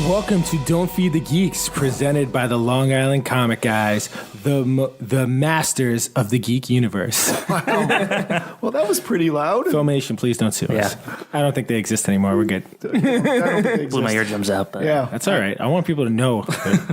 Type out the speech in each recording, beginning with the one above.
Welcome to Don't Feed the Geeks, presented by the Long Island Comic Guys, the masters of the geek universe. Wow. Well, that was pretty loud. Filmation, please don't sue us. I don't think they exist anymore. We're good. I don't think they Blew my exist. eardrums out, but Yeah. That's all right. I want people to know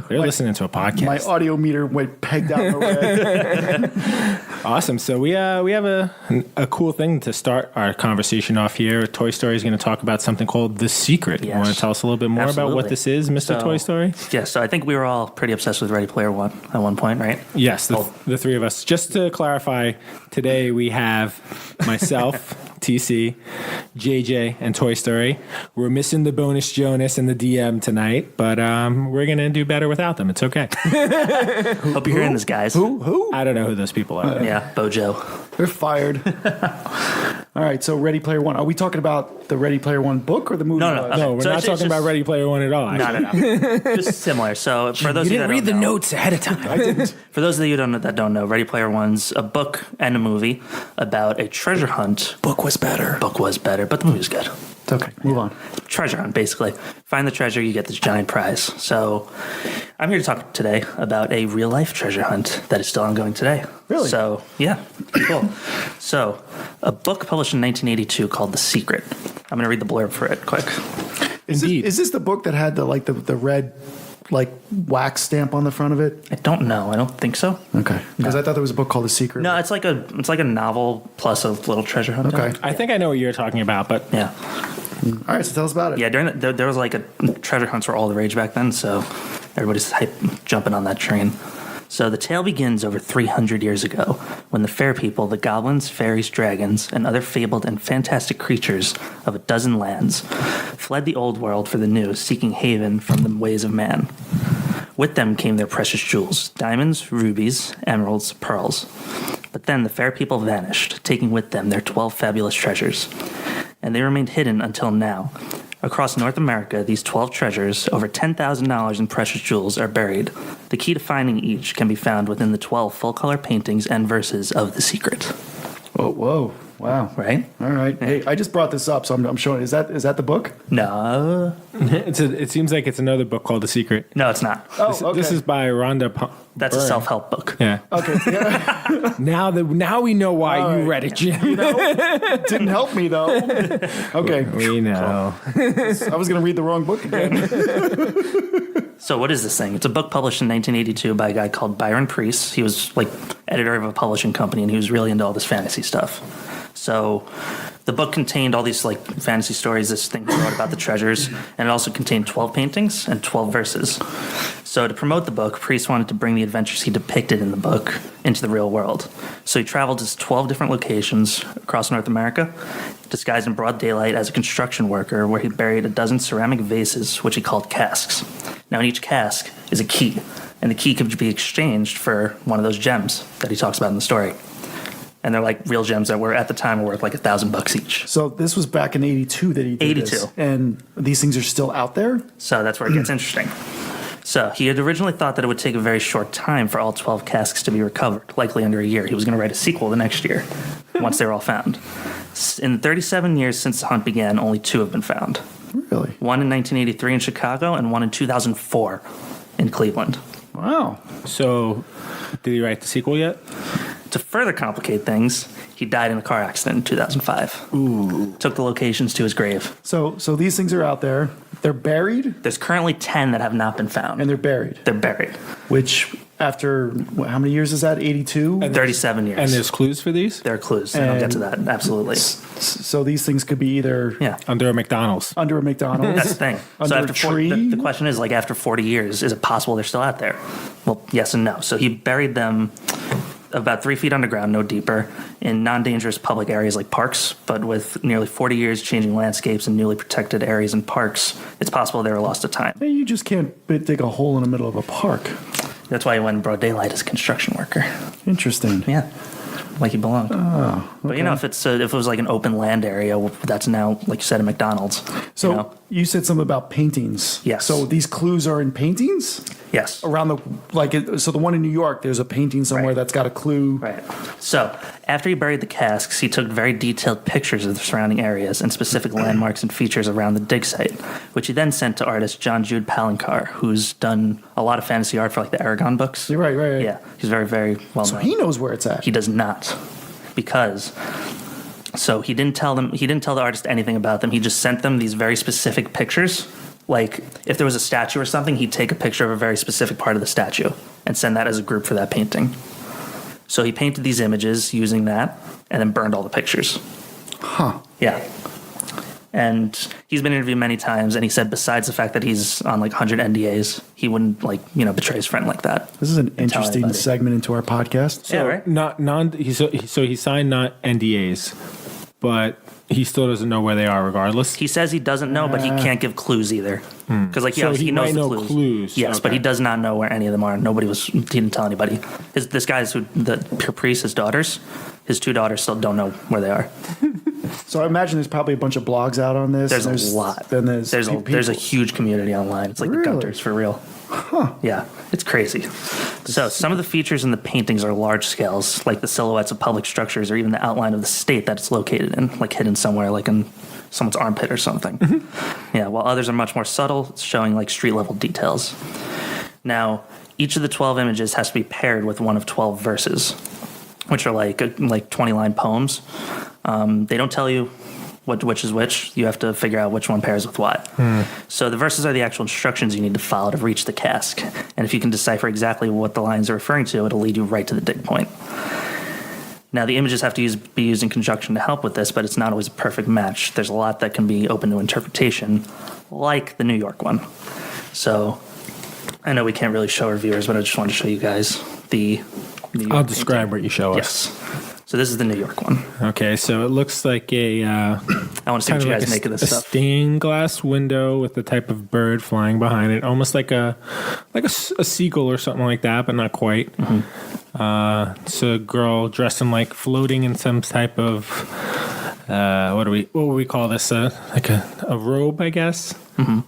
they're listening to a podcast. My audio meter went pegged out the red. Awesome. So we have a cool thing to start our conversation off here. Toy Story is going to talk about something called The Secret. Yes. You want to tell us a little bit more about what this is, Mr. Toy Story? Yes, so I think we were all pretty obsessed with Ready Player One at one point, right? Yes, the three of us. Just to clarify, today we have myself, TC, JJ, and Toy Story. We're missing the bonus Jonas and the DM tonight, but we're going to do better without them. It's okay. Hope you're hearing this, guys. Who? I don't know who those people are. Yeah, Bojo. They're fired. All right, so Ready Player One. Are we talking about the Ready Player One book or the movie? No, no. No, we're So not it's talking about Ready Player One at all. No. Just similar. So for those You of you didn't that read the don't know, notes ahead of time. I didn't. for those of you that don't know, Ready Player One's a book and a movie about a treasure hunt. Book was better. Book was better, but the movie was good. It's okay. Move on. Treasure hunt, basically. Find the treasure, you get this giant prize. So I'm here to talk today about a real life treasure hunt that is still ongoing today. Really? So, yeah, cool. So, a book published in 1982 called The Secret. I'm going to read the blurb for it quick. Indeed. Is this the book that had the red wax stamp on the front of it? I don't know. I don't think so. Okay. Because I thought there was a book called The Secret. No, it's like a novel plus a little treasure hunt. Okay. I think I know what you're talking about, but Yeah. All right, so tell us about it. Yeah, during there was like a treasure hunts were all the rage back then, so everybody's jumping on that train. So the tale begins over 300 years ago, when the fair people, the goblins, fairies, dragons, and other fabled and fantastic creatures of a dozen lands, fled the old world for the new, seeking haven from the ways of man. With them came their precious jewels, diamonds, rubies, emeralds, pearls. But then the fair people vanished, taking with them their 12 fabulous treasures. And they remained hidden until now. Across North America, these 12 treasures, over $10,000 in precious jewels, are buried. The key to finding each can be found within the 12 full-color paintings and verses of The Secret. Whoa. Wow. Right? All right. Hey, I just brought this up, so I'm showing. Is that the book? No. it seems like it's another book called The Secret. No, it's not. Oh, This, okay. this is by Rhonda That's a Byrne. self-help book. Yeah. Okay. Yeah. Now we know why All you right. read it, Jim. Didn't help me though. Okay. We know. I was going to read the wrong book again. So what is this thing? It's a book published in 1982 by a guy called Byron Priest. He was like editor of a publishing company, and he was really into all this fantasy stuff. So the book contained all these like fantasy stories, this thing he wrote about the treasures, and it also contained 12 paintings and 12 verses. So to promote the book, Priest wanted to bring the adventures he depicted in the book into the real world. So he traveled to 12 different locations across North America, disguised in broad daylight as a construction worker, where he buried a dozen ceramic vases, which he called casks. Now in each cask is a key, and the key could be exchanged for one of those gems that he talks about in the story. And they're like real gems that were at the time were worth like $1,000 each. So this was back in '82 that he did 82. this, and these things are still out there. So that's where it gets interesting. So he had originally thought that it would take a very short time for all 12 casks to be recovered, likely under a year. He was going to write a sequel the next year once they were all found. In the 37 years since the hunt began, only 2 have been found. Really? One in 1983 in Chicago and one in 2004 in Cleveland. Wow. So, did he write the sequel yet? To further complicate things, he died in a car accident in 2005. Ooh. Took the locations to his grave. So these things are out there. They're buried, There's currently 10 that have not been found. and they're buried. They're buried. Which after how many years is that? 82. 37 years. And there's clues for these? There are clues, and I'll get to that. Absolutely. So these things could be either Yeah. Under a McDonald's. under a McDonald's. That's the thing. Under so a after tree. the question is, like, after 40 years, is it possible they're still out there? Well, yes and no. So he buried them about 3 feet underground, no deeper, in non-dangerous public areas like parks. But with nearly 40 years changing landscapes and newly protected areas and parks, it's possible they were lost to time. Hey, you just can't dig a hole in the middle of a park. That's why he went in broad daylight as a construction worker. Interesting. Yeah. like he belonged. But you know, if it was like an open land area, that's now, like you said, a McDonald's. So you know? you said something about paintings. Yes. So these clues are in paintings Yes. around so the one in New York, there's a painting somewhere Right. that's got a clue. Right. So, after he buried the casks, he took very detailed pictures of the surrounding areas and specific landmarks and features around the dig site, which he then sent to artist John Jude Palancar, who's done a lot of fantasy art for like the Aragon books. You're right. Yeah, he's very, very well So known. he knows where it's at. He does not, because he didn't tell the artist anything about them. He just sent them these very specific pictures. Like if there was a statue or something, he'd take a picture of a very specific part of the statue and send that as a group for that painting. So he painted these images using that and then burned all the pictures. Huh. Yeah. And he's been interviewed many times, and he said besides the fact that he's on like 100 NDAs, he wouldn't betray his friend like that. This is an tell interesting anybody. segment into our podcast. Yeah, right? So he signed not NDAs, but he still doesn't know where they are regardless. He says he doesn't know, but he can't give clues either. Because like So he he knows might the know clues. clues. Yes, but Okay. he does not know where any of them are. He didn't tell anybody. This guy's the priest, his daughters, his two daughters still don't know where they are. So I imagine there's probably a bunch of blogs out on this. There's and a lot. Then there's a huge community online. It's like Really? the Gunters for real. Yeah, it's crazy. So some of the features in the paintings are large scales, like the silhouettes of public structures or even the outline of the state that it's located in, like hidden somewhere, like in someone's armpit or something. Yeah, while others are much more subtle, showing like street level details. Now, each of the 12 images has to be paired with one of 12 verses, which are like 20-line poems. They don't tell you which is which. You have to figure out which one pairs with what. So the verses are the actual instructions you need to follow to reach the cask. And if you can decipher exactly what the lines are referring to, it'll lead you right to the dig point. Now, the images have to be used in conjunction to help with this, but it's not always a perfect match. There's a lot that can be open to interpretation, like the New York one. So I know we can't really show our viewers, but I just wanted to show you guys the New York I'll describe painting. what you show us. Yes. So this is the New York one. Okay, so it looks like a I want to see what you guys make of this a stuff. stained glass window with the type of bird flying behind it, almost like a seagull or something like that, but not quite. It's a girl dressed in floating in some type of what would we call this? Like a robe, I guess,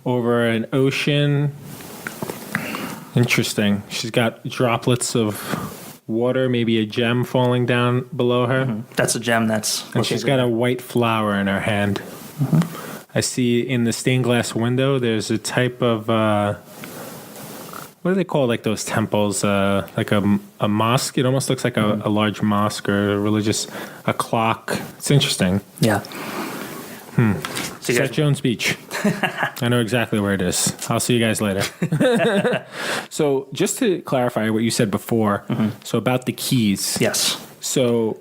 over an ocean. Interesting. She's got droplets of water, maybe a gem falling down below her. That's a gem. That's And she's got a white flower in her hand. I see in the stained glass window, there's a type of, what do they call those temples? Like a mosque. It almost looks like a large mosque or a clock. It's interesting. Yeah. So you It's at guys, Jones Beach. I know exactly where it is. I'll see you guys later. So just to clarify what you said before, so about the keys. yes. So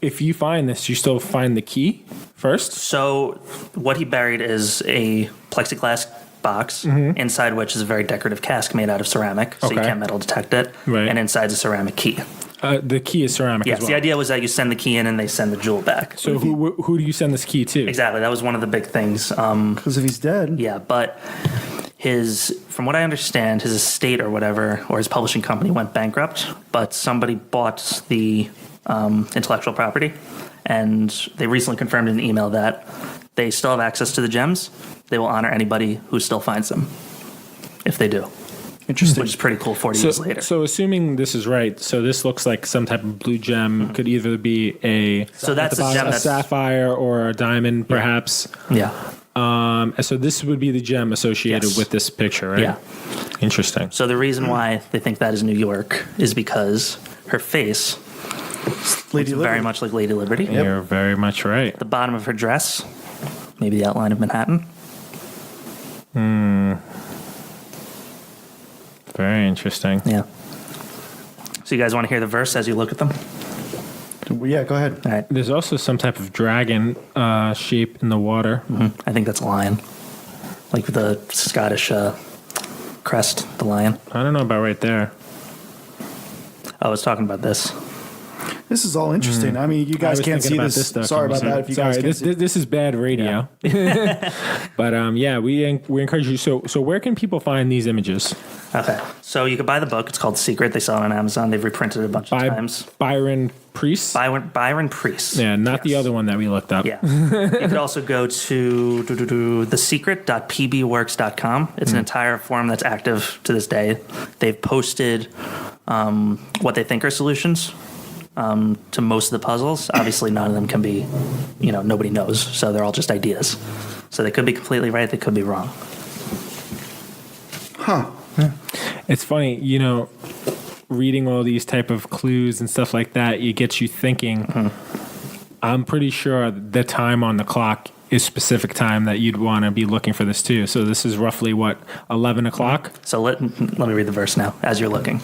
if you find this, you still find the key first? So what he buried is a plexiglass box, inside which is a very decorative cask made out of ceramic, so you Okay. can't metal detect it. Right. And inside's a ceramic key. The key is ceramic Yes, as well. the idea was that you send the key in and they send the jewel back. So who do you send this key to? Exactly, that was one of the big things. Because if he's dead, Yeah, but from what I understand, his estate or whatever, or his publishing company went bankrupt, but somebody bought the intellectual property, and they recently confirmed in an email that they still have access to the gems. They will honor anybody who still finds them, if they do, interesting. which is pretty cool 40 years later. So assuming this is right, so this looks like some type of blue gem. Could either be a So that's a gem a that's- sapphire or a diamond, perhaps. Yeah. So this would be the gem associated Yes. with this picture, right? Yeah. Interesting. So the reason why they think that is New York is because her face Lady looks very much like Lady Liberty. You're very much right. The bottom of her dress, maybe the outline of Manhattan. Very interesting. Yeah. So you guys want to hear the verse as you look at them? Yeah, go ahead. All right. There's also some type of dragon shape in the water. I think that's a lion. Like the Scottish crest, the lion. I don't know about right there. I was talking about this. This is all interesting. I mean, you I guys was can't thinking see about this. stuff Sorry about conversation. that. If you guys Sorry, can't see. this is bad radio. But yeah, we encourage you. So where can people find these images? Okay, so you can buy the book. It's called Secret. They sell it on Amazon. They've reprinted it a bunch of times. Byron Priest. Byron Priest. Yeah, not the Yes. other one that we looked up. Yeah. You could also go to thesecret.pbworks.com. It's an entire forum that's active to this day. They've posted what they think are solutions to most of the puzzles. Obviously, none of them can be, nobody knows. So they're all just ideas. So they could be completely right. They could be wrong. Huh. It's funny, reading all these type of clues and stuff like that, it gets you thinking. I'm pretty sure the time on the clock is specific time that you'd want to be looking for this too. So this is roughly 11 o'clock? So let me read the verse now as you're looking.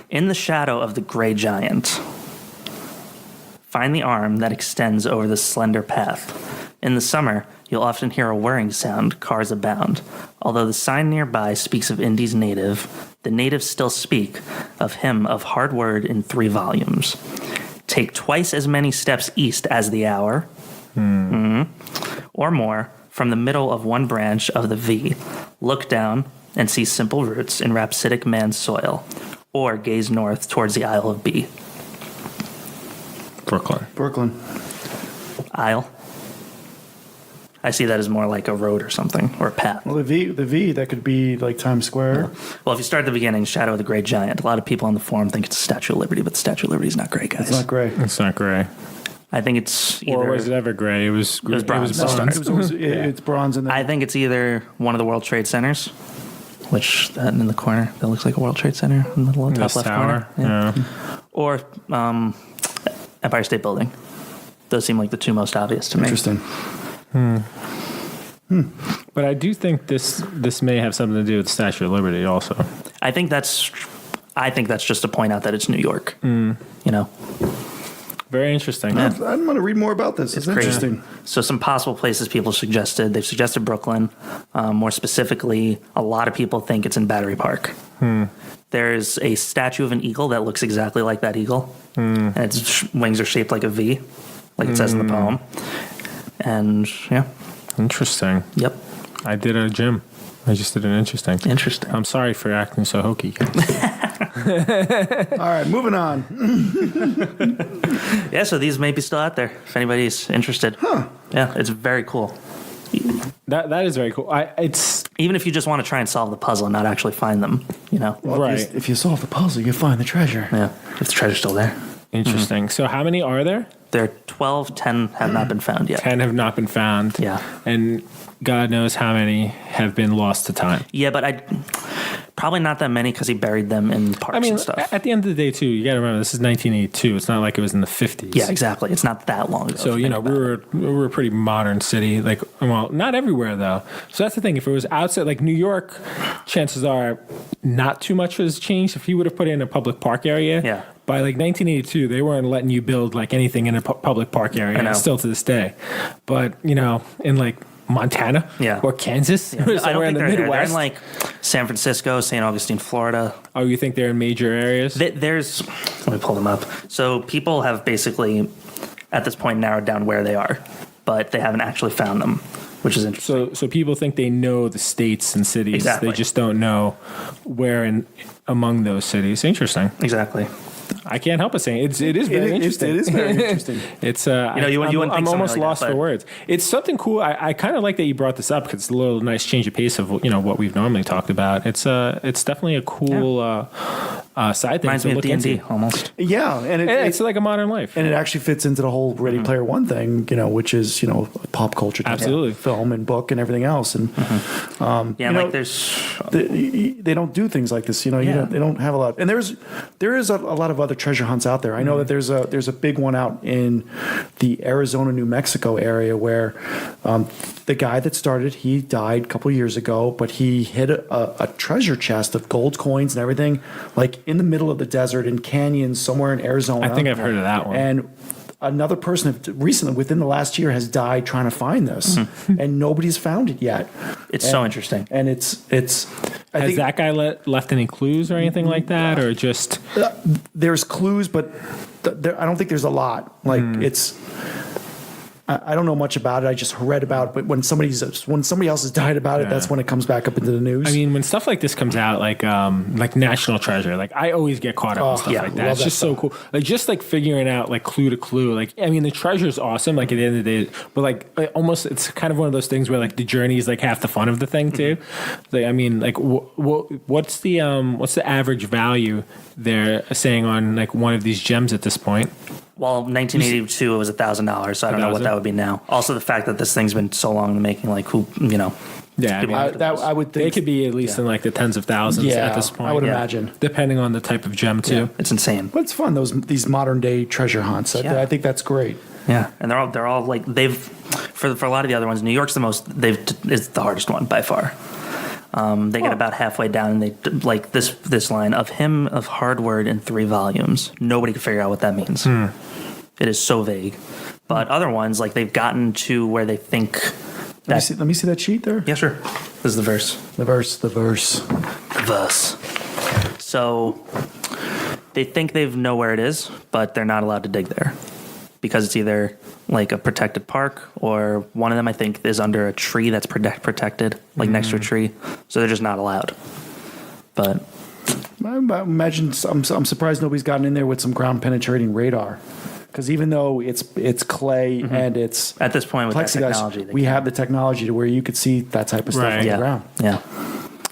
In the shadow of the gray giant, find the arm that extends over the slender path. In the summer, you'll often hear a whirring sound, cars abound. Although the sign nearby speaks of Indy's native, the natives still speak of him of hard word in 3 volumes. Take twice as many steps east as the hour, or more, from the middle of one branch of the V. Look down and see simple roots in rhapsodic man's soil, or gaze north towards the Isle of B. Brooklyn. Isle. I see that as more like a road or something, or a path. Well, the V, that could be like Times Square. Well, if you start at the beginning, Shadow of the Great Giant, a lot of people on the forum think it's the Statue of Liberty, but the Statue of Liberty is not gray, guys. It's not gray. It's not gray. I think it's either... Or was it ever gray? It was bronze. It's bronze. And I think it's either one of the World Trade Centers, which that in the corner, that looks like a World Trade Center in the top This left tower. corner. Yeah. Or Empire State Building. Those seem like the 2 most obvious to me. Interesting. But I do think this may have something to do with the Statue of Liberty also. I think that's just to point out that it's New York. Very interesting. I'm going to read more about this. It's crazy. interesting. So some possible places people suggested. They've suggested Brooklyn. More specifically, a lot of people think it's in Battery Park. There's a statue of an eagle that looks exactly like that eagle. And its wings are shaped like a V, like it says in the poem. And, yeah. Interesting. Yep. I did a gym. I just did an interesting. Interesting. I'm sorry for acting so hokey, guys. All right, moving on. Yeah, so these may be still out there if anybody's interested. Huh. Yeah, it's very cool. That is very cool. It's Even if you just want to try and solve the puzzle and not actually find them, Well, right. If you solve the puzzle, you find the treasure. Yeah, if the treasure's still there. Interesting. So how many are there? There are 12, 10 have not been found yet. 10 have not been found. Yeah. And God knows how many have been lost to time. Yeah, but probably not that many because he buried them in parks and stuff. At the end of the day, too, you got to remember, this is 1982. It's not like it was in the 50s. Yeah, exactly. It's not that long ago. So, we were a pretty modern city. Not everywhere, though. So that's the thing. If it was outside, like New York, chances are not too much has changed. If he would have put it in a public park area, Yeah. by 1982, they weren't letting you build anything in a public park area. I know. Still to this day. But, in Montana or Kansas or I don't somewhere in think the they're there. They're Midwest. in San Francisco, St. Augustine, Florida. Oh, you think they're in major areas? Let me pull them up. So people have basically, at this point, narrowed down where they are, but they haven't actually found them, which is interesting. So people think they know the states and cities. Exactly. They just don't know where among those cities. Interesting. Exactly. I can't help but saying it is very interesting. It is very interesting. It's you wouldn't I'm think almost something like lost that, for but- words. It's something cool. I kind of like that you brought this up because it's a little nice change of pace of what we've normally talked about. It's definitely a cool side thing Reminds to me of look D&D into. almost. Yeah, and It's like a modern life. and it actually fits into the whole Ready Player One thing, which is pop culture, type of Absolutely. film and book and everything else, and Yeah, know, there's they don't do things like this. They don't have a lot, and there is a lot of other treasure hunts out there. I know that there's a big one out in the Arizona, New Mexico area where the guy that started, he died a couple years ago, but he hid a treasure chest of gold coins and everything, in the middle of the desert in canyons somewhere in Arizona. I think I've heard of that one. And another person recently, within the last year, has died trying to find this, and nobody's found it yet. It's so interesting. And it's. I Has think that guy left any clues or anything like that, or just there's clues, but I don't think there's a lot. Like it's. I don't know much about it. I just read about it. But when somebody else has died about it, that's when it comes back up into the news. I mean, when stuff like this comes out, like National Treasure, like I always get caught up in stuff like that. It's just so cool. Like just like figuring out like clue to clue. Like I mean, the treasure is awesome. Like at the end of the day, but like almost it's kind of one of those things where like the journey is like half the fun of the thing too. Like I mean, like what's the average value they're saying on like one of these gems at this point? Well, 1982 it was $1,000, so I don't know what that would be now. Also, the fact that this thing's been so long in the making, like who, you know. Yeah, I would think they could be at least in like the tens of thousands at this point. I would imagine, depending on the type of gem too. Yeah, it's insane. But it's fun these modern day treasure hunts. I think that's great. Yeah, and they're all like for a lot of the other ones. New York's is the hardest one by far. They get about halfway down, and they like this line of him of hard word in 3 volumes. Nobody can figure out what that means. It is so vague. But other ones, like they've gotten to where they think. Let me see that sheet there. Yeah, sure. This is the verse. The verse. So they think they know where it is, but they're not allowed to dig there because it's either like a protected park, or one of them I think is under a tree that's protected, like next to a tree. So they're just not allowed. But I imagine I'm surprised nobody's gotten in there with some ground penetrating radar. Because even though it's clay and it's at this point with that technology, we have the technology to where you could see that type of stuff on the ground. Yeah.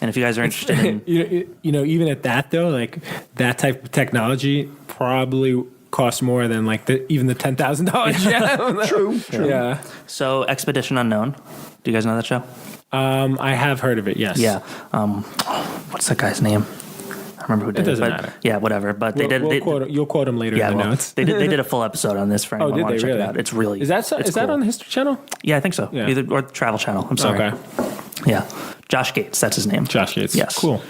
And if you guys are interested in, you know, even at that though, like that type of technology probably costs more than like even the $10,000 gem. True. Yeah. So Expedition Unknown. Do you guys know that show? I have heard of it. Yes. Yeah. What's that guy's name? I remember who did it. Doesn't matter. Yeah, whatever. But you'll quote him later in the notes. They did a full episode on this for anyone who wants to check it out. It's really is that on the History Channel? Yeah, I think so. Yeah. Either or the Travel Channel. I'm sorry. Okay. Yeah, Josh Gates. That's his name. Josh Gates. Yes. Cool.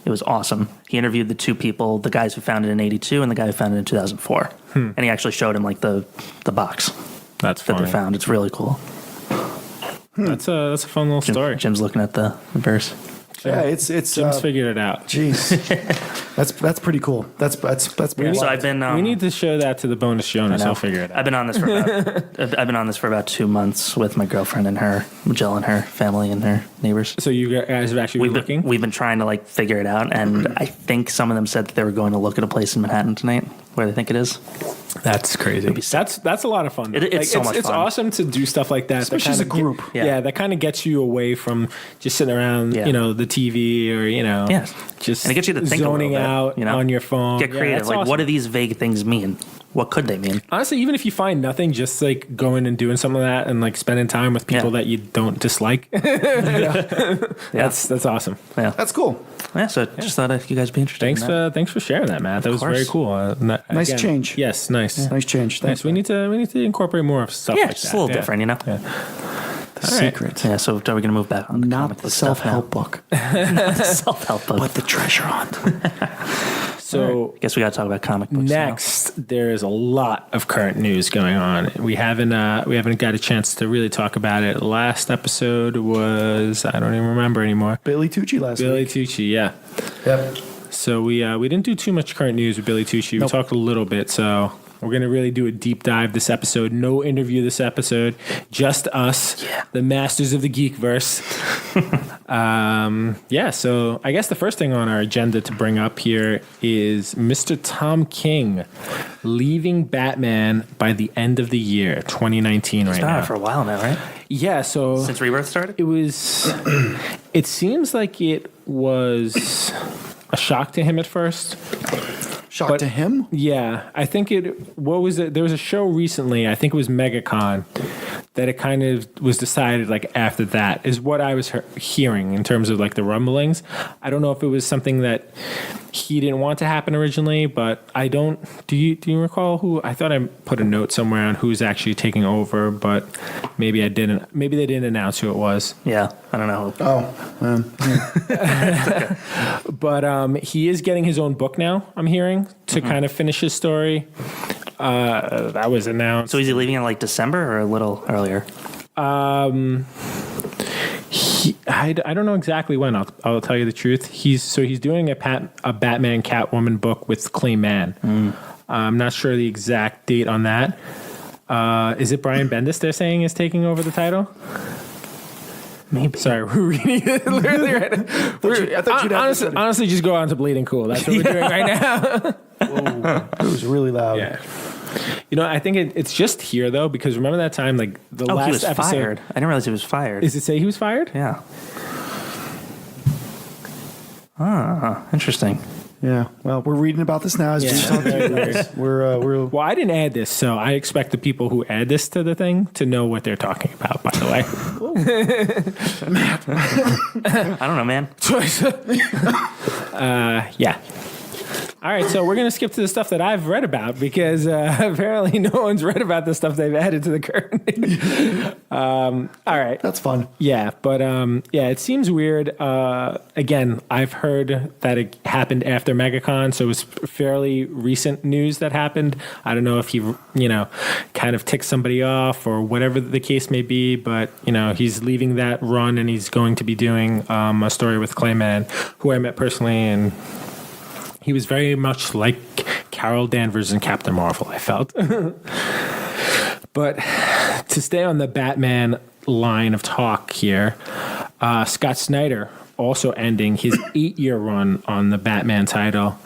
It was awesome. He interviewed the 2 people, the guys who found it in '82 and the guy who found it in 2004, and he actually showed him like the box That's that they found. It's really cool. That's a fun little story. Jim's looking at the verse. Yeah, it's Jim's figured it out. Jeez, that's pretty cool. That's pretty. So I've been. We need to show that to the bonus Jonas. I'll figure it out. I've been on this for about 2 months with my girlfriend and Jill and her family and her neighbors. So you guys have actually been looking? We've been trying to like figure it out, and I think some of them said that they were going to look at a place in Manhattan tonight where they think it is. That's crazy. That's a lot of fun. It's so much fun. It's awesome to do stuff like that, especially as a group. That kind of gets you away from just sitting around, you know, the TV or just and it gets you to think zoning out on your phone. Get creative. Like, what do these vague things mean? What could they mean? Honestly, even if you find nothing, just like going and doing some of that and like spending time with people that you don't dislike. That's awesome. Yeah, that's cool. Yeah, so just thought if you guys would be interested. Thanks for sharing that, Matt. That was very cool. Nice change. Yes, nice. Yeah. Nice change. Thanks. Nice. We need to incorporate more of stuff like that. Just a little different, you know. The secret. Yeah, so are we going to move back on? Not the self-help book. Not the self-help book, but the treasure hunt. So I guess we got to talk about comic books. Next, there is a lot of current news going on. We haven't got a chance to really talk about it. Last episode was, I don't even remember anymore. Billy Tucci last week. Billy Tucci, yeah. Yep. So we didn't do too much current news with Billy Tucci. We talked a little bit, so we're going to really do a deep dive this episode. No interview this episode. Just us, the masters of the Geekverse. So I guess the first thing on our agenda to bring up here is Mr. Tom King leaving Batman by the end of the year, 2019 right now. For a while now, right? Yeah, so since Rebirth started? It seems like it was a shock to him at first. Shock to him? Yeah, I think what was it? There was a show recently, I think it was MegaCon, that it kind of was decided like after that is what I was hearing in terms of like the rumblings. I don't know if it was something that he didn't want to happen originally, but I don't. Do you recall who? I thought I put a note somewhere on who's actually taking over, but maybe I didn't. Maybe they didn't announce who it was. Yeah, I don't know. But he is getting his own book now, I'm hearing, to kind of finish his story. That was announced. So is he leaving in like December or a little earlier? I don't know exactly when. I'll tell you the truth. He's doing a Batman Catwoman book with Clay Mann. I'm not sure the exact date on that. Is it Brian Bendis they're saying is taking over the title? Maybe. Sorry, we're reading it literally right now. Honestly, just go on to Bleeding Cool. That's what we're doing right now. Whoa, it was really loud. Yeah. I think it's just here though, because remember that time, like the last he was episode. fired. I didn't realize he was fired. Does it say he was fired? Yeah. Interesting. Yeah. Well, we're reading about this now as we talk to you guys. We're Well, I didn't add this, so I expect the people who add this to the thing to know what they're talking about. By the way, I don't know, man. Yeah. All right, so we're going to skip to the stuff that I've read about because apparently no one's read about the stuff they've added to the current. All right. that's fun. Yeah, but it seems weird. Again, I've heard that it happened after MegaCon, so it was fairly recent news that happened. I don't know if he, kind of ticked somebody off or whatever the case may be, but, he's leaving that run and he's going to be doing a story with Clayman, who I met personally, and he was very much like Carol Danvers in Captain Marvel, I felt. But to stay on the Batman line of talk here, Scott Snyder also ending his 8-year run on the Batman title.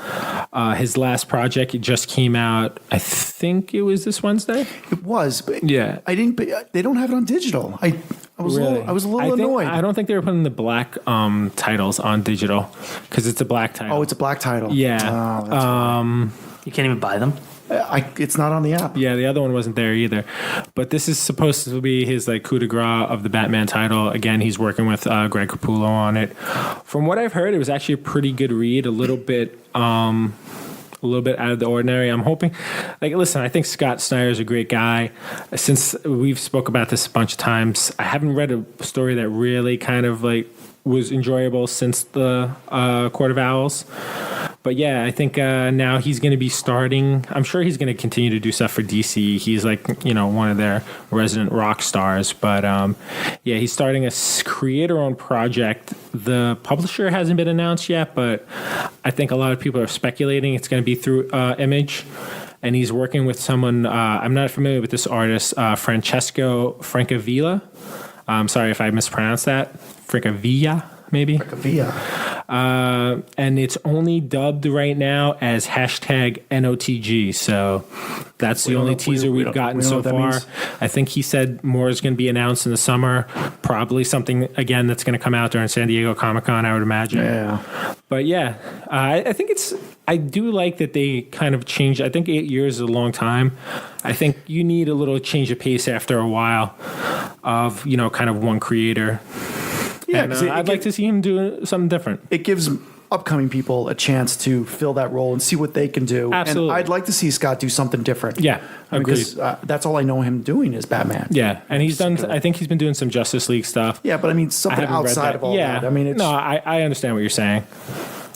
His last project just came out, I think it was this Wednesday. It was, but Yeah. I didn't. They don't have it on digital. I was Really? a little annoyed. I don't think they were putting the black titles on digital because it's a black title. Oh, it's a black title. Yeah. Oh, that's You can't even buy them. it's not on the app. Yeah, the other one wasn't there either. But this is supposed to be his coup de grace of the Batman title. Again, he's working with Greg Capullo on it. From what I've heard, it was actually a pretty good read. A little bit out of the ordinary. I'm hoping, listen, I think Scott Snyder is a great guy. Since we've spoke about this a bunch of times, I haven't read a story that really kind of was enjoyable since the Court of Owls. But yeah, I think now he's going to be starting. I'm sure he's going to continue to do stuff for DC. He's one of their resident rock stars. But he's starting a creator-owned project. The publisher hasn't been announced yet, but I think a lot of people are speculating it's going to be through Image. And he's working with someone, I'm not familiar with this artist, Francesco Francavilla. I'm sorry if I mispronounced that. Francavilla, maybe? Francavilla. And it's only dubbed right now as #NOTG. So that's the only teaser we've gotten so far. I think he said more is going to be announced in the summer. Probably something, again, that's going to come out during San Diego Comic-Con, I would imagine. Yeah. But yeah, I think I do like that they kind of changed. I think 8 years is a long time. I think you need a little change of pace after a while of, kind of one creator. Yeah, And, I'd like to see him do something different. It gives upcoming people a chance to fill that role and see what they can do. Absolutely. And I'd like to see Scott do something different. Yeah, agreed. Because that's all I know him doing is Batman. Yeah, and he's done. I think he's been doing some Justice League stuff. Yeah, but I mean I something haven't read outside that. of all Yeah, that. I mean, I understand what you're saying.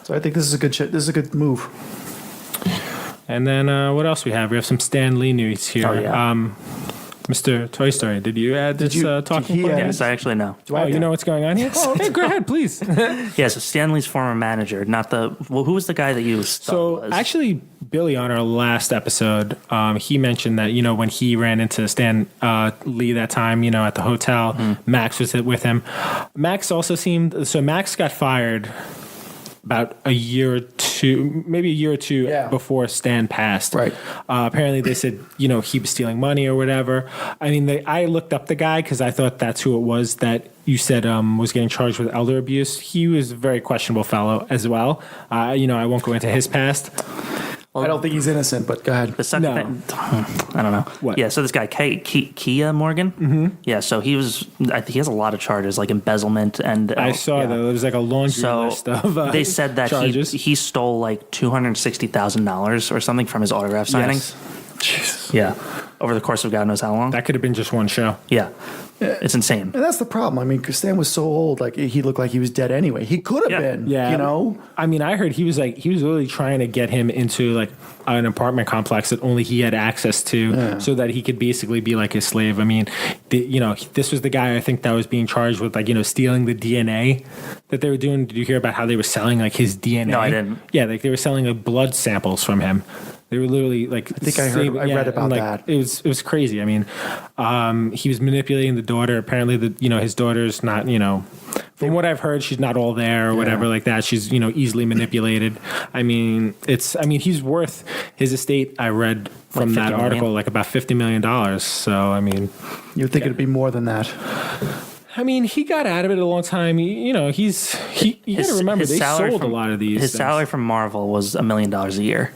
So I think this is a good. This is a good move. And then what else we have? We have some Stan Lee news here. Oh, yeah. Mr. Toy Story, did you add this talking he point? add- Yes, I actually know. Oh, you know what's going on here? Hey, go ahead, please. Yeah, so Stanley's former manager, not the. Well, who was the guy that you thought So was? actually, Billy, on our last episode, he mentioned that, when he ran into Stan Lee that time, at the hotel, Max was with him. Max also seemed, so Max got fired about a year or two before Stan passed. Right. Apparently they said, he was stealing money or whatever. I mean, I looked up the guy because I thought that's who it was that you said was getting charged with elder abuse. He was a very questionable fellow as well. I won't go into his past. I don't think he's innocent, but go ahead. The second No. thing, I don't know. What? Yeah, so this guy, Kia Morgan. Mm-hmm. Yeah, so he has a lot of charges, like embezzlement and. I saw that there was a laundry list of they said that charges. he stole $260,000 or something from his autograph signings. Yes. Yeah, over the course of God knows how long. That could have been just one show. Yeah, it's insane. And that's the problem. I mean, 'cause Stan was so old, he looked like he was dead anyway. He could have been, Yeah. I mean, I heard he was really trying to get him into an apartment complex that only he had access to so that he could basically be like his slave. I mean, this was the guy I think that was being charged with stealing the DNA that they were doing. Did you hear about how they were selling his DNA? No, I didn't. Yeah, they were selling blood samples from him. They were literally like. I think I read about that. It was crazy. I mean, he was manipulating the daughter. Apparently, his daughter's not. From what I've heard, she's not all there or whatever like that. She's easily manipulated. I mean, he's worth his estate. I read from that article like about $50 million. So I mean, you would think it'd be more than that. I mean, he got out of it a long time. You got to remember they sold a lot of these. His salary from Marvel was $1 million a year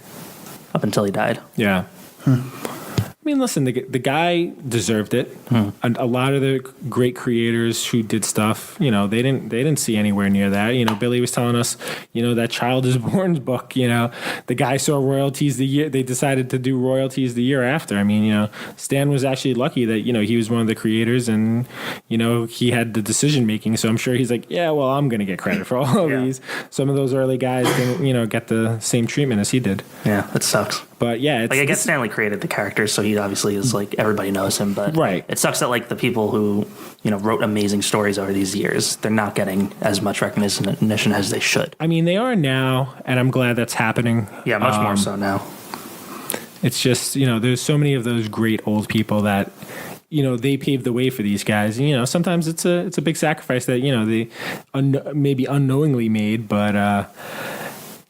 up until he died. Yeah. I mean, listen, the guy deserved it. And a lot of the great creators who did stuff, they didn't see anywhere near that. Billy was telling us, that Child is Born's book, the guy saw royalties they decided to do royalties the year after. I mean, Stan was actually lucky that, he was one of the creators and, he had the decision making. So I'm sure he's like, yeah, well, I'm going to get credit for all of these. Some of those early guys didn't, get the same treatment as he did. Yeah, that sucks. But yeah, I guess Stanley created the character, so he obviously is like everybody knows him. But it sucks that like the people who wrote amazing stories over these years, they're not getting as much recognition as they should. I mean, they are now, and I'm glad that's happening. Yeah, much more so now. It's just there's so many of those great old people that they paved the way for these guys. Sometimes it's a big sacrifice that they maybe unknowingly made, but.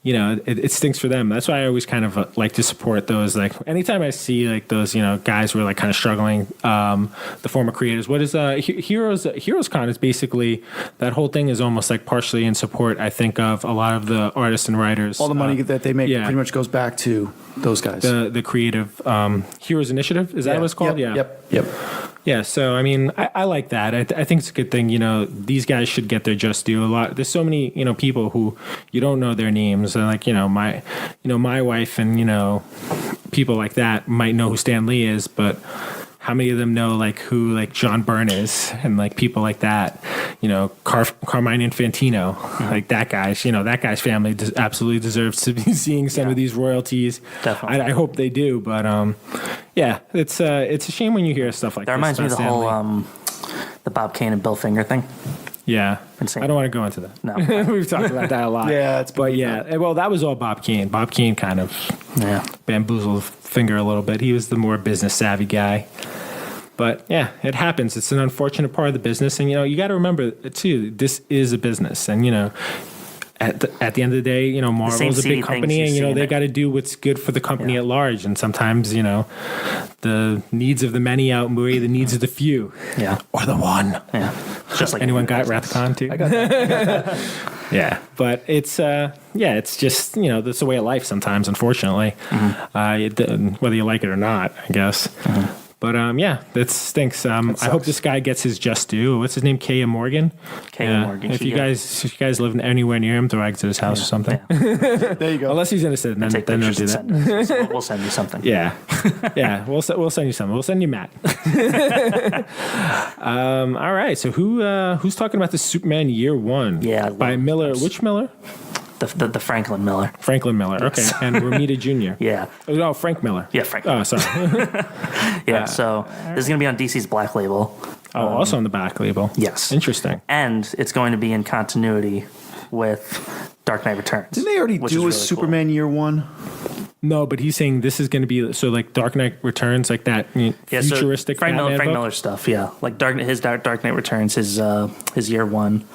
It stinks for them. That's why I always kind of like to support those. Like anytime I see like those, guys who are like kind of struggling, the former creators. What is Heroes Con is basically that whole thing is almost like partially in support. I think of a lot of the artists and writers. All the money that they make pretty much goes back to those guys. The creative Heroes Initiative, is that what it's called? Yep. Yeah, so I mean, I like that. I think it's a good thing. These guys should get their just due. There's so many people who you don't know their names. And like my wife and people like that might know who Stan Lee is, but how many of them know like who like John Byrne is and like people like that? Carmine Infantino, like that guy's. That guy's family absolutely deserves to be seeing some of these royalties. Definitely, I hope they do. But it's a shame when you hear stuff like that. This reminds me of the whole the Bob Kane and Bill Finger thing. Yeah, Insane. I don't want to go into that. No, we've talked about that a lot. Well, that was all Bob Kane. Bob Kane kind of bamboozled Finger a little bit. He was the more business savvy guy. But yeah, it happens. It's an unfortunate part of the business, and you got to remember too. This is a business, and at the end of the day, Marvel's a big company, and they got to do what's good for the company at large. And sometimes, the needs of the many outweigh the needs of the few. Yeah, or the one. Yeah, just like anyone got Rathcon too. I got that. Yeah, but it's it's just that's the way of life sometimes. Unfortunately, whether you like it or not, I guess. Mm-hmm. But that stinks. I hope this guy gets his just due. What's his name? K.A. Morgan. K.A. Morgan. If you guys live anywhere near him, throw eggs at his house or something. Yeah. There you go. Unless he's innocent, then don't do that. We'll send you something. Yeah, we'll send you something. We'll send you Matt. All right. So who's talking about the Superman Year One? Yeah, by Miller. Which Miller? The Franklin Miller. Franklin Miller, okay. And Romita Jr. Yeah. Oh, no, Frank Miller. Yeah, Frank. Oh, sorry. Yeah, so this is going to be on DC's Black Label. Oh, also on the back label. Yes. Interesting. And it's going to be in continuity with Dark Knight Returns. Didn't they already do a Superman Year One? No, but he's saying this is going to be like Dark Knight Returns, like that futuristic so Frank Batman Miller stuff. Yeah, like Dark Knight Returns, his Year One,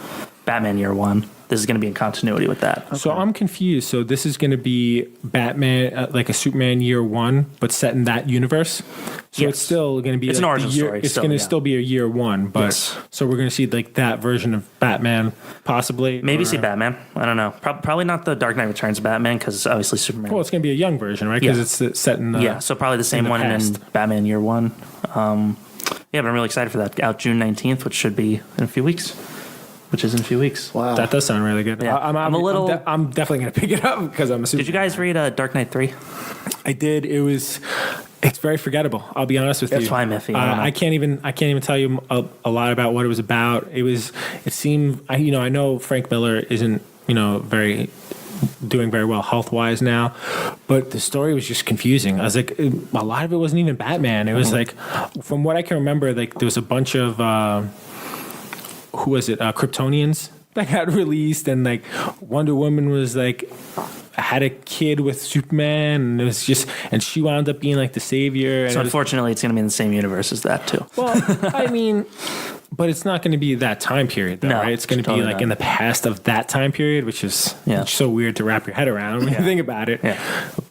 Batman Year One. This is going to be in continuity with that. Okay. So I'm confused. So this is going to be Batman, like a Superman Year One, but set in that universe. So it's still going to be. It's an origin story. It's going to still be a Year One, but so we're going to see like that version of Batman, possibly. Maybe see Batman. I don't know. Probably not the Dark Knight Returns Batman because obviously Superman. Well, it's going to be a young version, right? Because it's set in. So probably the same one in Batman Year One. But I'm really excited for that. Out June 19th, which should be in a few weeks. Wow, that does sound really good. Yeah. I'm definitely going to pick it up because I'm a super. Did you guys read Dark Knight 3? I did. It's very forgettable. I'll be honest with you. That's why I'm iffy. I can't even tell you a lot about what it was about. It seemed I know Frank Miller isn't doing very well health wise now, but the story was just confusing. I was like, a lot of it wasn't even Batman. It was like, from what I can remember, like there was a bunch of. Who was it? Kryptonians that got released, and like Wonder Woman was like had a kid with Superman, and it was just, and she wound up being like the savior. And So unfortunately, it's going to be in the same universe as that too. well, I mean, but it's not going to be that time period, though, No, right? It's going to totally be like not. in the past of that time period, which is so weird to wrap your head around when you think about it. Yeah.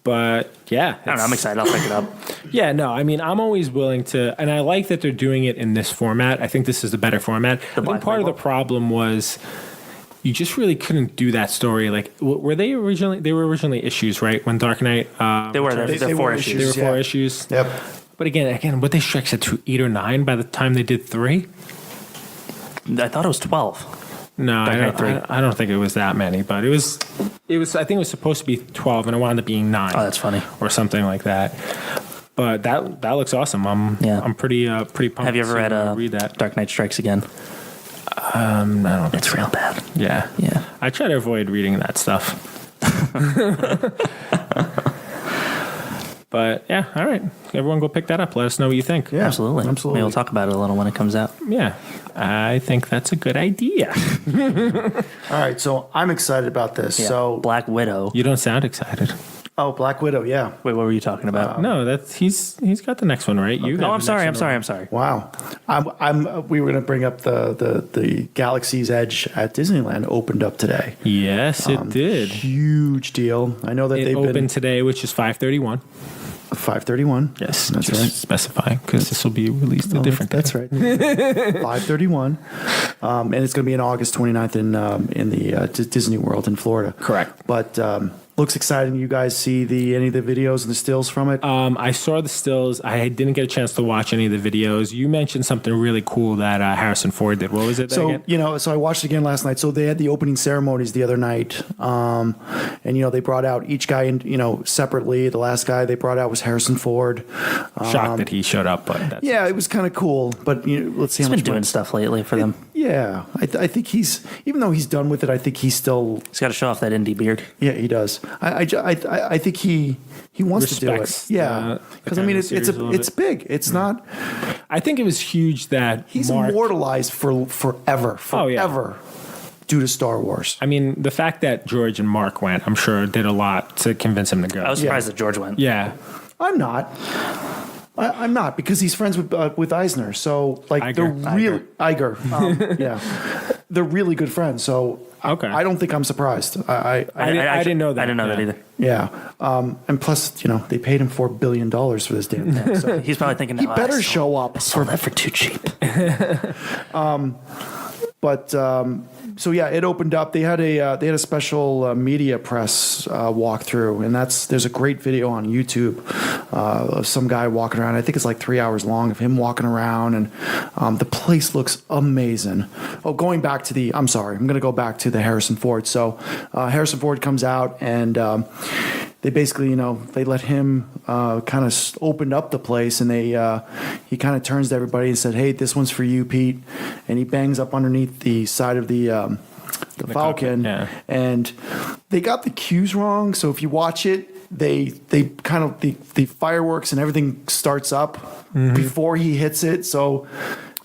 But yeah, I don't know. I'm excited. I'll pick it up. yeah, no, I mean, I'm always willing to, and I like that they're doing it in this format. I think this is the better format. I think black part of the label. problem was you just really couldn't do that story. Like, were they originally? They were originally issues, right? When Dark Knight, They were. They They're were 4 issues. issues. they were 4 yeah. issues. Yep. But again, what they stretched it to 8 or 9 by the time they did 3. I thought it was 12. No, Dark Knight 3. I don't think it was that many, but it was. I think it was supposed to be 12, and it wound up being 9. Oh, that's funny. or something like that. But that looks awesome. I'm pretty pumped. Have you ever read that? Dark Knight Strikes Again? I don't think It's real bad. Yeah. Yeah. I try to avoid reading that stuff. But yeah, all right. Everyone go pick that up. Let us know what you think. Yeah, Absolutely. absolutely. Maybe we'll talk about it a little when it comes out. Yeah. I think that's a good idea. All right, so I'm excited about this. Yeah. So, Black Widow. You don't sound excited. Black Widow, yeah. Wait, what were you talking about? No, that's he's got the next one, right? You got Oh, I'm the sorry. next I'm one, sorry. right? I'm sorry. Wow. We were going to bring up the Galaxy's Edge at Disneyland opened up today. Yes, it did. Huge deal. I know that It they've opened been today, which is 5/31. 5/31. Yes, that's just right. specifying because this will be released a different day. That's right. 5/31, and it's going to be on August 29th in the Disney World in Florida. Correct. But looks exciting. You guys see any of the videos and the stills from it? I saw the stills. I didn't get a chance to watch any of the videos. You mentioned something really cool that Harrison Ford did. What was it? So again? so I watched it again last night. So they had the opening ceremonies the other night, and they brought out each guy separately. The last guy they brought out was Harrison Ford. Shocked that he showed up, but that's Yeah, it was kind of cool. But let's see He's how been much doing money- stuff lately for them. Yeah, I think even though he's done with it, I think he's still. He's got to show off that indie beard. Yeah, he does. I think he wants to do it. Respects Yeah, because I mean it's series a little it's bit. big. It's not. I think it was huge that He's Mark. immortalized for forever. Oh, yeah. Forever. Due to Star Wars. I mean, the fact that George and Mark went, I'm sure, did a lot to convince him to go. I was surprised that George went. Yeah, I'm not. I'm not because he's friends with Eisner. So like Iger. they're really Iger. Yeah, they're really good friends. So Okay. I don't think I'm surprised. I didn't know that. I didn't know that Yeah. either. yeah. And plus, they paid him $4 billion for this damn thing. So He's probably thinking, he "Oh, I better sold- show up. I sold that for too cheap." But so yeah, it opened up. They had a special media press walkthrough, and there's a great video on YouTube of some guy walking around. I think it's like 3 hours long of him walking around, and the place looks amazing. Oh, I'm going to go back to the Harrison Ford. So Harrison Ford comes out and. They basically, they let him kind of open up the place, and he kind of turns to everybody and said, "Hey, this one's for you, Pete." And he bangs up underneath the side of the Falcon, cockpit, yeah. and they got the cues wrong. So if you watch it, they kind of the fireworks and everything starts up before he hits it. So.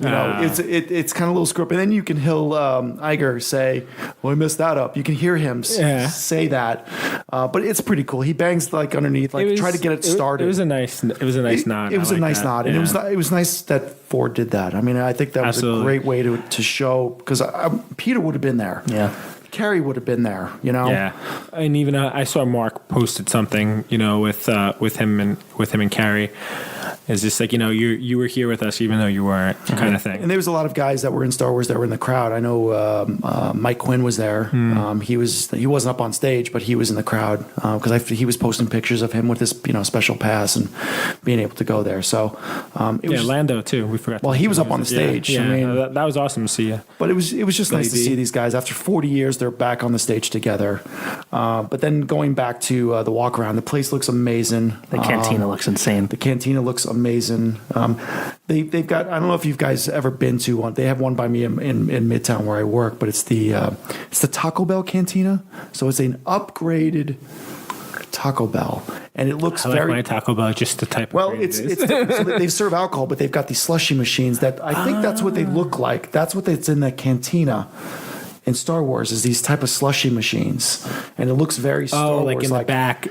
It's kind of a little screw up. And then you can hear Iger say, "Well, I messed that up." You can hear him say that. But it's pretty cool. He bangs like underneath, try to get it started. It was a nice nod. It was I a like nice that. nod. And it was nice that Ford did that. I mean, I think that was Absolutely. a great way to show, because Peter would have been there. Yeah. Carrie would have been there, Yeah, and even I saw Mark posted something, with him and Carrie. It's just like you were here with us even though you weren't, kind of thing. And there was a lot of guys that were in Star Wars that were in the crowd. I know Mike Quinn was there. He wasn't up on stage, but he was in the crowd because he was posting pictures of him with his special pass and being able to go there. So it was Lando too. We forgot. Well, he was up on the stage. Yeah, I mean, that was awesome to see you. But it was just nice to D. see these guys after 40 years. They're back on the stage together. But then going back to the walk around, the place looks amazing. The cantina looks insane. The cantina looks amazing. They've got, I don't know if you guys ever been to one. They have one by me in Midtown where I work, but it's the Taco Bell cantina. So it's an upgraded Taco Bell, and it looks I like very my Taco Bell just the type. well. of It's it is. so they serve alcohol, but they've got these slushy machines that I think that's what they look like. That's what it's in that cantina. in Star Wars is these type of slushy machines, and it looks very Star like Wars in the back.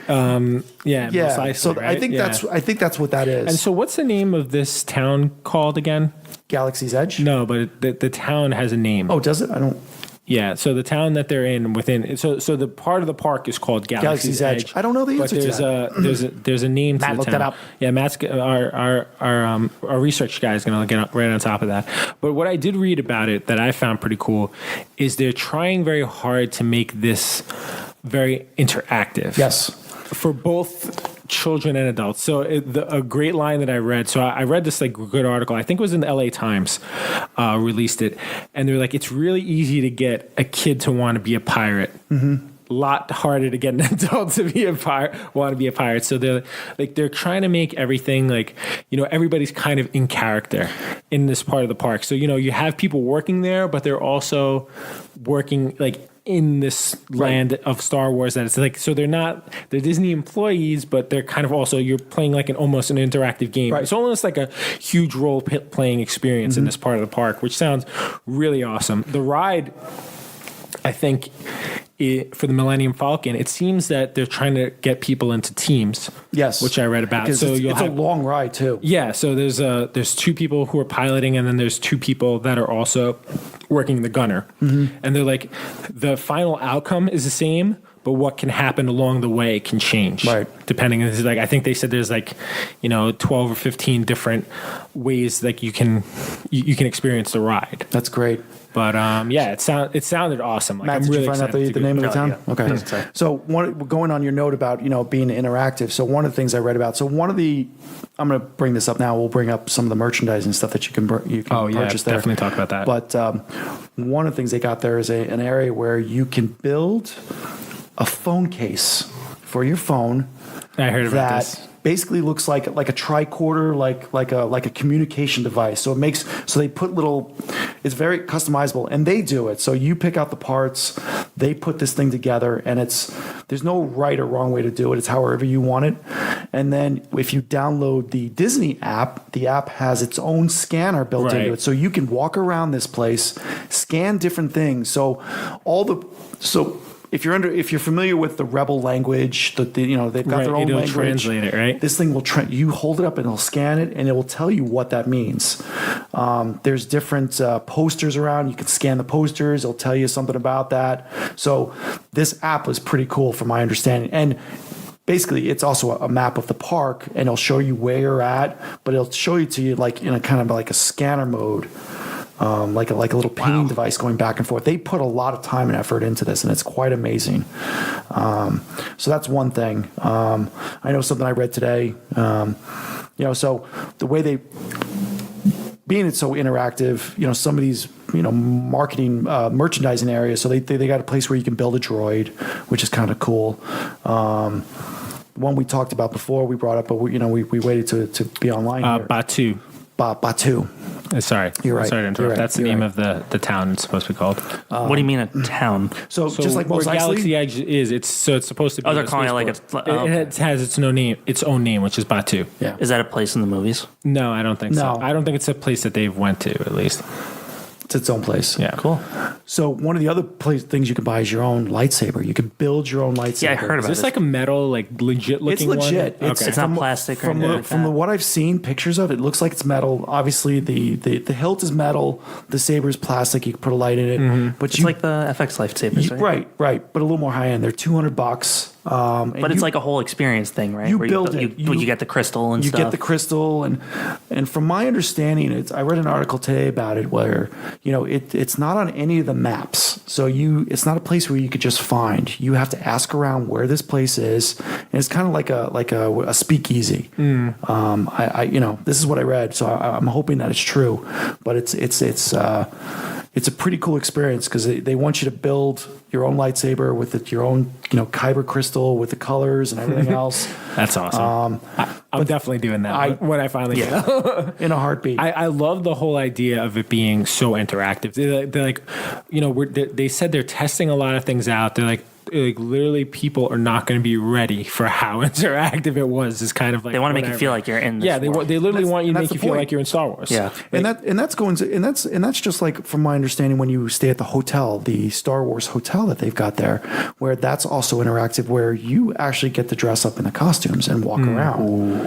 Yeah. precisely, So right? I think that's what that is. And so, what's the name of this town called again? Galaxy's Edge. No, but the town has a name. Oh, does it? I don't. Yeah, so the town that they're in within, so the part of the park is called Galaxy's Edge. I don't know the answer but to that. There's a name Matt, to the look town. that up. Yeah, Matt's our research guy is going to get right on top of that. But what I did read about it that I found pretty cool is they're trying very hard to make this very interactive. Yes. For both children and adults. So a great line that I read. So I read this like good article. I think it was in the LA Times, released it, and they're like, it's really easy to get a kid to want to be a pirate. Mm-hmm. A lot harder to get an adult to be a pirate, want to be a pirate. So they're trying to make everything like, everybody's kind of in character in this part of the park. So you have people working there, but they're also working like in this land of Star Wars that it's like, so they're Disney employees, but they're kind of also, you're playing like almost an interactive game. Right. It's almost like a huge role playing experience in this part of the park, which sounds really awesome. The ride, I think, for the Millennium Falcon, it seems that they're trying to get people into teams. Yes, which I read about. So it's a long ride too. Yeah, so there's two people who are piloting, and then there's two people that are also working the gunner. Mm-hmm. And they're like, the final outcome is the same, but what can happen along the way can change. Right. Depending on, like, I think they said there's like, 12 or 15 different ways like you can experience the ride. That's great. But it sounded awesome. Like, Matt, did you find out the name of the town? Yeah. Okay. So going on your note about being interactive. So one of the things I read about. So I'm going to bring this up now. We'll bring up some of the merchandising stuff that you can purchase there. Definitely talk about that. But one of the things they got there is an area where you can build a phone case for your phone. I heard about this. Basically looks like a tricorder, like a communication device. So they put little. It's very customizable, and they do it. So you pick out the parts, they put this thing together, and there's no right or wrong way to do it. It's however you want it. And then if you download the Disney app, the app has its own scanner built into it, so you can walk around this place, scan different things. If you're familiar with the Rebel language, they've got their own language. Translate it, right? This thing will you hold it up and it'll scan it and it will tell you what that means. There's different posters around. You can scan the posters. It'll tell you something about that. So this app was pretty cool from my understanding. And basically, it's also a map of the park, and it'll show you where you're at, but it'll show you to you like in a kind of like a scanner mode. Like a little pinging device going back and forth. They put a lot of time and effort into this, and it's quite amazing. So that's one thing. I know something I read today. So the way being it's so interactive, some of these marketing merchandising areas. So they got a place where you can build a droid, which is kind of cool. One we talked about before, we brought up, but we waited to be online. Batu. Batu. Sorry. You're right. Sorry to interrupt. You're right. That's the name of the town it's supposed to be called. What do you mean a town? So just like Mos where Eisley? Galaxy Edge is, it's supposed to be. Oh, they're calling it like it has its own name, which is Batu. Yeah. Is that a place in the movies? No, I don't think so. No. I don't think it's a place that they've went to, at least. It's its own place. Yeah. Cool. So one of the other things you can buy is your own lightsaber. You can build your own lightsaber. Yeah, I heard about it. Is this like a metal, like legit looking one? It's legit. One? It's not plastic or anything like From that. what I've seen pictures of, it looks like it's metal. Obviously, the hilt is metal. The saber is plastic. You can put a light in it. Mm-hmm. But it's like the FX lightsabers, right? Right. But a little more high end. They're $200. But it's like a whole experience thing, right? You build it. You get the crystal and stuff. You get the crystal, and from my understanding, I read an article today about it where it's not on any of the maps. So it's not a place where you could just find. You have to ask around where this place is, and it's kind of like a speakeasy. This is what I read, so I'm hoping that it's true. But it's a pretty cool experience because they want you to build your own lightsaber with your own kyber crystal with the colors and everything else. That's awesome. I'm definitely doing that when I finally get it. In a heartbeat. I love the whole idea of it being so interactive. They're like, they said they're testing a lot of things out. They're like, like literally people are not going to be ready for how interactive it was. Is kind of like They want to make whatever. you feel like you're in. This Yeah, they world. literally want you to that's make you the feel point. like you're in Star Wars. Yeah. And that's just from my understanding, when you stay at the hotel, the Star Wars hotel that they've got there, where that's also interactive, where you actually get to dress up in the costumes and walk around.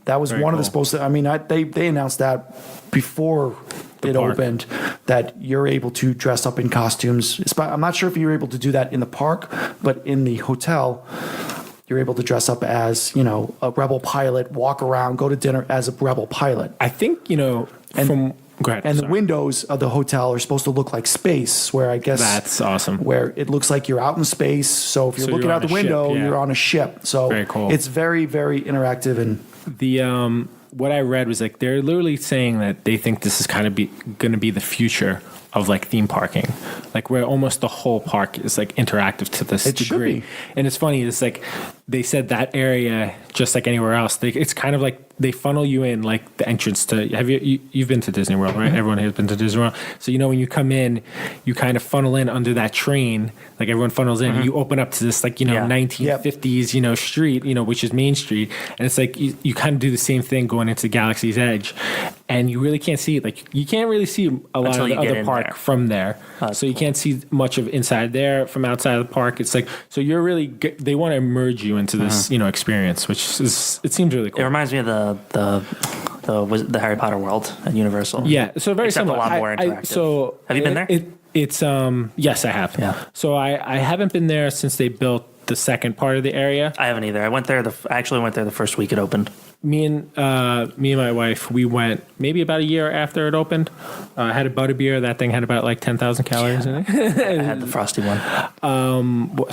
That was Very one of the cool. supposed to. I mean, they announced that before it park. opened, that you're able to dress up in costumes. I'm not sure if you're able to do that in the park, but in the hotel, you're able to dress up as, a rebel pilot, walk around, go to dinner as a rebel pilot. I think from. Go ahead. And the sorry. windows of the hotel are supposed to look like space, where I guess That's awesome. where it looks like you're out in space. So if you're So looking you're out on the a ship, window, yeah. you're on a ship. So Very cool. it's very, very interactive. And The what I read was like they're literally saying that they think this is kind of going to be the future of like theme parking, like where almost the whole park is like interactive to this It should degree. be. And it's funny, it's like they said that area, just like anywhere else, it's kind of like they funnel you in like the entrance to. You've been to Disney World, right? Mm-hmm. Everyone has been to Disney World. So when you come in, you kind of funnel in under that train, like everyone funnels in. And you open up to this like Yeah. 1950s street, which is Main Street, and it's like you kind of do the same thing going into Galaxy's Edge, and you really can't see it. Like you can't really see a lot Until of you the get other in park there. from there. So you can't see much of inside there from outside of the park. It's like so you're really they want to immerse you into this experience, which is it seems really It cool. reminds me of the Harry Potter world at Universal. Yeah, so very Except similar. a lot more interactive. So Have you been there? It's yes, I have. Yeah. So I haven't been there since they built the second part of the area. I haven't either. I actually went there the first week it opened. Me and my wife, we went maybe about a year after it opened. I had a butterbeer. That thing had about like 10,000 calories in it. I had the frosty one.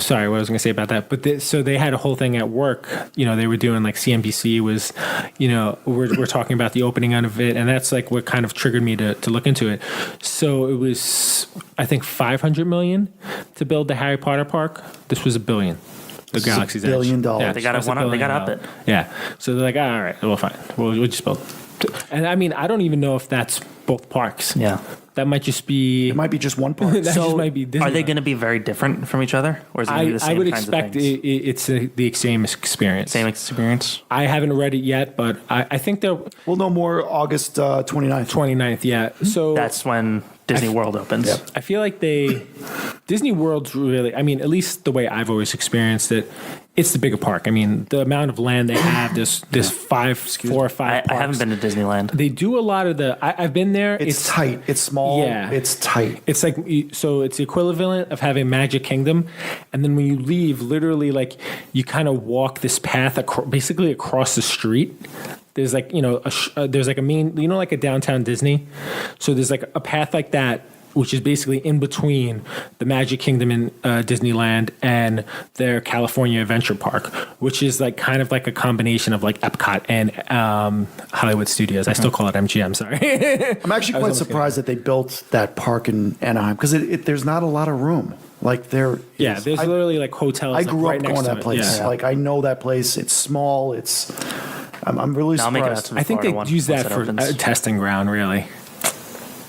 Sorry, what I was going to say about that. But so they had a whole thing at work. They were doing like CNBC was, we're talking about the opening of it, and that's like what kind of triggered me to look into it. So it was, I think, $500 million to build the Harry Potter park. This was $1 billion. The This is Galaxy's $1 billion. Edge. They got it it's a one up. They got billion up it. Yeah. So they're like, all right, well, fine. We'll just build. And I mean, I don't even know if that's both parks. Yeah. That might just be. it might be just one part. that just might be Disney. Are they going to be very different from each other, or is it going to be the same I would kinds expect of things? it's the same experience. Same experience. I haven't read it yet, but I think they're We'll know more August 29th. 29th. Yeah. So That's when Disney World opens. Yep. I feel like Disney World's really, I mean, at least the way I've always experienced it, it's the bigger park. I mean, the amount of land they have, there's 4 or 5 I parks. haven't been to Disneyland. They do a lot of I've been there. It's tight. It's small. Yeah. It's tight. It's like, so it's the equivalent of having Magic Kingdom. And then when you leave, literally, like, you kind of walk this path basically across the street. There's like, there's like a main, like a downtown Disney. So there's like a path like that, which is basically in between the Magic Kingdom in Disneyland and their California Adventure Park, which is like kind of like a combination of like Epcot and Hollywood Studios. I still call it MGM, sorry. I'm actually quite surprised that they built that park in Anaheim, because there's not a lot of room. Like there. Yeah, there's literally like hotels. I like, grew right up next going to to that it. place. Yeah. Like I know that place. It's small. I'm really Now I'll make it out surprised. to the I think Florida they one use once that it for opens. a testing ground, really.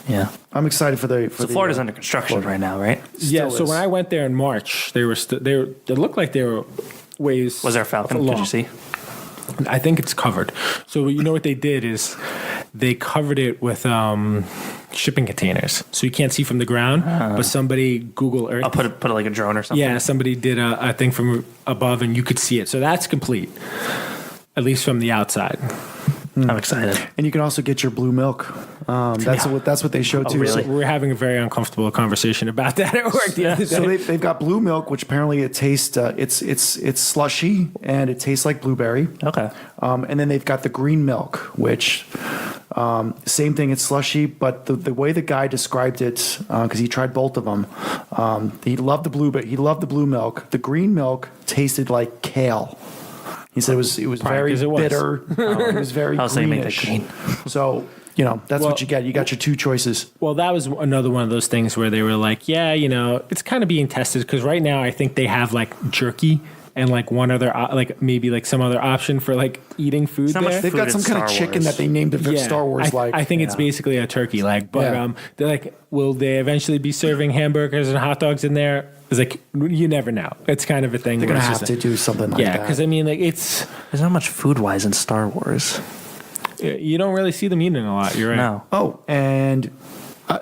Yeah. I'm excited for the. So Florida's under construction right now, right? Yeah. Still So is. when I went there in March, they looked like they were ways. Was there a Falcon? long. Did you see? I think it's covered. So what they did is they covered it with shipping containers, so you can't see from the ground. But somebody Google Earth. I'll put like a drone or something. Yeah, somebody did a thing from above, and you could see it. So that's complete, at least from the outside. I'm excited. And you can also get your blue milk. That's what they showed too. really? So we're having a very uncomfortable conversation about that at work the other day. So they've got blue milk, which apparently it tastes it's slushy and it tastes like blueberry. Okay. And then they've got the green milk, which same thing. It's slushy, but the way the guy described it, because he tried both of them, he loved the blue, but he loved the blue milk. The green milk tasted like kale. He said it was Probably very 'cause it was. bitter. It was very Oh, so you make that greenish. green. So that's Well- what you get. You got your two choices. Well, that was another one of those things where they were like, yeah, it's kind of being tested, because right now I think they have like jerky and like one other, like maybe like some other option for like eating food So much there. They've got Food some in kind of Star chicken Wars. that they named it Star Wars like. I think it's basically a turkey leg, but Yeah. they're like, will they eventually be serving hamburgers and hot dogs in there? It's like you never know. It's kind of a thing. They're where gonna it's have just to do something like that. yeah, because I mean, like it's There's not much food wise in Star Wars. you don't really see them eating a lot. You're right. No. Oh, and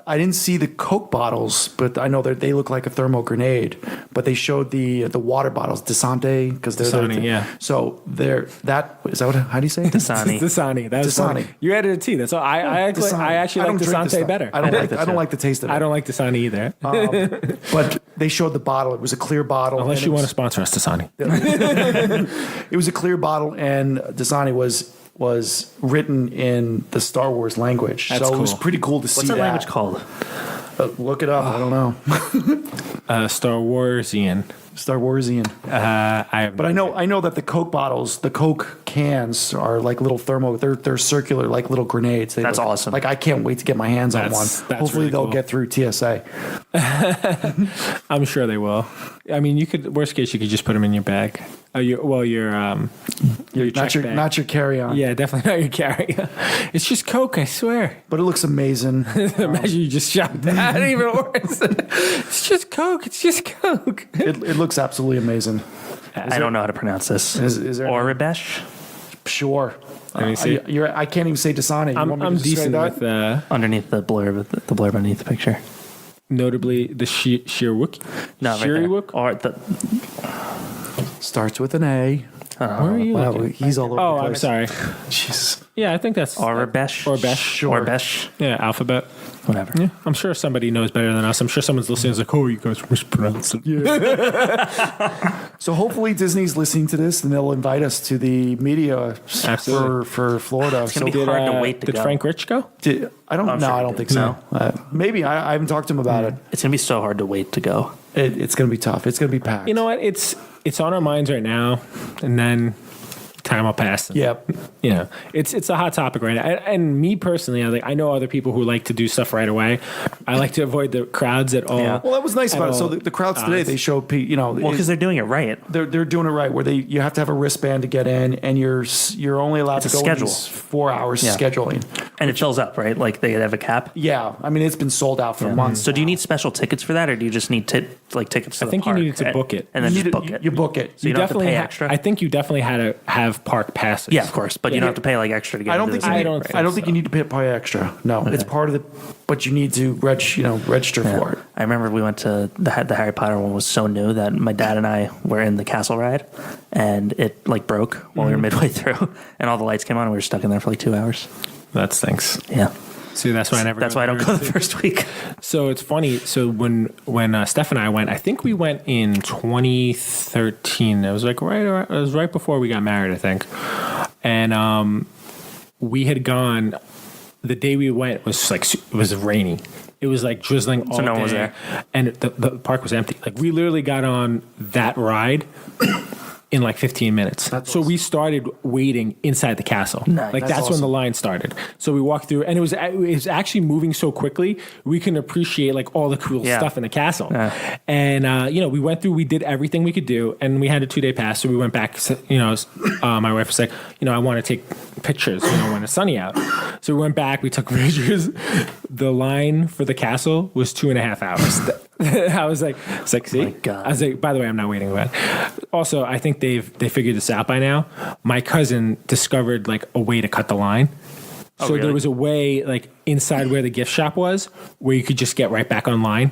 I didn't see the Coke bottles, but I know that they look like a thermal grenade. But they showed the water bottles, Dasani, because they're Dasani, yeah. So how do you say it? Dasani. Dasani. That was funny. Dasani. You added a T. That's all. I actually like don't drink Dasante stuff. better. I don't like like. that I don't too. like the taste of it. I don't like Dasani either. But they showed the bottle. It was a clear bottle. Unless and you it want to was- sponsor us, Dasani. It was a clear bottle, and Dasani was written in the Star Wars language. That's so it was cool. pretty cool to see What's that that. language called? Look it up. I don't know. Star Warsian. Star Warsian. I have. But I know that the Coke bottles, the Coke cans are like little thermo. They're circular, like little grenades. That's awesome. Like I can't wait to get my hands on one. That's Hopefully really they'll cool. get through TSA. I'm sure they will. I mean, you could. Worst case, you could just put them in your bag. Your check bag. Not your carry on. Yeah, definitely not your carry. It's just Coke, I swear. But it looks amazing. Imagine you just shot that. Even worse. It's just Coke. It's just Coke. It looks absolutely amazing. I don't know how to pronounce this. Is there Oribesh? Sure. Let me see. I can't even say Dasani. You want me I'm to describe decent that? with Underneath the blurb underneath the picture. notably the Shirwook. No, right there. Shiriwook. Or the. Starts with an A. Where are you? Wow, looking? he's all over Oh, the I'm place. sorry. Jesus. Yeah, I think that's Oribesh? Orbesh. Sure. Orbesh? Yeah, alphabet. Whatever. Yeah, I'm sure somebody knows better than us. I'm sure someone's listening is like, oh, you guys mispronounce it. So hopefully Disney's listening to this and they'll invite us to the media Absolutely. for Florida. It's gonna be hard to wait to did go. Frank Rich go? I don't I'm know. sure I he don't did. think so. Maybe I haven't talked to him about It's going to be so hard to wait to go. it. It's going to be tough. It's going to be packed. You know what? It's on our minds right now, and then time will pass. Yep. You know, it's a hot topic right now. And me personally, I know other people who like to do stuff right away. I like to avoid the crowds at all. Yeah. Well, that was nice At about it. So all the crowds today, they show, Well, because they're doing it right. they're doing it right where you have to have a wristband to get in, and you're only allowed It's to a go schedule. in these 4 hours Yeah. scheduling. And it fills up, right? Like they have a cap. Yeah, I mean it's been sold out for months. So do you need special tickets for that, or do you just need tickets to the think you park needed to book it. and then you just need book to, it? You book it. So you don't have to pay ha- extra? I think you definitely had to have park passes. Yeah, of course, but you don't have to pay like extra to get I don't into think the you I need, city, don't right? think I don't think you need to pay extra. No, it's part of the. But you need to register for it. I remember we went to the Harry Potter one was so new that my dad and I were in the castle ride, and it like broke while we were midway through, and all the lights came on, and we were stuck in there for like 2 hours. That stinks. Yeah, See, that's why I never. that's why I don't go the first week. So it's funny. So when Steph and I went, I think we went in 2013. It was like it was right before we got married, I think. And we had gone. The day we went was like it was rainy. It was like drizzling all So no one day, was there? and the park was empty. Like we literally got on that ride in like 15 minutes. So we started waiting inside the castle. Nice. Like That's that's when awesome. the line started. So we walked through, and it was actually moving so quickly we couldn't appreciate like all the cool Yeah. stuff in the castle. Yeah. And we went through, we did everything we could do, and we had a 2-day pass. So we went back. My wife was like, I want to take pictures. When it's sunny out. So we went back. We took pictures. The line for the castle was 2.5 hours. I was like, see, my God. I was like, by the way, I'm not waiting about it. Also, I think they figured this out by now. My cousin discovered like a way to cut the line. So really? there was a way like inside where the gift shop was where you could just get right back online.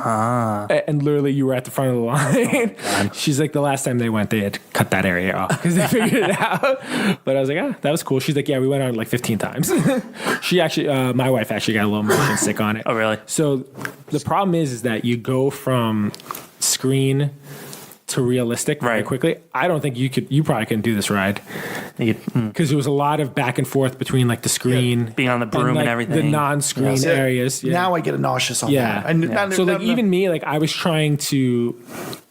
And literally you were at the front of the line. She's like, the last time they went, they had cut that area off because they figured it out. But I was like, that was cool. She's like, yeah, we went on like 15 times. She actually, my wife actually got a little motion sick on it. Oh, really? So the problem is that you go from screen to realistic very Right. quickly. I don't think you probably couldn't do this ride because there was a lot of back and forth between like the screen, Being on the broom and like, everything. the non-screen Yeah. areas. Yeah. Now I get nauseous on Yeah. that. And So like even me, like I was trying to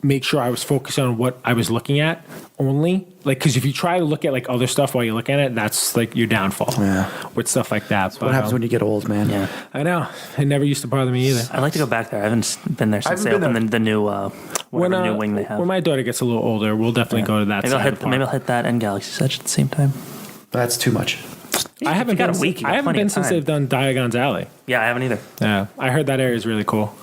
make sure I was focused on what I was looking at only. Like, because if you try to look at like other stuff while you're looking at it, that's like your downfall. Yeah. With stuff like that. what happens when you get old, man? Yeah, I know it never used to bother me either. I'd like to go back there. I haven't been there since I they haven't been opened the new whatever new wing they have. When my daughter gets a little older, we'll definitely go to that. Maybe I'll side of the park. maybe I'll hit that and Galaxy's Edge at the same time. That's too much. I haven't got been. a week, you I got haven't plenty been of since time. they've done Diagon's Alley. Yeah, I haven't either. Yeah, I heard that area is really cool.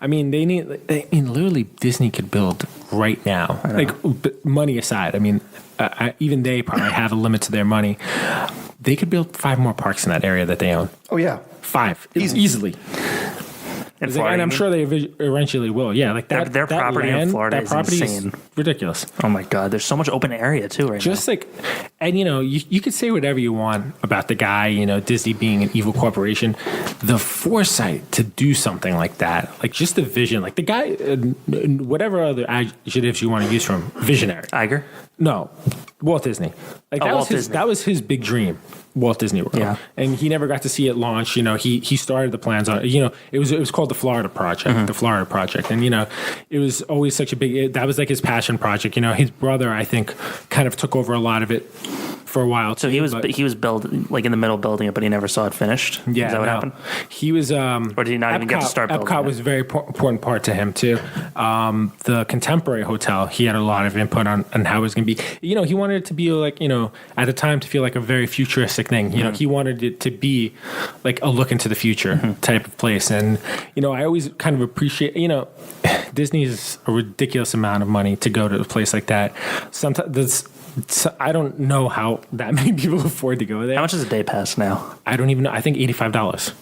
I mean, they need. I mean, literally, Disney could build right now. Like, money aside, I mean, even they probably have a limit to their money. They could build 5 more parks in that area that they own. Oh yeah, 5 easily. In And Florida, I'm you sure they eventually will. Yeah, like that. Their that property land, in Florida that is property insane. ridiculous. Oh my God, there's so much open area too right Just now. like, and you could say whatever you want about the guy, Disney being an evil corporation. The foresight to do something like that, like just the vision, like the guy, whatever other adjectives you want to use for him, visionary. Iger? No, Walt Disney. Like Walt Disney. That was his big dream. Walt Disney World. Yeah. And he never got to see it launch. He started the plans on it. It was called the Florida Project, the Florida Project. And, it was always such a that was like his passion project. His brother, I think, kind of took over a lot of it for a while. So he was building, like in the middle of building it, but he never saw it finished? Yeah. Is that what happened? He was, Or did he not even get to start building Epcot it? was a very important part to him too. The Contemporary Hotel, he had a lot of input on how it was going to be. He wanted it to be like, at the time to feel like a very futuristic thing. He wanted it to be like a look into the future type of place. And, I always kind of appreciate, Disney is a ridiculous amount of money to go to a place like that. Sometimes I don't know how that many people afford to go there. How much is a day pass now? I don't even know. I think $85.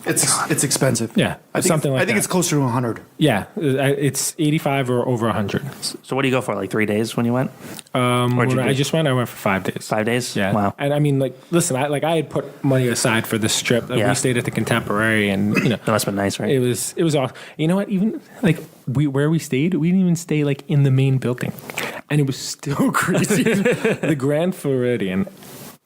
it's expensive. Yeah, I think something like I think that. it's closer to 100. Yeah, it's 85 or over 100. So what do you go for, like 3 days when you went? Where'd you When I go? just went, I went for 5 days. 5 days? Yeah. Wow. And I mean, like, listen, I had put money aside for this trip. Yeah. We stayed at the Contemporary, and That must have been nice, right? it was awesome. You know what? Even like where we stayed, we didn't even stay like in the main building, and it was still crazy. The Grand Floridian.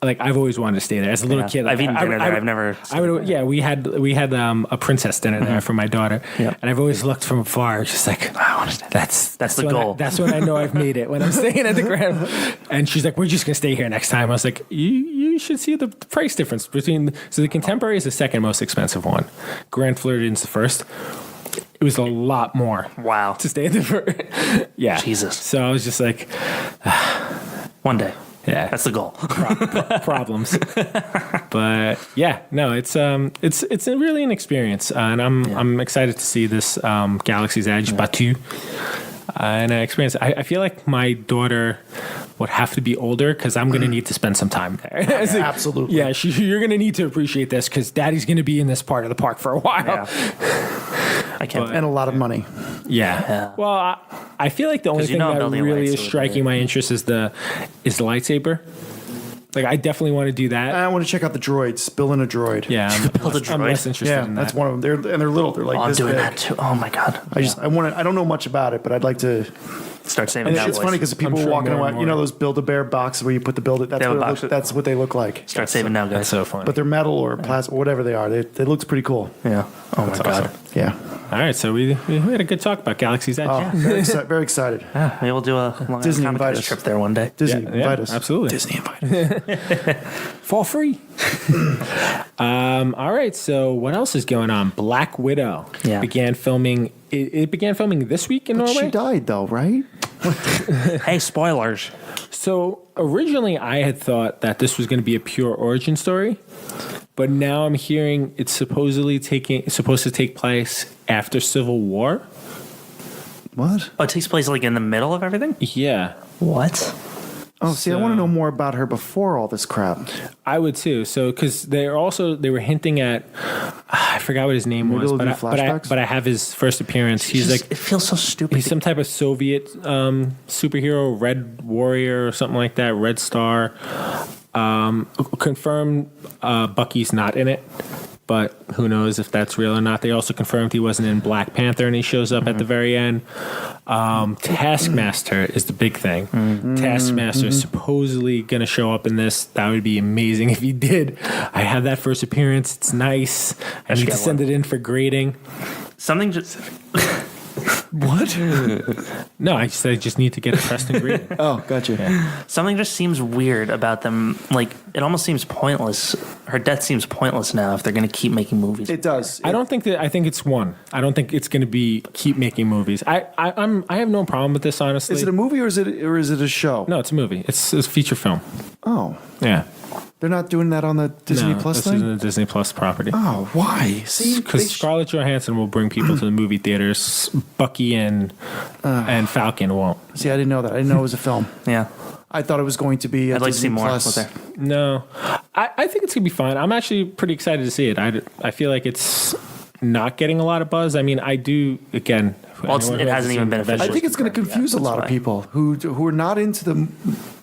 Like, I've always wanted to stay there as a little Yeah. kid. I've eaten dinner there. I've never I would. Yeah, we had a princess dinner there for my daughter. Yeah. And I've always looked from afar, just like, I want to stay. That's the when goal. that's when I know I've made it, when I'm staying at the Grand. And she's like, we're just gonna stay here next time. I was like, you should see the price difference between. So the Contemporary is the second most expensive one. Grand Floridian's the first. It was a lot more. Wow. To stay at the yeah. Jesus. So I was just like, One day. yeah. That's the goal. Problems. But yeah, no, it's really an experience, and I'm excited to see this Galaxy's Edge Batu. And I experience. I feel like my daughter would have to be older because I'm going to need to spend some time there. Absolutely. Yeah, you're going to need to appreciate this because Daddy's going to be in this part of the park for a while. Yeah. I can't. And a lot of money. Yeah. Well, I feel like the only thing that building a really is lightsaber, striking my interest is the lightsaber. Like, I definitely want to do that. I want to check out the droids. Building a droid. Yeah, build a I'm droid? less interested Yeah, in that. that's one of them. They're little. They're like I'm this doing big. that too. Oh my God. I don't know much about it, but I'd like to. Start saving And that. it's funny because people I'm are sure walking more around. and You know more. those Build-A-Bear boxes where you put the build it. They have a box with- That's what they look like. Start saving now, guys. That's so funny. But they're metal or plastic or whatever they are. They looks pretty cool. Yeah. Oh my God. awesome. Yeah. All right, so we had a good talk about Galaxy's Edge. Oh, very excited. Yeah. Maybe we'll do a Long Disney Island invite Comic us. trip there one day. Disney, Yeah, invite us. absolutely. Disney, invite us. For free. All right, so what else is going on? Black Widow began filming. It began filming this week in Norway. She died though, right? Hey, spoilers. So originally, I had thought that this was going to be a pure origin story, but now I'm hearing it's supposed to take place after Civil War. What? Oh, it takes place like in the middle of everything? Yeah, What? Oh, see, I want to know more about her before all this crap. I would too. So because they were hinting at, I forgot what his name Maybe was, they'll do but flashbacks? I have his first appearance. He's like it feels so stupid. he's some type of Soviet superhero, Red Warrior or something like that, Red Star. Confirmed Bucky's not in it, but who knows if that's real or not. They also confirmed he wasn't in Black Panther, and he shows up at the very end. Taskmaster is the big thing. Taskmaster is supposedly going to show up in this. That would be amazing if he did. I have that first appearance. It's nice. I need to send it in for grading. Something just. What? No, I just need to get it pressed and graded. Oh, gotcha. Something just seems weird about them. Like, it almost seems pointless. Her death seems pointless now if they're going to keep making movies. It does. I don't think that. I think it's one. I don't think it's going to be keep making movies. I have no problem with this, honestly. Is it a movie or is it a show? No, it's a movie. It's a feature film. Oh, Yeah. They're not doing that on the Disney Plus this thing? isn't a Disney Plus property. Oh, why? See, Because Scarlett Johansson will bring people to the movie theaters. Bucky and Falcon won't. See, I didn't know that. I didn't know it was a film. Yeah. I thought it was going to be a I'd like to see Disney more Plus. with there. No, I think it's gonna be fun. I'm actually pretty excited to see it. I feel like it's not getting a lot of buzz. I mean, I do again. Well, anyone it who hasn't even been Avengers- I think it's going to confuse a lot of people who are not into the.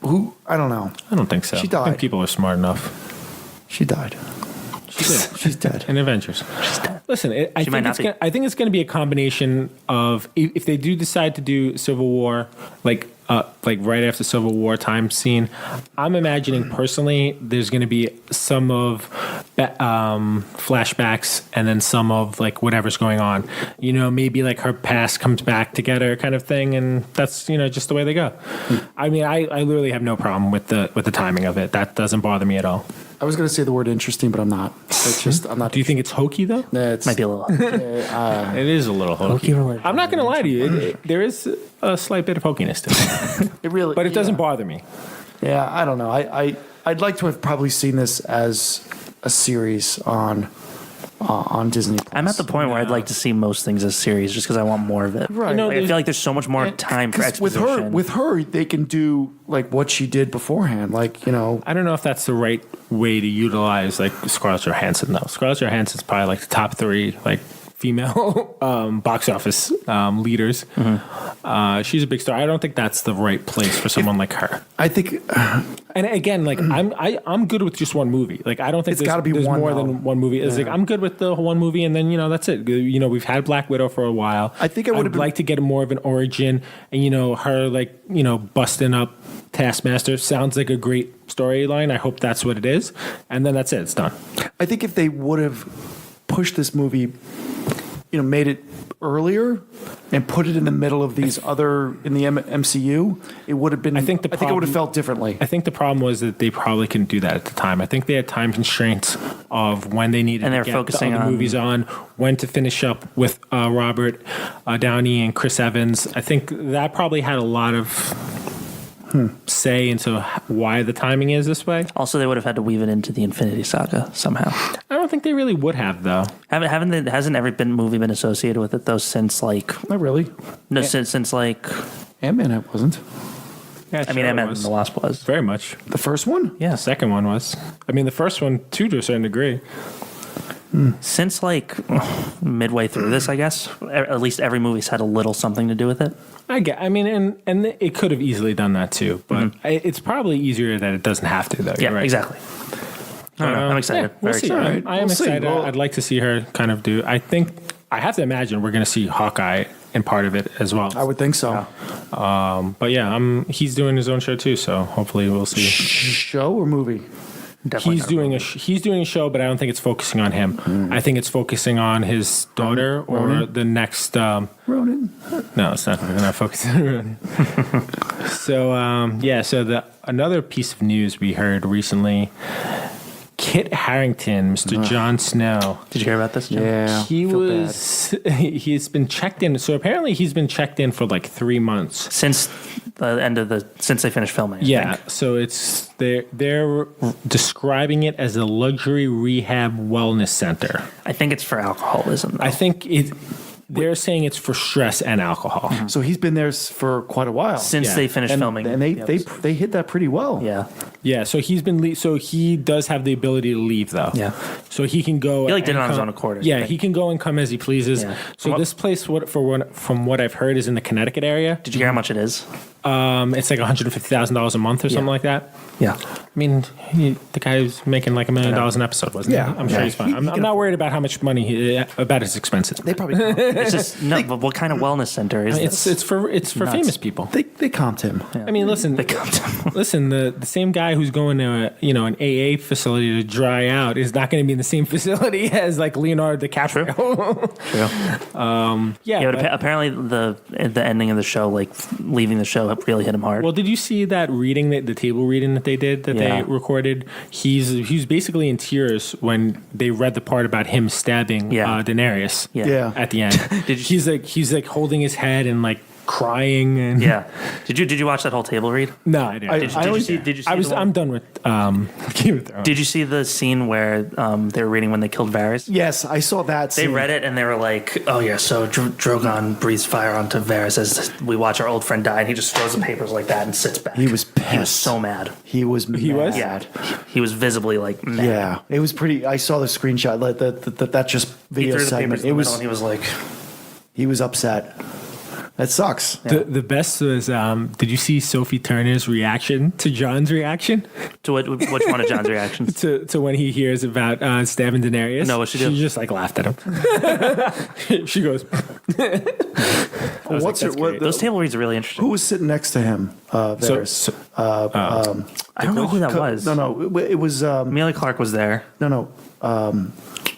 Who I don't know. I don't think so. She I died. think people are smart enough. She died. She's dead. In Avengers. Listen, I She might not be. think it's going to be a combination of if they do decide to do Civil War, like right after Civil War time scene. I'm imagining personally there's going to be some of flashbacks and then some of like whatever's going on. You know, maybe like her past comes back together, kind of thing, and that's just the way they go. I mean, I literally have no problem with the timing of it. That doesn't bother me at all. I was going to say the word interesting, but I'm not. It's just I'm not. Do you think it's hokey though? It's, Might be a little. It is a little hokey. Hokey religion. I'm not going to lie to you. There is a slight bit of hokiness to it, It really, but it doesn't yeah. bother me. Yeah, I don't know. I'd like to have probably seen this as a series on Disney Plus. I'm at the point where I'd like to see most things as series just because I want more of it. Right. Like, I feel like there's so much more time for 'Cause exposition. with her, they can do like what she did beforehand. Like I don't know if that's the right way to utilize like Scarlett Johansson though. Scarlett Johansson's probably like the top 3 like female box office leaders. She's a big star. I don't think that's the right place for someone like her. I think And again, like I'm good with just one movie. Like I don't think It's gotta be there's one, more though. than one movie. It's like I'm good with the one movie, and then that's it. We've had Black Widow for a while. I think it would have I'd been like to get more of an origin, and her like busting up Taskmaster sounds like a great storyline. I hope that's what it is, and then that's it. It's done. I think if they would have pushed this movie, made it earlier and put it in the middle of these other in the MCU, it would have been. I think it would have felt differently. I think the problem was that they probably couldn't do that at the time. I think they had time constraints of when they needed And they to were get focusing the other on- movies on, when to finish up with Robert Downey and Chris Evans. I think that probably had a lot of say into why the timing is this way. Also, they would have had to weave it into the Infinity Saga somehow. I don't think they really would have though. Hasn't every movie been associated with it though since like Not really. since like Ant-Man, it wasn't. Yeah, I mean sure Ant-Man it was. and the Wasp was. Very much. The first one? Yeah. The second one was. I mean, the first one too, to a certain degree. Since like midway through this, I guess at least every movie's had a little something to do with it. I mean, and it could have easily done that too, but it's probably easier that it doesn't have to, though. Yeah, You're right. exactly. I don't know. I'm excited. We'll Very see. excited. Alright, I am we'll see. excited. Well- I'd like to see her kind of do. I think I have to imagine we're going to see Hawkeye in part of it as well. I would think so. But yeah, he's doing his own show too, so hopefully we'll see. Show or movie? Definitely He's not doing he's doing a show, but I don't think it's focusing on him. I think it's focusing on his daughter or the next. Ronan. No, it's not. We're not focusing on Ronan. So another piece of news we heard recently. Kit Harington, Mr. Jon Snow. Did you hear about this, Jim? Yeah. He's been checked in. So apparently he's been checked in for like 3 months. Since they finished filming. I think. So it's they're describing it as a luxury rehab wellness center. I think it's for alcoholism. Though. I think they're saying it's for stress and alcohol. So he's been there for quite a while. Since Yeah. they finished and, filming. and they the episode. they hit that pretty well. Yeah. Yeah, so he's been so he does have the ability to leave though. Yeah. So he can go. He, like, did and it on his come- own accord, I Yeah, think. he can go and come as he pleases. Yeah. So this place, from what I've heard, is in the Connecticut area. Did you hear how much it is? It's like $150,000 a month or something Yeah. like that. Yeah. I mean, the guy's making like $1 million an episode, wasn't Yeah. he? I'm sure Yeah. he's fine. I'm not worried about how much money about his expenses. They probably It's just no. But what kind of wellness center is It's this? for Nuts. famous people. they comped him. I mean, listen, They comped listen. The same guy who's going to an AA facility to dry out is not going to be in the same facility as like Leonardo DiCaprio. Yeah, but but- apparently the ending of the show, like leaving the show, really hit him hard. Well, did you see that reading, the table reading that they did that Yeah. they recorded? He's basically in tears when they read the part about him stabbing Yeah. Daenerys. Yeah. Yeah. At the end, Did you- he's like holding his head and like crying and Yeah. Did you watch that whole table read? No, I didn't. Did you see I'm done with Game of Thrones. Did you see the scene where they were reading when they killed Varys? Yes, I saw that They scene. read it and they were like, "Oh yeah, so Drogon breathes fire onto Varys as we watch our old friend die," and he just throws the papers like that and sits back. He was pissed. He was so mad. He was Yeah, he was visibly like mad. Yeah, it was pretty. I saw the screenshot, like that just He video threw the segment. papers in It the was middle and he was like, he was upset. That sucks. The best was, did you see Sophie Turner's reaction to John's reaction to which one of John's reactions? to when he hears about stabbing Daenerys? No, what'd she do? She just like laughed at him. She goes, What's that's great. Those table reads are really interesting. Who was sitting next to him? Varys. I don't know who that was. No, it was Amelia Clark was there. no.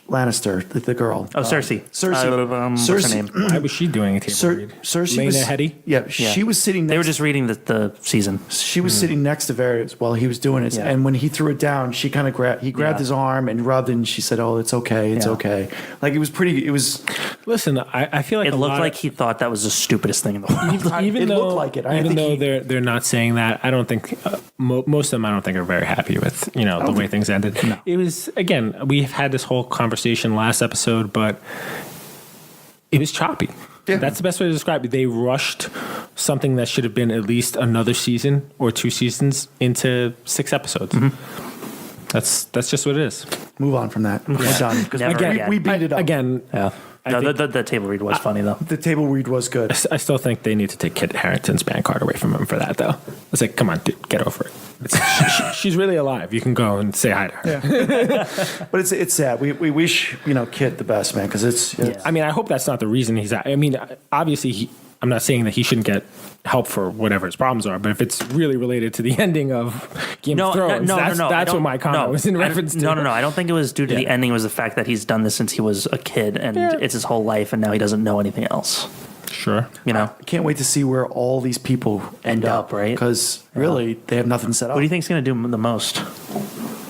Lannister, the girl. Oh, Cersei. Cersei. What's Cersei. her name? why was she doing a table read? Cersei Lena was Headey? Yeah, she was sitting. They were Next, just reading the season. She was sitting next to Varys while he was doing it, Yeah. and when he threw it down, she kind of grabbed Yeah. his arm and rubbed, and she said, "Oh, it's okay, it's Yeah. okay." Like it was pretty. It was Listen, I feel like It a looked lot like he thought that was the stupidest thing in the world. even it though, looked like it. I even think though they're not saying that, I don't think most of them. I don't think are very happy with the way things ended. It was, again, we've had this whole conversation last episode, but it was choppy. Yeah. That's the best way to describe it. They rushed something that should have been at least another season or 2 seasons into 6 episodes. That's just what it is. move on from that. We're done. Never again. We beat it up. Again, Yeah. I No, think- the table read was funny though. The table read was good. I still think they need to take Kit Harington's band card away from him for that, though. It's like, come on, dude, get over it. She's really alive. You can go and say hi to her. But it's sad. We wish Kit the best, man, because it's Yeah. I mean, I hope that's not the reason he's out. I mean, obviously, I'm not saying that he shouldn't get help for whatever his problems are, but if it's really related to the ending of Game of Thrones, that's what my comment was in reference to. No. I don't think it was due to the ending. It was the fact that he's done this since he was a kid and it's his whole life, and now he doesn't know anything else. Sure. I can't wait to see where all these people end up, right? Because really, they have nothing set up. What do you think's going to do the most?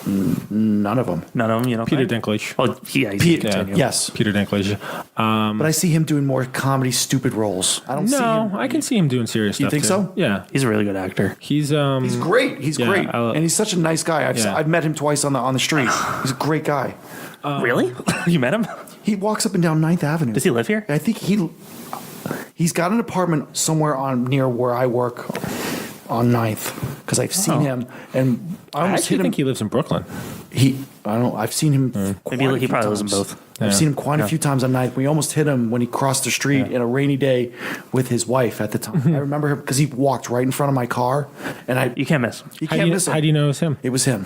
None of them. None of them, Peter think? Dinklage. Well, yeah, he's Pete- gonna continue. Yes, Peter Dinklage. but I see him doing more comedy, stupid roles. I don't see him. I can see him doing serious stuff. You think too. so? Yeah. He's a really good actor. He's He's great. He's Yeah, great, I'll- and he's such a nice guy. Yeah. I've met him twice on the street. He's a great guy. Really? You met him? He walks up and down 9th Avenue. Does he live here? I think he's got an apartment somewhere near where I work on 9th, because I've seen him, and I I almost actually hit him. think he lives in Brooklyn. I don't know. I've seen him. quite Maybe a he few probably lives in times. both. I've Yeah. seen him quite a few times on 9th. We almost hit him when he crossed the street in a rainy day with his wife at the time. I remember him because he walked right in front of my car, and You can't miss. you How can't do you, miss him. how do you know it's him? It was him.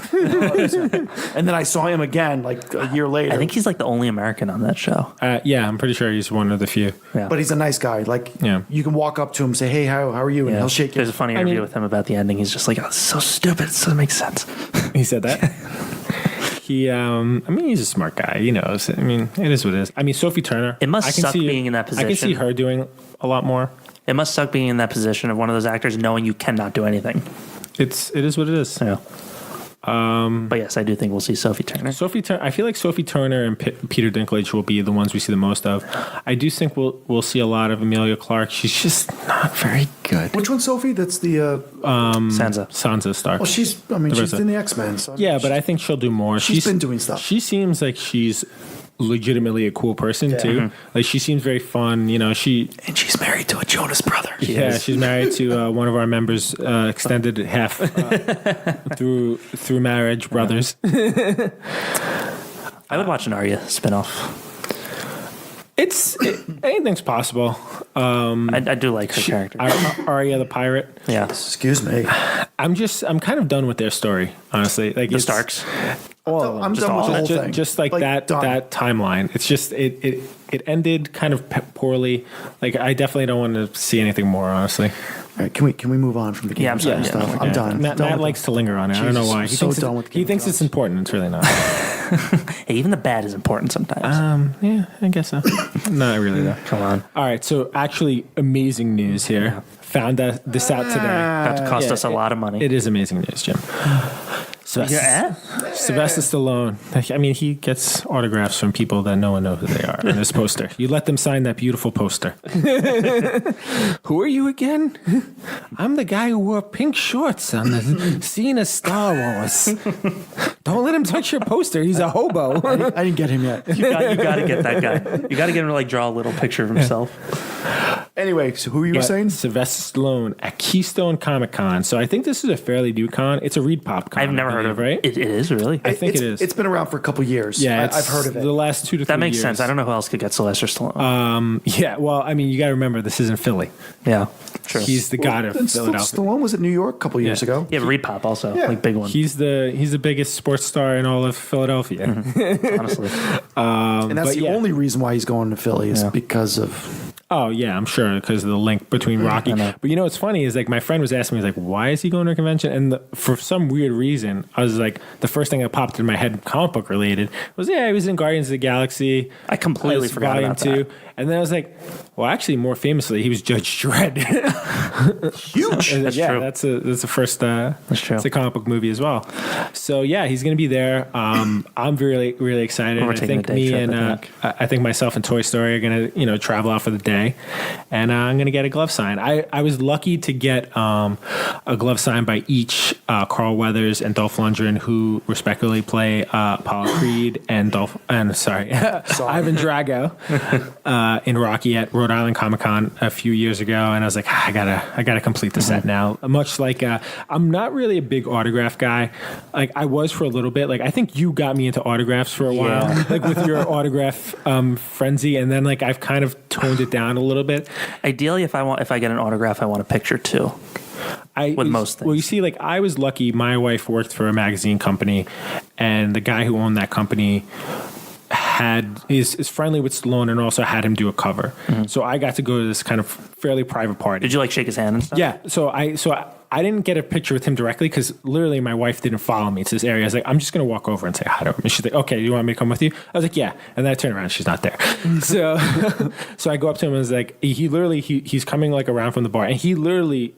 And then I saw him again like a year later. I think he's like the only American on that show. Yeah, I'm pretty sure he's one of the few. Yeah. But he's a nice guy. Like, Yeah. you can walk up to him and say, "Hey, how are you?" And Yeah. he'll shake you. There's a funny interview with him about the ending. He's just like, "Oh, it's so stupid. It doesn't make sense." He said that. He's a smart guy. He knows. I mean, it is what it is. I mean, Sophie Turner. It must I can suck see- being in that I can see position. her doing a lot more. It must suck being in that position of one of those actors knowing you cannot do anything. It is what it is. Yeah. But yes, I do think we'll see Sophie Turner. Sophie Turner. I feel like Sophie Turner and Peter Dinklage will be the ones we see the most of. I do think we'll see a lot of Amelia Clark. She's just not very good. Which one's Sophie? That's the. Sansa. Stark. Well, she's Rest of- in the X-Men. So Yeah, but I think she'll do more. She's been doing stuff. She seems like she's legitimately a cool person too. Like she seems very fun. and she's married to a Jonas brother. Yeah, she's married to one of our members, extended half through marriage, brothers. I would watch an Arya spinoff. Anything's possible. I do like her character. Arya the pirate. Yeah. Excuse me. I'm kind of done with their story, honestly. Like The Starks. I'm just done with the all whole just, thing. just like that done. that timeline. It's just it ended kind of poorly. Like I definitely don't want to see anything more, honestly. All right, can we move on from the Game Yeah, of I'm sorry. Thrones stuff? Yeah. I'm Yeah. done. Matt, Done Matt with likes to linger on it. I don't know Jesus, why. I'm so done with Game He of thinks it's Thrones. important. It's really not. Hey, even the bad is important sometimes. Yeah, I guess so. Not really though. Come on. All right, so actually amazing news here. Found this out today. That cost us a lot of money. It is amazing news, Jim. Sylvester Stallone. I mean, he gets autographs from people that no one knows who they are in this poster. You let them sign that beautiful poster. Who are you again? I'm the guy who wore pink shorts on the scene of Star Wars. Don't let him touch your poster. He's a hobo. I didn't get him yet. You got to get that guy. You got to get him to like draw a little picture of himself. Anyway, so who were you saying? Sylvester Stallone at Keystone Comic Con. So I think this is a fairly new con. It's a Reed Pop con. I've never heard of it, right? It is, really? I think it is. It's been around for a couple years. Yeah, I've heard of it. The last 2 to 3 years. That makes sense. I don't know who else could get Sylvester Stallone. Yeah, well, I mean, you got to remember, this isn't Philly. Yeah, true. He's the god of Philadelphia. Stallone was at New York a couple years ago. Yeah, Reed Pop also, Yeah. like big one. He's the biggest sports star in all of Philadelphia. Honestly. And that's but the yeah. only reason why he's going to Philly is because of... Oh yeah, I'm sure because of the link between Rocky. But you know what's funny is like my friend was asking me, he's like, why is he going to a convention? And for some weird reason, I was like, the first thing that popped in my head, comic book related, was he was in Guardians of the Galaxy. I completely forgot Volume about 2. that. And then I was like, well, actually, more famously, he was Judge Dredd. Huge. That's yeah, true. that's the first. That's true. It's a comic book movie as well. So yeah, he's going to be there. I'm really really excited. We're I taking think a day me trip, and I I think myself and Toy Story are going to travel out for the day, and I'm going to get a glove signed. I was lucky to get a glove signed by each Carl Weathers and Dolph Lundgren, who respectively play Apollo Creed and Ivan Drago in Rocky at Rhode Island Comic Con a few years ago, and I was like, I gotta complete the set now. Much like I'm not really a big autograph guy. Like I was for a little bit. Like I think you got me into autographs for a while, like with your autograph frenzy, and then like I've kind of toned it down a little bit. Ideally, if I get an autograph, I want a picture too. With most things. Well, you see, like I was lucky. My wife worked for a magazine company, and the guy who owned that company is friendly with Stallone and also had him do a cover. So I got to go to this kind of fairly private party. Did you like shake his hand and stuff? Yeah. So I didn't get a picture with him directly because literally my wife didn't follow me to this area. I was like, I'm just going to walk over and say hi to him. And she's like, okay, do you want me to come with you? I was like, yeah. And then I turned around, she's not there. So I go up to him and was like, he's coming like around from the bar, and he literally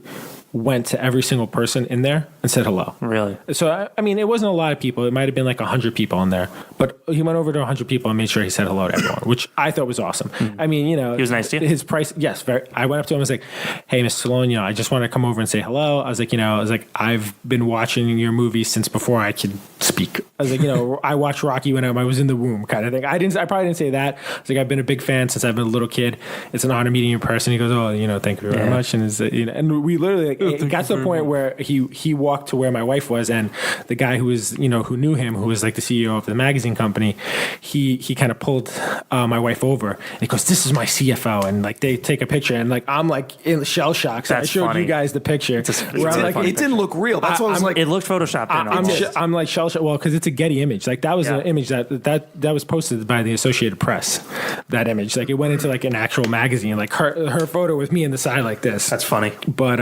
went to every single person in there and said hello. Really? So, I mean, it wasn't a lot of people. It might have been like 100 people in there. But he went over to 100 people and made sure he said hello to everyone, which I thought was awesome. I mean, he was nice to you? His price, yes. I went up to him and was like, hey, Mr. Stallone, I just want to come over and say hello. I was like, I've been watching your movies since before I could speak. I was like, I watched Rocky when I was in the womb kind of thing. I probably didn't say that. I was like, I've been a big fan since I've been a little kid. It's an honor meeting you in person. He goes, oh, thank you very much. And and we literally, it got to the point where he walked to where my wife was, and the guy who was, who knew him, who was like the CEO of the magazine company, he kind of pulled my wife over, and he goes, this is my CFO, and like they take a picture, and like I'm like in shell shock. So I showed you guys the picture. It didn't look real. That's what I was like. It looked photoshopped. I'm like shell shocked. Well, because it's a Getty image. Like that was an image that was posted by the Associated Press. That image, like it went into like an actual magazine. Like her photo with me in the side like this. That's funny. But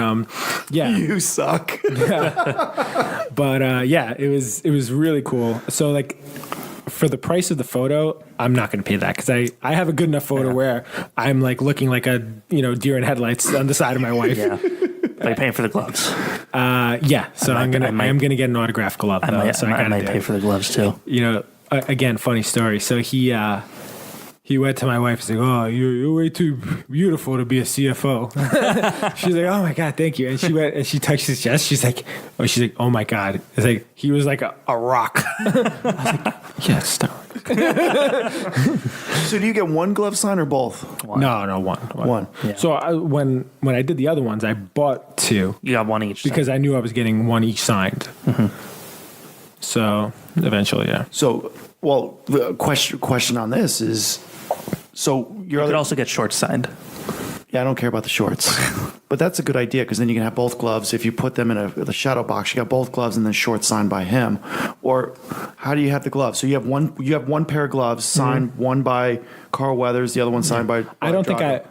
yeah. You suck. But it was really cool. So like for the price of the photo, I'm not going to pay that because I have a good enough photo where I'm like looking like a deer in headlights on the side of my wife. Yeah. Are you paying for the gloves? Yeah. So I am gonna get an autographed glove though. I might pay for the gloves too. Again, funny story. So he went to my wife and said, oh, you're way too beautiful to be a CFO. She's like, oh my God, thank you. And she went and she touched his chest. She's like, oh my God. It's like, he was like a rock. I was like, yes, So do you get one glove sign or both? One. No, one. Yeah. So when I did the other ones, I bought two. You got one each. Because I knew I was getting one each signed. So eventually, yeah. So, well, the question on this is, so you could also get shorts signed. Yeah, I don't care about the shorts, but that's a good idea because then you can have both gloves. If you put them in the shadow box, you got both gloves and then shorts signed by him. Or how do you have the gloves? So you have one pair of gloves signed, one by Carl Weathers, the other one signed by I don't Drago.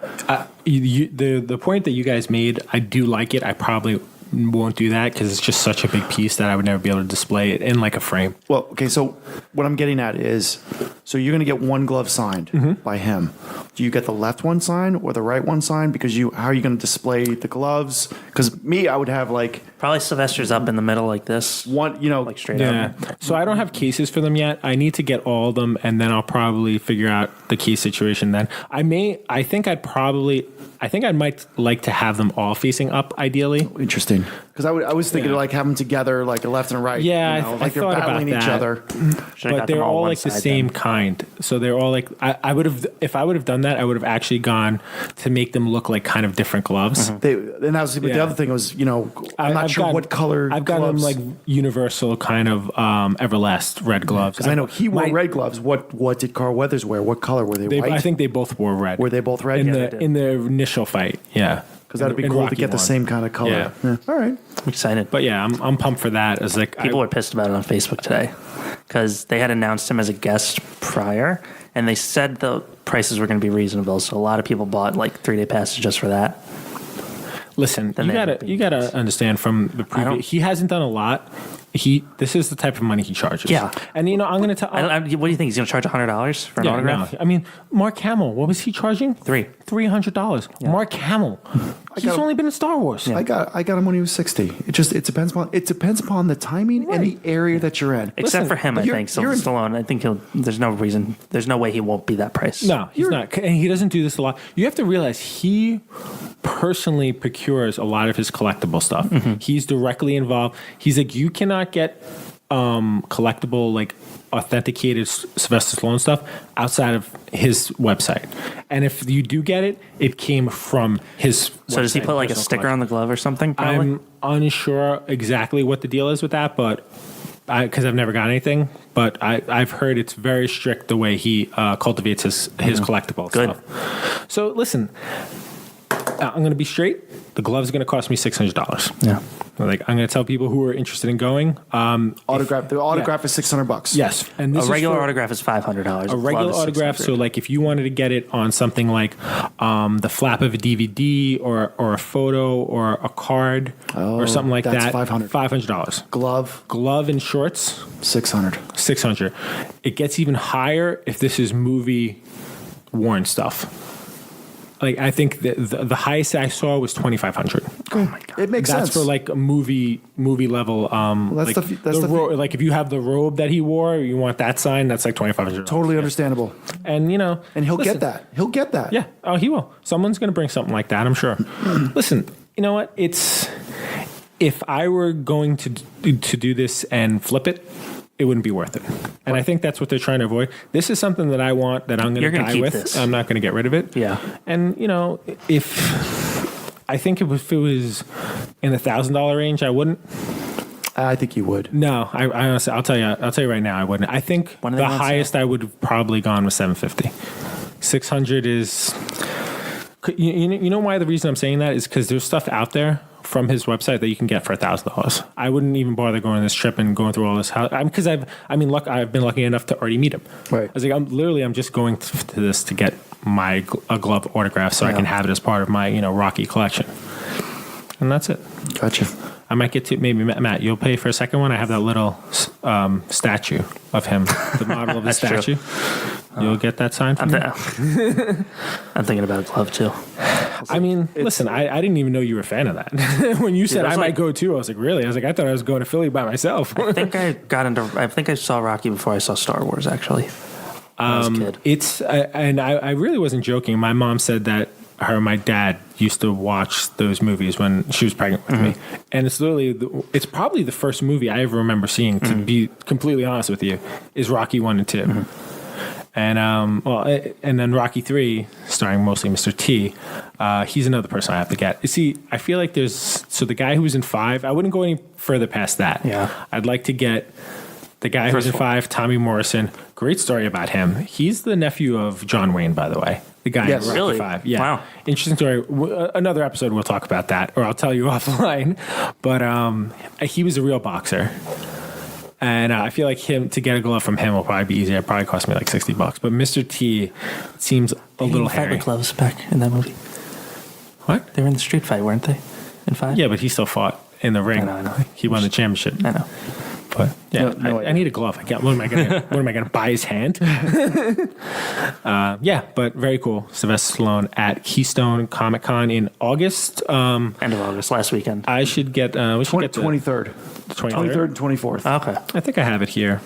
think the point that you guys made, I do like it. I probably won't do that because it's just such a big piece that I would never be able to display it in like a frame. Well, okay, so what I'm getting at is, so you're going to get one glove signed by him. Do you get the left one signed or the right one signed? Because how are you going to display the gloves? Because me, I would have like Probably Sylvester's up in the middle like this, one, like straight up. So I don't have cases for them yet. I need to get all of them, and then I'll probably figure out the case situation then. I think I might like to have them all facing up, ideally. Interesting. Because I was thinking Yeah. like have them together, like a left and a right. Yeah, you know, I like they're thought about battling each that. other. Should've But got they're them all one like the side same then. kind. So they're all like, I would have, if I would have done that, I would have actually gone to make them look like kind of different gloves. And that was the Yeah. other thing was, I'm not I've sure got- what color. I've got them gloves. like universal kind of Everlast red gloves. Because I know he wore My- red gloves. What did Carl Weathers wear? What color were they? White. I think they both wore red. Were they both red? in Yeah, the they did. in the initial fight? Yeah, Because that'd be In cool to Rocky get the one. same kind of color. Yeah. All right. I'm excited. But yeah, I'm pumped for that. As like People were pissed about it on Facebook today because they had announced him as a guest prior, and they said the prices were going to be reasonable. So a lot of people bought like 3-day passes just for that. Listen, Then they- you gotta understand from the don't- previous. He hasn't done a lot. This is the type of money he charges. Yeah. and I'm gonna tell. What do you think? He's going to charge $100 for an Yeah, autograph? no. I mean, Mark Hamill, what was he charging? $300. Mark Hamill. He's got- only been in Star Wars. I got him when he was 60. It depends upon the timing and the area that you're in. Except Listen, for him, I you're- think. So you're in- Stallone, I think there's no way he won't be that price. No, he's not. And he doesn't do this a lot. You have to realize he personally procures a lot of his collectible stuff. He's directly involved. He's like, you cannot get collectible, like authenticated Sylvester Stallone stuff outside of his website. And if you do get it, it came from his website. So does he put like a personal sticker collection. on the glove or something? Probably. I'm unsure exactly what the deal is with that, but because I've never got anything, but I've heard it's very strict the way he cultivates his collectible Good. stuff. So listen, I'm going to be straight. The glove's going to cost me $600. Yeah. Like I'm going to tell people who are interested in going. Autograph. The autograph is $600. Yes, and this A is regular for- autograph is $500. a regular autograph. So, like, if you wanted to get it on something like the flap of a DVD or a photo or a card or something like that's that, $500. $500. Glove, And shorts, 600. $600. It gets even higher if this is movie worn stuff. Like I think the highest I saw was $2,500. Oh my God. It makes That's sense. for like a movie level. that's like the like if you have the robe that he wore, you want that sign. That's like $2,500. Totally understandable. And And he'll listen, get that. He'll get that. Yeah. Oh, he will. Someone's going to bring something like that, I'm sure. Listen, you know what? If I were going to do this and flip it, it wouldn't be worth it. And I think that's what they're trying to avoid. This is something that I want that I'm going You're to gonna die keep with. this. I'm not going to get rid of it. Yeah. And if it was in the $1,000 range, I wouldn't. I think you would. No, I honestly, I'll tell you right now, I wouldn't. I think When are they the on highest I would have probably gone was $750. $600 is. You know why the reason I'm saying that is because there's stuff out there from his website that you can get for $1,000. I wouldn't even bother going on this trip and going through all this. Because I've been lucky enough to already meet him. Right. I was like, I'm just going to this to get a glove autograph so I can have it as part of my Rocky collection, and that's it. Gotcha. I might get to maybe Matt. You'll pay for a second one. I have that little statue of him, the model of the That's true. statue. You'll get that signed for I'm, me. I'm thinking about a glove too. I mean, listen, I didn't even know you were a fan of that. When you said I was I might like- go too, I was like, really? I was like, I thought I was going to Philly by myself. I think I saw Rocky before I saw Star Wars, actually. When I was a kid. I really wasn't joking. My mom said that her and my dad used to watch those movies when she was pregnant with me, and it's probably the first movie I ever remember seeing. To be completely honest with you, is Rocky 1 and 2. And and then Rocky 3, starring mostly Mr. T. He's another person I have to get. You see, I feel like the guy who was in 5. I wouldn't go any further past that. Yeah. I'd like to get the guy who's in 5, Tommy Morrison. Great story about him. He's the nephew of John Wayne, by the way. The guy Yes. in Rocky Really? 5. Yeah. Wow. Interesting story. Another episode we'll talk about that, or I'll tell you offline. But he was a real boxer. And I feel like to get a glove from him will probably be easier. It probably cost me like $60. But Mr. T seems a little They had hairy. the gloves back in that movie. What? They were in the street fight, weren't they? In 5? Yeah, but he still fought in the ring. I know. He won the championship. I know. But yeah, No, I need a glove. I can't. What am I gonna buy his hand? Yeah, but very cool. Sylvester Stallone at Keystone Comic Con in August. End of August, last weekend. I should get. We should get the 23rd. 23rd and 24th. Okay. I think I have it here.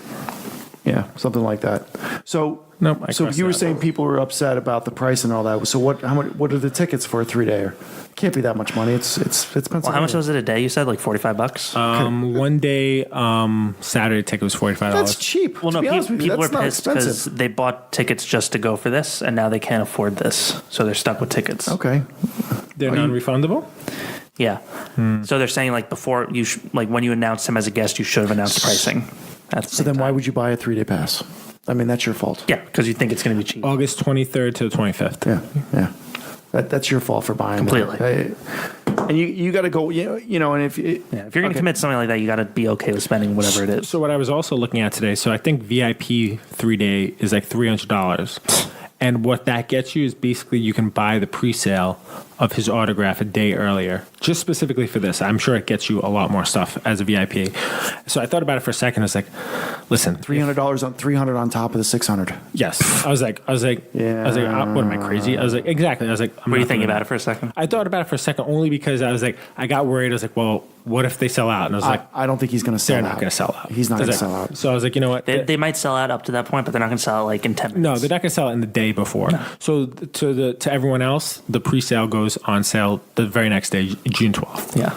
Yeah, something like that. So, Nope, I so crossed you it were out. saying people were upset about the price and all that. So what? How much? What are the tickets for a 3-dayer? Can't be that much money. It's Pennsylvania. Well, how much was it a day? You said like $45. One day, Saturday ticket was $45. That's cheap. Well, no, to be honest with you, people were that's not pissed because expensive. they bought tickets just to go for this, and now they can't afford this, so they're stuck with tickets. Okay. They're non-refundable. Yeah. So they're saying like before you like when you announced him as a guest, you should have announced pricing. So then why would you buy a 3-day pass? I mean, that's your fault. Yeah, because you think it's going to be cheap. August 23rd to the 25th. Yeah. That's your fault for buying Completely. And you got to go. You know, and if Yeah, if you're going to commit to something like that, you got to be okay with spending whatever it is. So what I was also looking at today, so I think VIP 3-day is like $300. And what that gets you is basically you can buy the pre-sale of his autograph a day earlier, just specifically for this. I'm sure it gets you a lot more stuff as a VIP. So I thought about it for a second. I was like, listen, $300 on $300 on top of the $600. yes. I was like, Yeah. what am I crazy? I was like, exactly. I was like, What are you thinking about it for a second? I thought about it for a second only because I was like, I got worried. I was like, well, what if they sell out? And I was like, I don't think he's going to sell they're out. not going to sell out. He's not I going was to like- sell out. So I was like, you know what? They might sell out up to that point, but they're not going to sell out like in 10 minutes. No, they're not going to sell it in the day before. So to everyone else, the pre-sale goes on sale the very next day, June 12th. Yeah.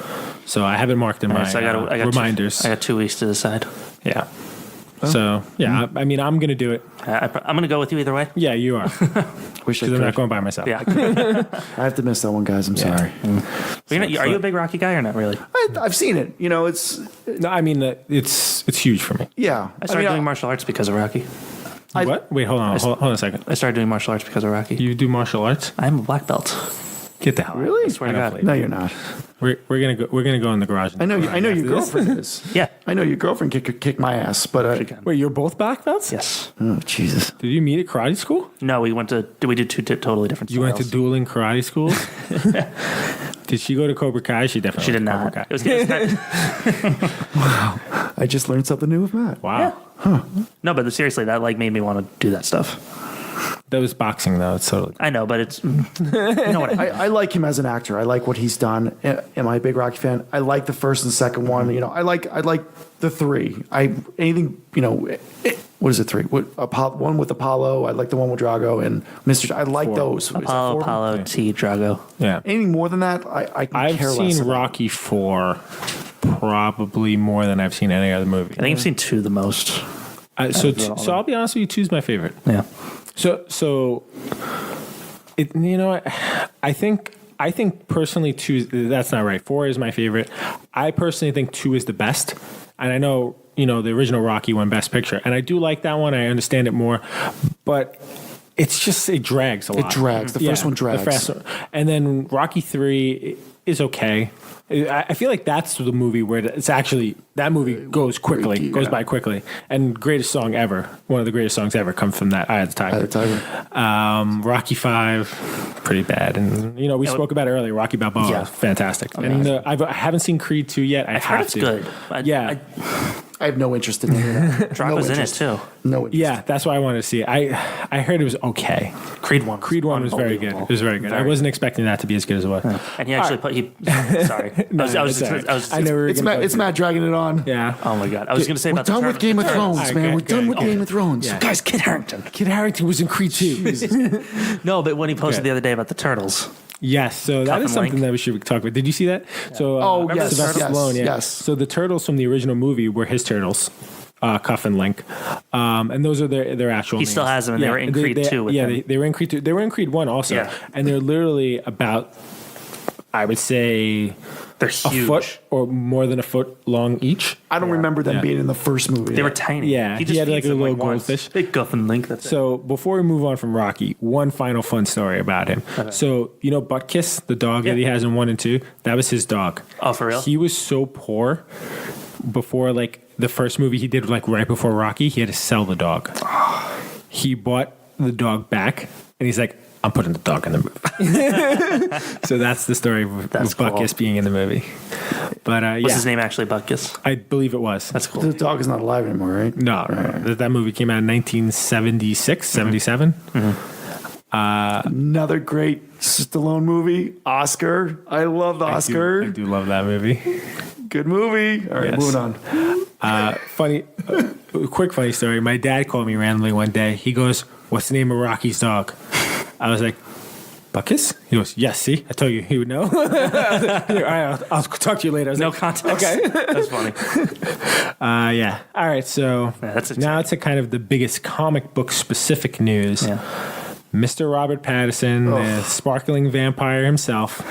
So I have it marked in my So I got reminders. I got 2 weeks to decide. Yeah. So yeah, I mean, I'm going to do it. I'm going to go with you either way. Yeah, you are. Wish I Because I'm not could. going by myself. Yeah. I have to miss that one, guys. I'm sorry. Are you a big Rocky guy or not really? I've seen it. You know, it's No, I mean, it's huge for me. yeah. I started doing martial arts because of Rocky. What? Wait, hold on a second. I started doing martial arts because of Rocky. You do martial arts? I'm a black belt. Get the hell out. Really? I swear to I don't God. believe No, you're not. We're gonna go in the garage. and I know grind your after this. girlfriend is. Yeah. I know your girlfriend kick my ass, but Wait, you're both black belts? Yes. oh Jesus. Did you meet at karate school? No, we did two totally different You went to styles. dueling karate schools? Did she go to Cobra Kai? She definitely She did went to not. Cobra It Kai. was I just learned something new with Matt. Wow. no, but seriously, that like made me want to do that stuff. That was boxing, though. It's totally. I know, but it's you know what I like him as an actor. I like what he's done. Am I a big Rocky fan? I like the first and second one. You know, I like the three. Anything, you know, what is it, three? One with Apollo. I like the one with Drago and Mr. I like those. Is that four? Apollo T Drago. Yeah. Anything more than that, I can I've care less seen about. Rocky 4 probably more than I've seen any other movie. I think I've seen two the most. So I'll be honest with you, 2's my favorite. Yeah. So it, you know what? I think personally 2 that's not right. 4 is my favorite. I personally think 2 is the best. And I know, you know, the original Rocky won Best Picture. And I do like that one. I understand it more. But it's just, it drags a lot. It drags. The first one drags. The first one. And then Rocky 3 is okay. I feel like that's the movie where it's actually, that movie goes quickly, Yeah. goes by quickly. And greatest song ever, one of the greatest songs ever comes from that, Eye of the Tiger. Eye of the Tiger. Rocky 5, pretty bad. And, you know, we spoke about it earlier. Rocky Balboa, Yeah. fantastic. And I haven't seen Creed 2 yet. I I've heard have it's to. good. Yeah. I have no interest in it. Drago's in it too. No interest. Yeah, that's why I wanted to see it. I heard it was okay. Creed 1. Creed 1 was very good. It was very good. I wasn't expecting that to be as good as it was. And he actually sorry. I know we were It's gonna Matt. go It's through- Matt dragging it on. Yeah. Oh my God. I was going to say We're about the done with Game of Thrones, All right, man. good, We're done good. with Game of Thrones. Yeah. Guys, Kid Harington. Kid Harington was in Creed 2. No, but when he posted Okay. the other day about the turtles. Yes, so that Cuff is and something Link. that we should talk about. Did you see that? So, Oh, remember yes, Sylvester yes, Stallone, yeah. yes. So the turtles from the original movie were his turtles, Cuff and Link, and those are their actual. He names. still has them, and they were in Creed 2 with him. they were in Creed 2. They were in Creed 1 also, Yeah. and they're literally about, I would say, They're a huge. foot or more than a foot long each. I don't remember them Yeah. being in the first movie. They were tiny. Yeah, he had, like, feeds a them, little once. goldfish. Big Guff and Link. That's it. So before we move on from Rocky, one final fun story about him. So you know Butt Kiss, the dog that he has in 1 and 2, that was his dog. Oh, for real? He was so poor before, like, the first movie he did, like right before Rocky, he had to sell the dog. He bought the dog back, and he's like, I'm putting the dog in the movie. So that's the story of That's Butt cool. Kiss being in the movie. But Was his name actually Butkus? I believe it was. That's cool. The dog is not alive anymore, right? No. That movie came out in 1976, 77. Another great Stallone movie, Oscar. I love Oscar. I do love that movie. Good movie. All right, Yes. moving on. Quick funny story. My dad called me randomly one day. He goes, "What's the name of Rocky's dog?" I was like, "Buckus?" He goes, "Yes, see? I told you he would know." All right, I'll talk to you later. I was No like, context. Okay. That's funny. Yeah. All right, so that's now it's a kind of the biggest comic book specific news. Yeah. Mr. Robert Pattinson, the sparkling vampire himself,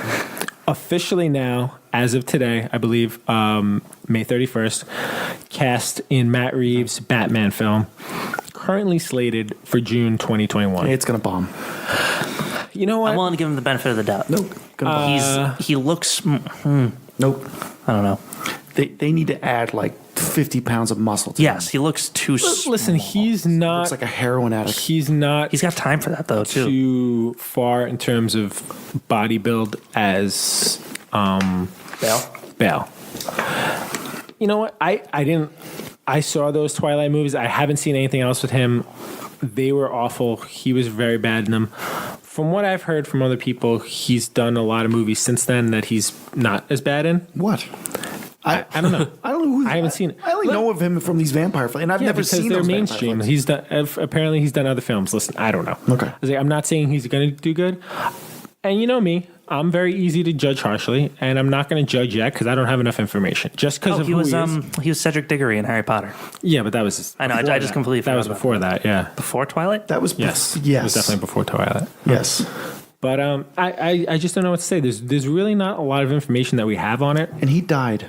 officially now, as of today, I believe, May 31st, cast in Matt Reeves' Batman film, currently slated for June 2021. It's gonna bomb. You know what? I'm willing to give him the benefit of the doubt. Nope. Gonna bomb. He looks. Nope. I don't know. They need to add like 50 pounds of muscle to Yes, he looks too. Listen, he's him. not. Looks like a heroin addict. He's not. He's got time for that though too. too far in terms of body build as Bale. You know what? I saw those Twilight movies. I haven't seen anything else with him. They were awful. He was very bad in them. From what I've heard from other people, he's done a lot of movies since then that he's not as bad in. What? I don't know. I don't know who. I haven't seen it. I only know of him from these vampire films, and I've never because seen they're those mainstream. vampire He's done. Apparently, he's done other films. Listen, I don't know. Okay. I was like, I'm not saying he's going to do good. And you know me, I'm very easy to judge harshly, and I'm not going to judge yet because I don't have enough information. Just because of he who was he is. he was Cedric Diggory in Harry Potter. Yeah, but that was. I know. I just completely That forgot was about before that. Yeah. before Twilight. That was Yes. yes. It was definitely before Twilight. Yes. But I just don't know what to say. There's really not a lot of information that we have on it. And he died.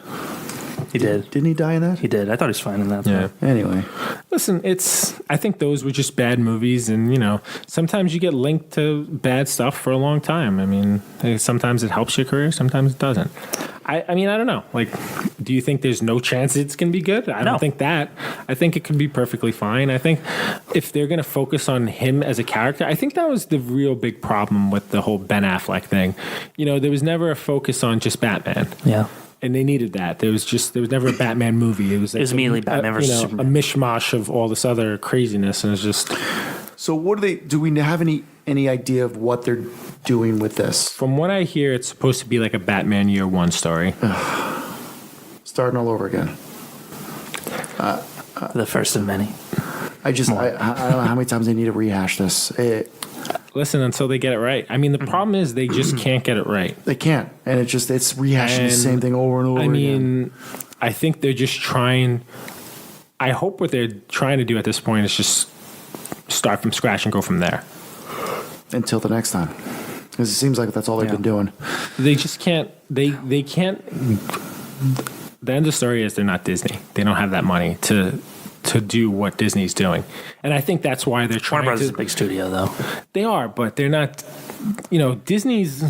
He did. Didn't he die in that? He did. I thought he was fine in that. Yeah. Anyway, Listen, I think those were just bad movies, and sometimes you get linked to bad stuff for a long time. I mean, sometimes it helps your career, sometimes it doesn't. I mean, I don't know. Like, do you think there's no chance it's going to be good? I No. don't think that. I think it could be perfectly fine. I think if they're going to focus on him as a character, I think that was the real big problem with the whole Ben Affleck thing. There was never a focus on just Batman. Yeah. And they needed that. There was never a Batman movie. It was immediately Batman versus a Superman. mishmash of all this other craziness, and it's just so what do we have any idea of what they're doing with this? from what I hear, it's supposed to be like a Batman Year One story. Starting all over again. The first of many. I don't know how many times they need to rehash this. Listen, until they get it right. I mean, the problem is they just can't get it right. They can't, and it's rehashing the And, same thing over and over. I again. mean, I think they're just trying. I hope what they're trying to do at this point is just start from scratch and go from there. Until the next time, because it seems like that's all they've been doing. They just can't. They can't. The end of the story is they're not Disney. They don't have that money to do what Disney's doing, and I think that's why they're trying Warner Brothers is to. a big studio, though. They are, but they're not. Disney's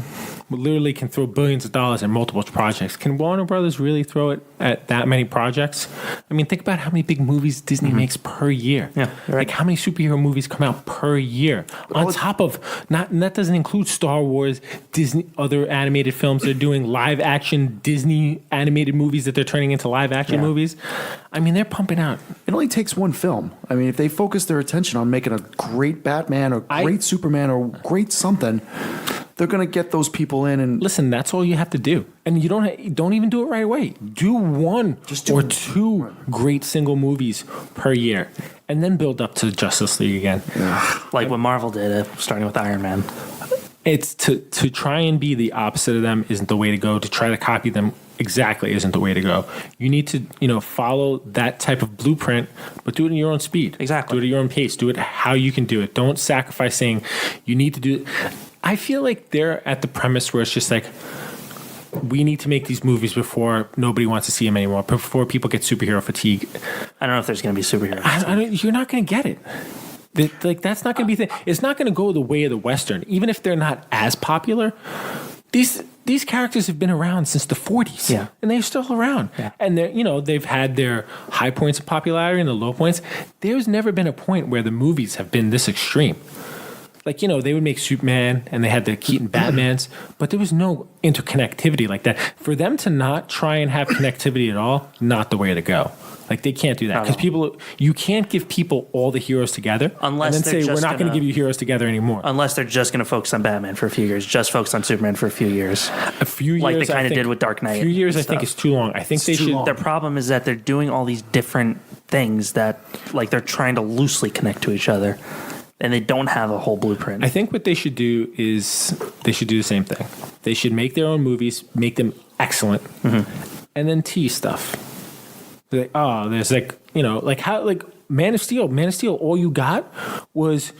literally can throw billions of dollars at multiple projects. Can Warner Brothers really throw it at that many projects? I mean, think about how many big movies Disney makes per year. Yeah, you're right. Like how many superhero movies come out per year? On top of and that doesn't include Star Wars, Disney, other animated films. They're doing live action Disney animated movies that they're turning into live action movies. I mean, they're pumping out. It only takes one film. I mean, if they focus their attention on making a great Batman or great Superman or great something, they're going to get those people in and Listen, that's all you have to do, and you don't even do it right away. Do one or two great single movies per year, and then build up to Justice League again. Like what Marvel did, starting with Iron Man. It's to try and be the opposite of them isn't the way to go. To try to copy them exactly isn't the way to go. You need to follow that type of blueprint, but do it in your own speed. Exactly. Do it at your own pace. Do it how you can do it. Don't sacrifice saying you need to do it. I feel like they're at the premise where it's just like, we need to make these movies before nobody wants to see them anymore, before people get superhero fatigue. I don't know if there's going to be superheroes. You're not going to get it. That's not going to be it's not going to go the way of the Western. Even if they're not as popular, these characters have been around since the 40s. Yeah. And they're still around. Yeah. And they've had their high points of popularity and the low points. There's never been a point where the movies have been this extreme. like, you know, they would make Superman and they had the Keaton Batmans, but there was no interconnectivity like that. For them to not try and have connectivity at all, not the way to go. Like, they can't do that because you can't give people all the heroes together unless and then they're say, just we're not going to give you heroes together anymore. Unless they're just going to focus on Batman for a few years, just focus on Superman for a few years. A few years, like they kind of did with Dark Knight. A few years, I think, is too long. I think they should. Their problem is that they're doing all these different things that, like, they're trying to loosely connect to each other, and they don't have a whole blueprint. I think what they should do is they should do the same thing. They should make their own movies, make them excellent, and then tease stuff. They're like, oh, there's like, you know, like how, like Man of Steel. Man of Steel, all you got was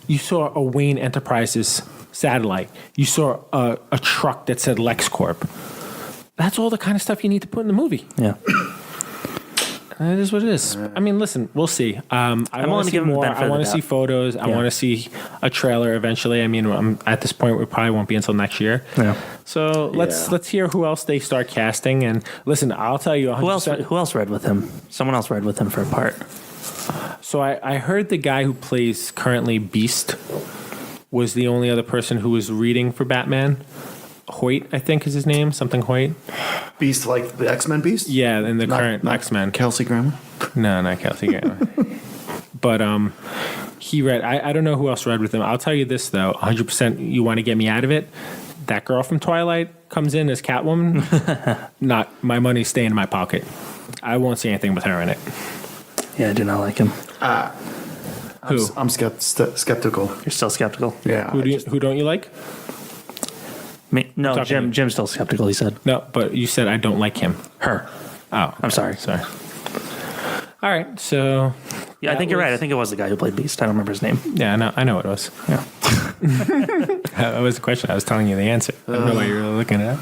you saw a Wayne Enterprises satellite. You saw a truck that said LexCorp. That's all the kind of stuff you need to put in the movie. Yeah. It is what it is. I mean, listen, we'll see. I want to see more. I want to see photos. I want to see a trailer eventually. I mean, at this point, we probably won't be until next year. Yeah. So let's hear who else they start casting. And listen, I'll tell you 100%. Who else read with him? Someone else read with him for a part. So I heard the guy who plays currently Beast was the only other person who was reading for Batman. Hoyt, I think is his name. Something Hoyt. Beast, like the X-Men Beast? Yeah, in the current X-Men. Kelsey Grammer? No, not Kelsey Grammer. But he read. I don't know who else read with him. I'll tell you this though, 100%. You want to get me out of it? That girl from Twilight comes in as Catwoman. Not my money. Stay in my pocket. I won't see anything with her in it. Yeah, I do not like him. Who? I'm skeptical. You're still skeptical? Yeah. Who don't you like? Me? No, Jim's still skeptical, he said. No, but you said I don't like him. Her. Oh, okay. I'm sorry. All right, so yeah, I think you're right. I think it was the guy who played Beast. I don't remember his name. Yeah, I know it was. Yeah. That was the question. I was telling you the answer. I don't know why you were looking it up.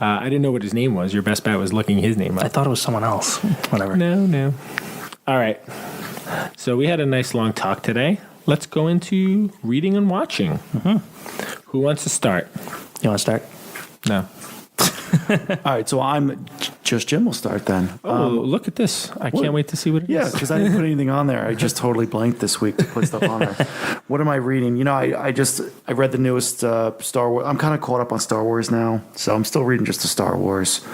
I didn't know what his name was. Your best bet was looking his name up. I thought it was someone else. Whatever. No. All right. So we had a nice long talk today. Let's go into reading and watching. Who wants to start? You want to start? No. All right, so just Jim will start then. Oh, look at this. I can't wait to see what it is. Yeah, because I didn't put anything on there. I just totally blanked this week to put stuff on there. What am I reading? You know, I read the newest Star Wars. I'm kind of caught up on Star Wars now, so I'm still reading just the Star Wars.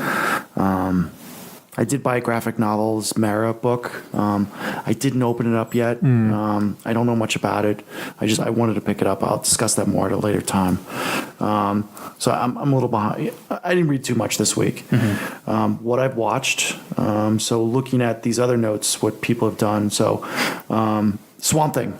I did buy a graphic novels Mara book. I didn't open it up yet. I don't know much about it. I wanted to pick it up. I'll discuss that more at a later time. So I'm a little behind. I didn't read too much this week. What I've watched. So looking at these other notes, what people have done. So Swamp Thing.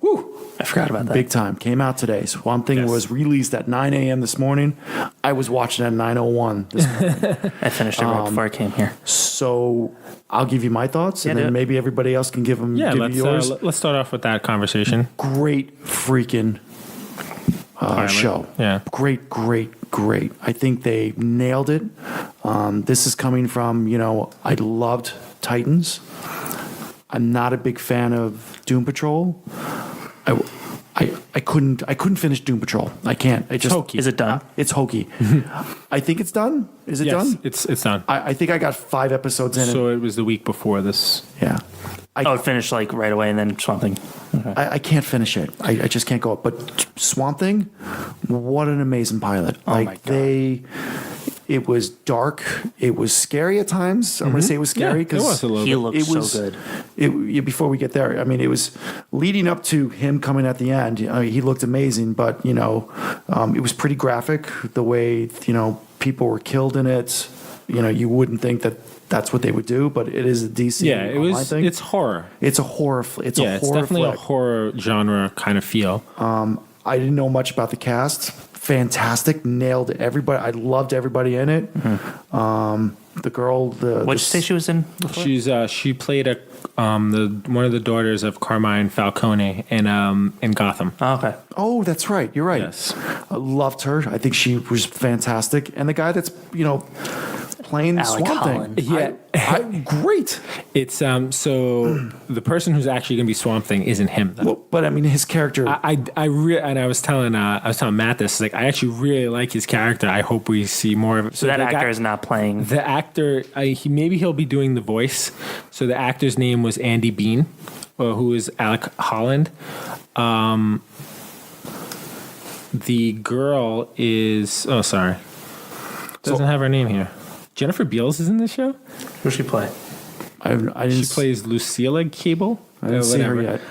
Woo! I forgot about that. Big time. Came out today. Swamp Thing was released at 9 a.m. this morning. I was watching at 9:01 this morning. I finished it right before I came here. So I'll give you my thoughts, and then maybe everybody else can give them. Yeah, give you yours. Let's start off with that conversation. Great freaking show. Yeah. Great. I think they nailed it. This is coming from, I loved Titans. I'm not a big fan of Doom Patrol. I couldn't finish Doom Patrol. I can't. I just Is it done? It's hokey. I think it's done. Is it done? It's done. I think I got 5 episodes in. So it was the week before this. Yeah. It finished like right away and then Swamp Thing. Okay. I can't finish it. I just can't go up. But Swamp Thing, what an amazing pilot. Oh my God. It was dark. It was scary at times. I'm going to say it was scary because he looked so good. Before we get there, I mean, it was leading up to him coming at the end. He looked amazing, but it was pretty graphic the way people were killed in it. You wouldn't think that that's what they would do, but it is a DC. Yeah, it was. Thing. It's horror. It's a horror. It's definitely flick. a horror genre kind of feel. I didn't know much about the cast. Fantastic, nailed everybody. I loved everybody in it. The girl, what did you say she was in? Before? She played one of the daughters of Carmine Falcone in Gotham. Oh, okay. Oh, that's right. You're right. Yes. I loved her. I think she was fantastic. And the guy that's playing Alec Swamp Holland. Thing. Yeah, great. It's so the person who's actually going to be Swamp Thing isn't him, though. Well, but I mean, his character. I was telling Matt this. Like, I actually really like his character. I hope we see more of it. So that actor is not playing. The actor, he'll be doing the voice. So the actor's name was Andy Bean, who is Alec Holland. the girl is. Oh, sorry. Doesn't have her name here. Jennifer Beals is in this show. Who she play? I didn't. She plays Lucilla Cable. I didn't see her yet.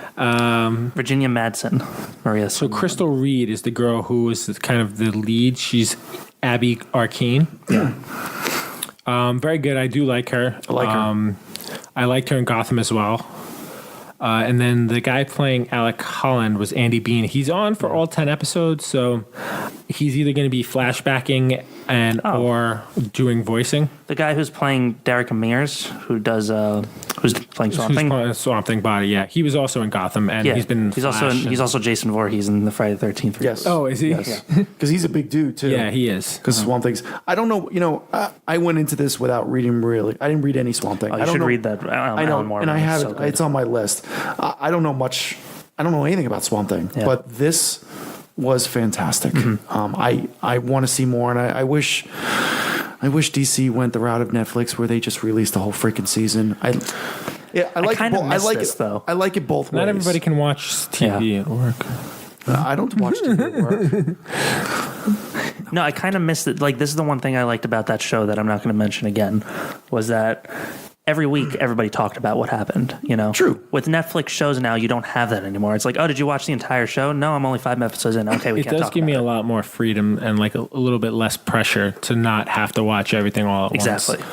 Virginia Madsen. Maria. So Crystal Reed is the girl who is kind of the lead. She's Abby Arcane. Yeah. Very good. I do like her. I like her. I liked her in Gotham as well. And then the guy playing Alec Holland was Andy Bean. He's on for all 10 episodes, so he's either going to be flashbacking or doing voicing. The guy who's playing Derek Mears, who's playing Swamp Thing. Who's playing Swamp Thing body, yeah. He was also in Gotham, and he's been he's also Jason Voorhees in the Friday the 13th. Yes. Oh, is he? Yes. Because he's a big dude too. Yeah, he is. Because Swamp Thing's. I don't know. I went into this without reading really. I didn't read any Swamp Thing. Oh, you should read that. I know, Alan Moore, and I have so it. good. It's on my list. I don't know much. I don't know anything about Swamp Thing, but this was fantastic. I want to see more, and I wish DC went the route of Netflix where they just released the whole freaking season. I like kinda it. I miss like this, it though. I like it both ways. Not everybody can watch TV at work. I don't watch TV at work. No, I kind of missed it. Like, this is the one thing I liked about that show that I'm not going to mention again, was that every week everybody talked about what happened, True. With Netflix shows now, you don't have that anymore. It's like, oh, did you watch the entire show? No, I'm only 5 episodes in. Okay, we It can't does talk give about me it. a lot more freedom and like a little bit less pressure to not have to watch everything all at once. Exactly.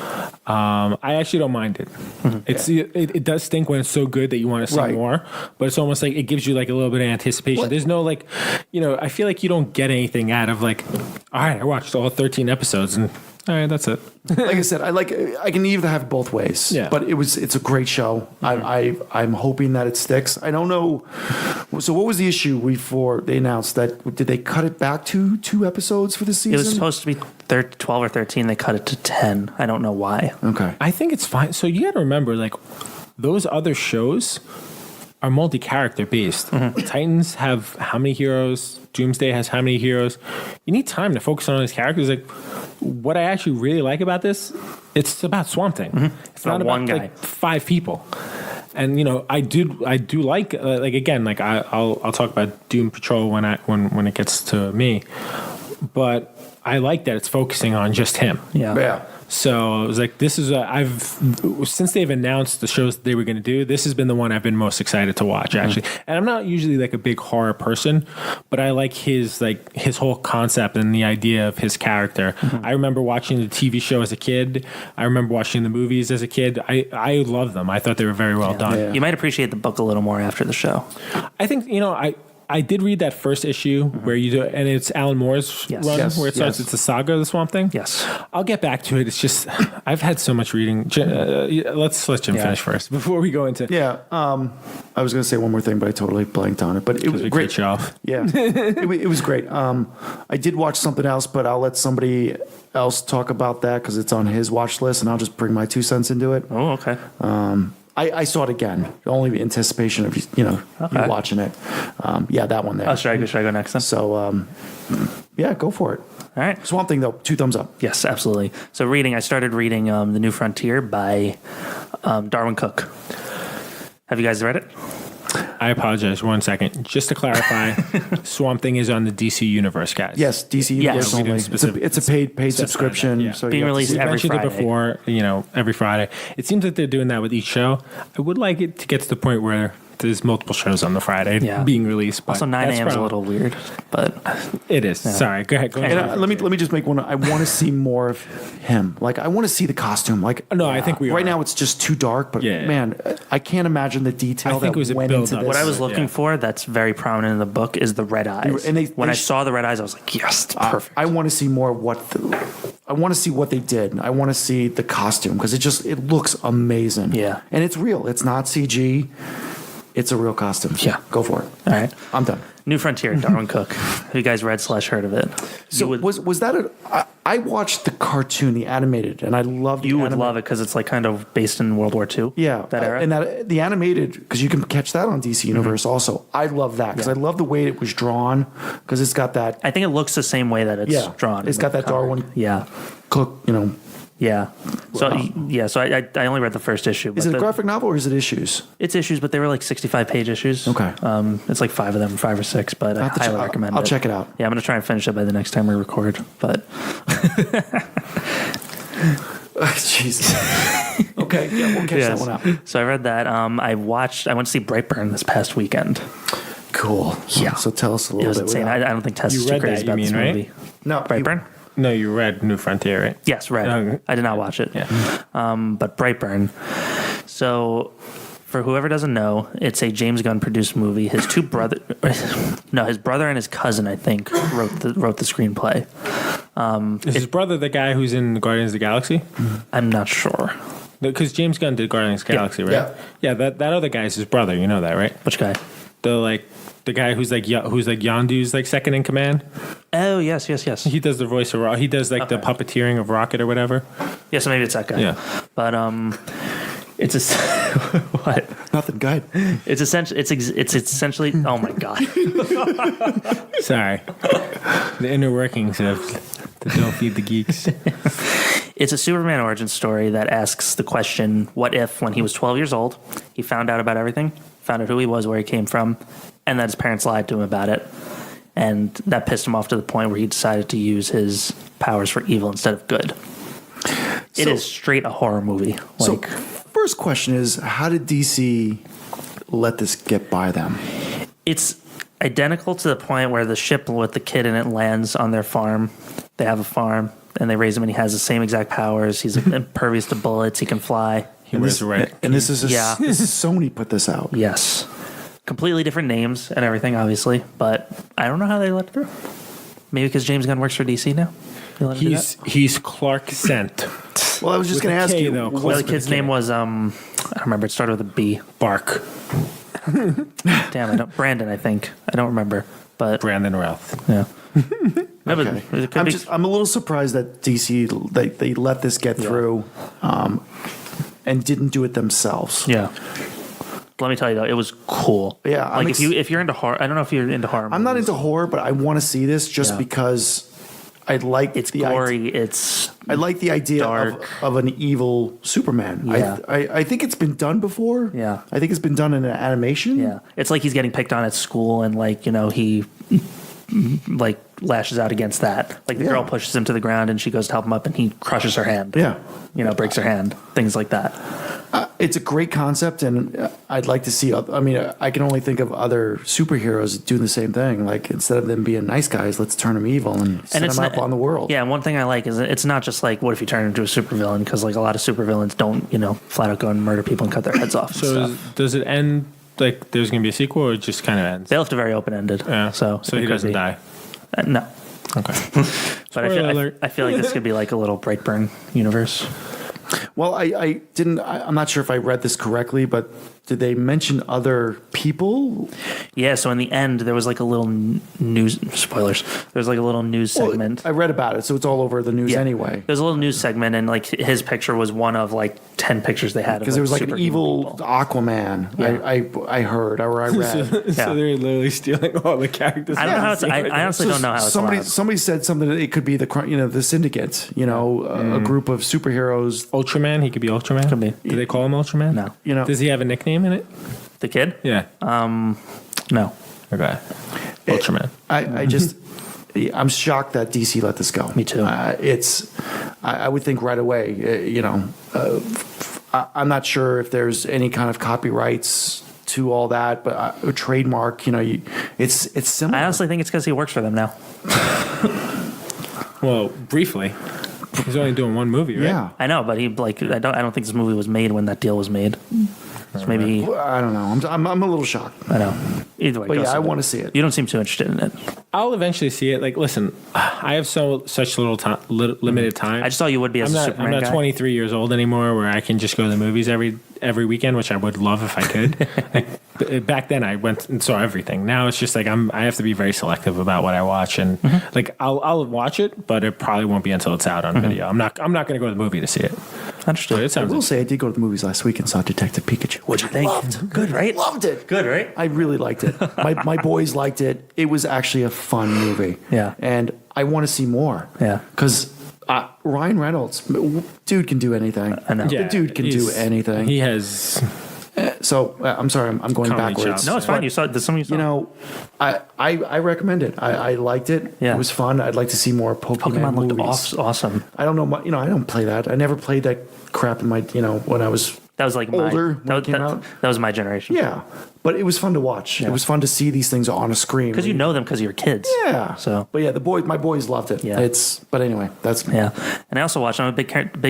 I actually don't mind it. It does stink when it's so good that you want to see more, but it's almost like it gives you like a little bit of anticipation. There's no like, I feel like you don't get anything out of like, all right, I watched all 13 episodes and all right, that's it. Like I said, I can either have it both ways. Yeah. But it's a great show. I'm hoping that it sticks. I don't know. So what was the issue before they announced that? Did they cut it back to 2 episodes for the season? It was supposed to be 12 or 13. They cut it to 10. I don't know why. Okay. I think it's fine. So you got to remember, like, those other shows are multi-character based. Titans have how many heroes? Doomsday has how many heroes? You need time to focus on these characters. Like, what I actually really like about this, it's about Swamp Thing. It's not about one guy. like 5 people. And I do like again, like I'll talk about Doom Patrol when it gets to me, but I like that it's focusing on just him. Yeah. So I was like, this is since they've announced the shows they were going to do, this has been the one I've been most excited to watch actually. And I'm not usually like a big horror person, but I like his whole concept and the idea of his character. I remember watching the TV show as a kid. I remember watching the movies as a kid. I love them. I thought they were very well done. Yeah. You might appreciate the book a little more after the show. I think I did read that first issue where you do, and it's Alan Moore's run where it starts. It's a saga of the Swamp Thing. Yes, I'll get back to it. It's just I've had so much reading. Let's let Jim finish first before we go into. Yeah. I was going to say one more thing, but I totally blanked on it. But it was a great show. Yeah, it was great. I did watch something else, but I'll let somebody else talk about that because it's on his watch list, and I'll just bring my 2 cents into it. Oh, okay. I saw it again, only in anticipation of you watching it. That one there. Oh, should I go next then? So yeah, go for it. All right. Swamp Thing though, 2 thumbs up. Yes, absolutely. So I started reading The New Frontier by Darwin Cook. Have you guys read it? I apologize. 1 second. Just to clarify, Swamp Thing is on the DC Universe, guys. Yes, DC Universe we do only. It's a paid subscription. Yeah. So Being you have to released see We it. every mentioned Friday. it before, every Friday. It seems that they're doing that with each show. I would like it to get to the point where there's multiple shows on the Friday being released. But Also, 9 a.m. is a little weird, but It is. Sorry. Go ahead. And let me just make one. I want to see more of him. Like I want to see the costume. Like No, I think we right are. now it's just too dark. But Yeah. man, I can't imagine the detail I think that it was a went build into up. this. what I was looking for that's very prominent in the book is the red eyes. And when I saw the red eyes, I was like, yes, it's perfect. I want to see more of I want to see what they did. I want to see the costume because it looks amazing. Yeah. And it's real. It's not CG. It's a real costume. Yeah. Go for it. All right. I'm done. New Frontier, Darwin Cook. Have you guys read / heard of it? So was that I watched the cartoon, the animated, and I loved You would love it because it's like kind of based in World War II. Yeah, that era. and that the animated because you can catch that on DC Universe also. I love that because I love the way it was drawn because it's got that. I think it looks the same way that it's drawn. It's in got the that cover. Darwin Yeah. Cook, Yeah. So Wow. so I only read the first issue. Is it a graphic novel or is it issues? It's issues, but they were like 65-page issues. Okay. It's like 5 of them, 5 or 6, but I highly recommend it. I'll check it out. Yeah, I'm going to try and finish it by the next time we record, but... Jesus. Okay, yeah, we'll catch that one out. So I read that. I went to see Brightburn this past weekend. Cool. Yeah. So tell us a It little was bit. insane. I don't think Tess You is too read crazy that, you about this mean, right? movie. No, Brightburn? No, you read New Frontier, right? Yes, read. I did not watch it. Yeah. But Brightburn. So, for whoever doesn't know, it's a James Gunn produced movie. His his brother and his cousin, I think, wrote the screenplay. Is his brother the guy who's in Guardians of the Galaxy? I'm not sure. Because James Gunn did Guardians of the Galaxy, right? Yeah, that other guy's his brother. You know that, right? Which guy? The guy who's like Yondu's like second in command. Oh, yes. He does the voice of Rocket. He does like the puppeteering of Rocket or whatever. Yeah, so maybe it's that guy. Yeah. But it's a what? Nothing. Go ahead. It's essentially. Oh my god. Sorry, the inner workings of the Don't Feed the Geeks. It's a Superman origin story that asks the question, what if, when he was 12 years old, he found out about everything, found out who he was, where he came from, and that his parents lied to him about it. And that pissed him off to the point where he decided to use his powers for evil instead of good. It is straight a horror movie. So, first question is, how did DC let this get by them? It's identical to the point where the ship with the kid in it lands on their farm. They have a farm, and they raise him, and he has the same exact powers. He's impervious to bullets. He can fly. He wears red. And this is Sony put this out. Yes. Completely different names and everything, obviously, but I don't know how they let it through. Maybe because James Gunn works for DC now. He's Clark Kent. Well, I was just going to ask you. Though, Well, the kid's name was I don't remember. It started with a B. Bark. Damn, I don't. Brandon, I think. I don't remember, but Brandon Routh. yeah. No, but Okay. it could be. I'm a little surprised that DC they let this get through, and didn't do it themselves. Yeah. Let me tell you though, it was cool. Yeah, like if you're into horror, I don't know if you're into horror. I'm not movies. into horror, but I want to see this just because I like It's the gory. I like the idea of an evil Superman. Yeah. I think it's been done before. Yeah. I think it's been done in an animation. Yeah, it's like he's getting picked on at school, and like he like lashes out against that. Like the girl pushes him to the ground, and she goes to help him up, and he crushes her hand. Yeah. Breaks her hand. Things like that. It's a great concept, and I'd like to see. I mean, I can only think of other superheroes doing the same thing. Like instead of them being nice guys, let's turn them evil and set them up on the world. Yeah, and one thing I like is it's not just like what if you turn into a supervillain, because like a lot of supervillains don't flat out go and murder people and cut their heads off. So does it end like there's going to be a sequel, or it just kind of ends? They left it very open ended. Yeah. So he doesn't die. No. Okay. But I feel like this could be like a little Brightburn universe. Well, I didn't. I'm not sure if I read this correctly, but did they mention other people? Yeah. So in the end, there was like a little news spoilers. There was like a little news segment. I read about it, so it's all over the news anyway. There's a little news segment, and like his picture was one of like 10 pictures they had. Because there was like an evil Aquaman. Yeah. I heard or I read. So they're literally stealing all the characters. I don't know how it's. I honestly don't know how it's allowed. Somebody said something that it could be the Syndicate. A group of superheroes. Ultraman. He could be Ultraman. Could be. Do they call him Ultraman? No. Does he have a nickname in it? The kid? Yeah. No. Okay. Ultraman. I just. I'm shocked that DC let this go. Me too. I would think right away. I'm not sure if there's any kind of copyrights to all that, but a trademark. It's similar. I honestly think it's because he works for them now. Well, briefly. He's only doing one movie, right? Yeah. I know, but I don't think this movie was made when that deal was made. So maybe I don't know. I'm a little shocked. I know. Either way, But go yeah, see I it. want to see it. You don't seem too interested in it. I'll eventually see it. Like, listen, I have such little time, limited time. I just thought you would be as a Superman I'm not guy. 23 years old anymore, where I can just go to the movies every weekend, which I would love if I could. Back then, I went and saw everything. Now it's just like I have to be very selective about what I watch, and like I'll watch it, but it probably won't be until it's out on video. I'm not going to go to the movie to see it. Understood. But it I sounds will say I did go to the movies last week and saw Detective Pikachu. What'd you think? Good, right? Loved it. Good, right? I really liked it. My boys liked it. It was actually a fun movie. Yeah. And I want to see more. Yeah. Because Ryan Reynolds, dude can do anything. I know. The dude can do anything. He has So I'm sorry, I'm going Comedy backwards. chops. No, it's fine. You saw. Did somebody you saw? You know, I recommend it. I liked it. Yeah. It was fun. I'd like to see more Pokemon Pokemon looked movies. awesome. I don't know. I don't play that. I never played that crap in my. When I was That was like older when it that, came out. that was my generation. Yeah, but it was fun to watch. Yeah. It was fun to see these things on a screen Because you know them because you're kids. Yeah. So. but yeah, my boys loved it. Yeah. But anyway, that's Yeah, and I also watched. I'm a big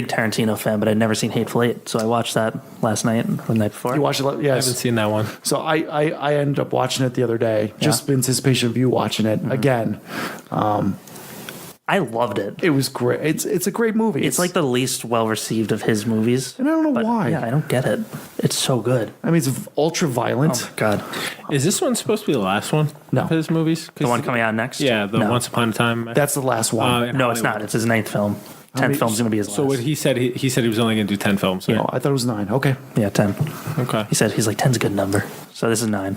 Tarantino fan, but I'd never seen Hateful Eight, so I watched that last night or the night before. You watched it? I haven't Yes. seen that one. So I ended up watching it the other day, just in anticipation of you watching it again. I loved it. It was great. It's a great movie. It's like the least well received of his movies, and I don't know but why. yeah, I don't get it. It's so good. I mean, it's ultra violent. Oh my god, Is this one supposed to be the last one? No. Of his movies? 'Cause the one coming out next. Yeah, the No. Once Upon a Time. That's the last one. in No, it's Hollywood. not. It's his 9th film. 10th many- film's gonna be his last. So what he said he said he was only going to do 10 films. Right? Oh, I thought it was 9. Okay, Yeah, 10. Okay. He said he's like 10's a good number. So this is 9.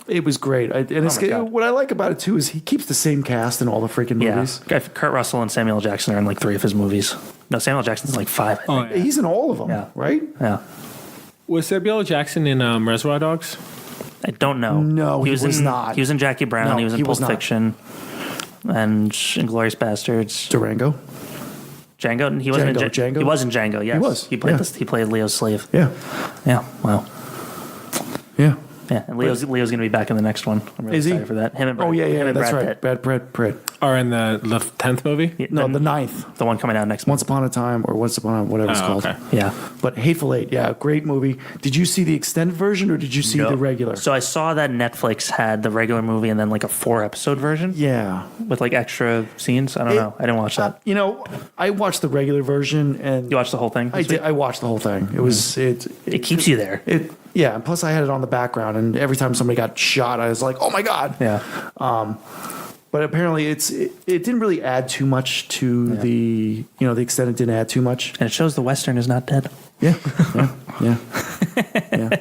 it was great. my God. What I like about it too is he keeps the same cast in all the freaking Yeah, movies. Kurt Russell and Samuel Jackson are in like 3 of his movies. No, Samuel Jackson's in like 5. I think. Oh, yeah. He's in all of them, Yeah. right? Yeah. Was Samuel Jackson in Reservoir Dogs? I don't know. No, he was in, not. He was in Jackie Brown. No, he was in he Pulp was not. Fiction and Inglourious Bastards. Durango. Django. He wasn't in Django. He was in Django. Yes, He was, He played yeah. this. He played Leo's slave. Yeah, Yeah. Wow. yeah. Yeah. And Leo's going to be back in the next one. I'm really Is he? excited for that. Him and Brad, Oh yeah, him yeah. and That's Brad right. Pitt. Brad. Or in the 10th movie? Yeah, No, the 9th. the one coming out next Once month. Upon a Time, or Once Upon a whatever it's Oh, called. okay. Yeah. But Hateful Eight, yeah, great movie. Did you see the extended version or did you see No. the regular? So I saw that Netflix had the regular movie and then like a 4-episode version Yeah. with like extra scenes. I don't know. I didn't watch that. I watched the regular version and You watched the whole thing? I this did. week? I watched the whole thing. It was It keeps you there. Yeah, and plus I had it on the background, and every time somebody got shot, I was like, "Oh my god!" Yeah. But apparently, it didn't really add too much to the the extended didn't add too much. And it shows the Western is not dead. Yeah, yeah.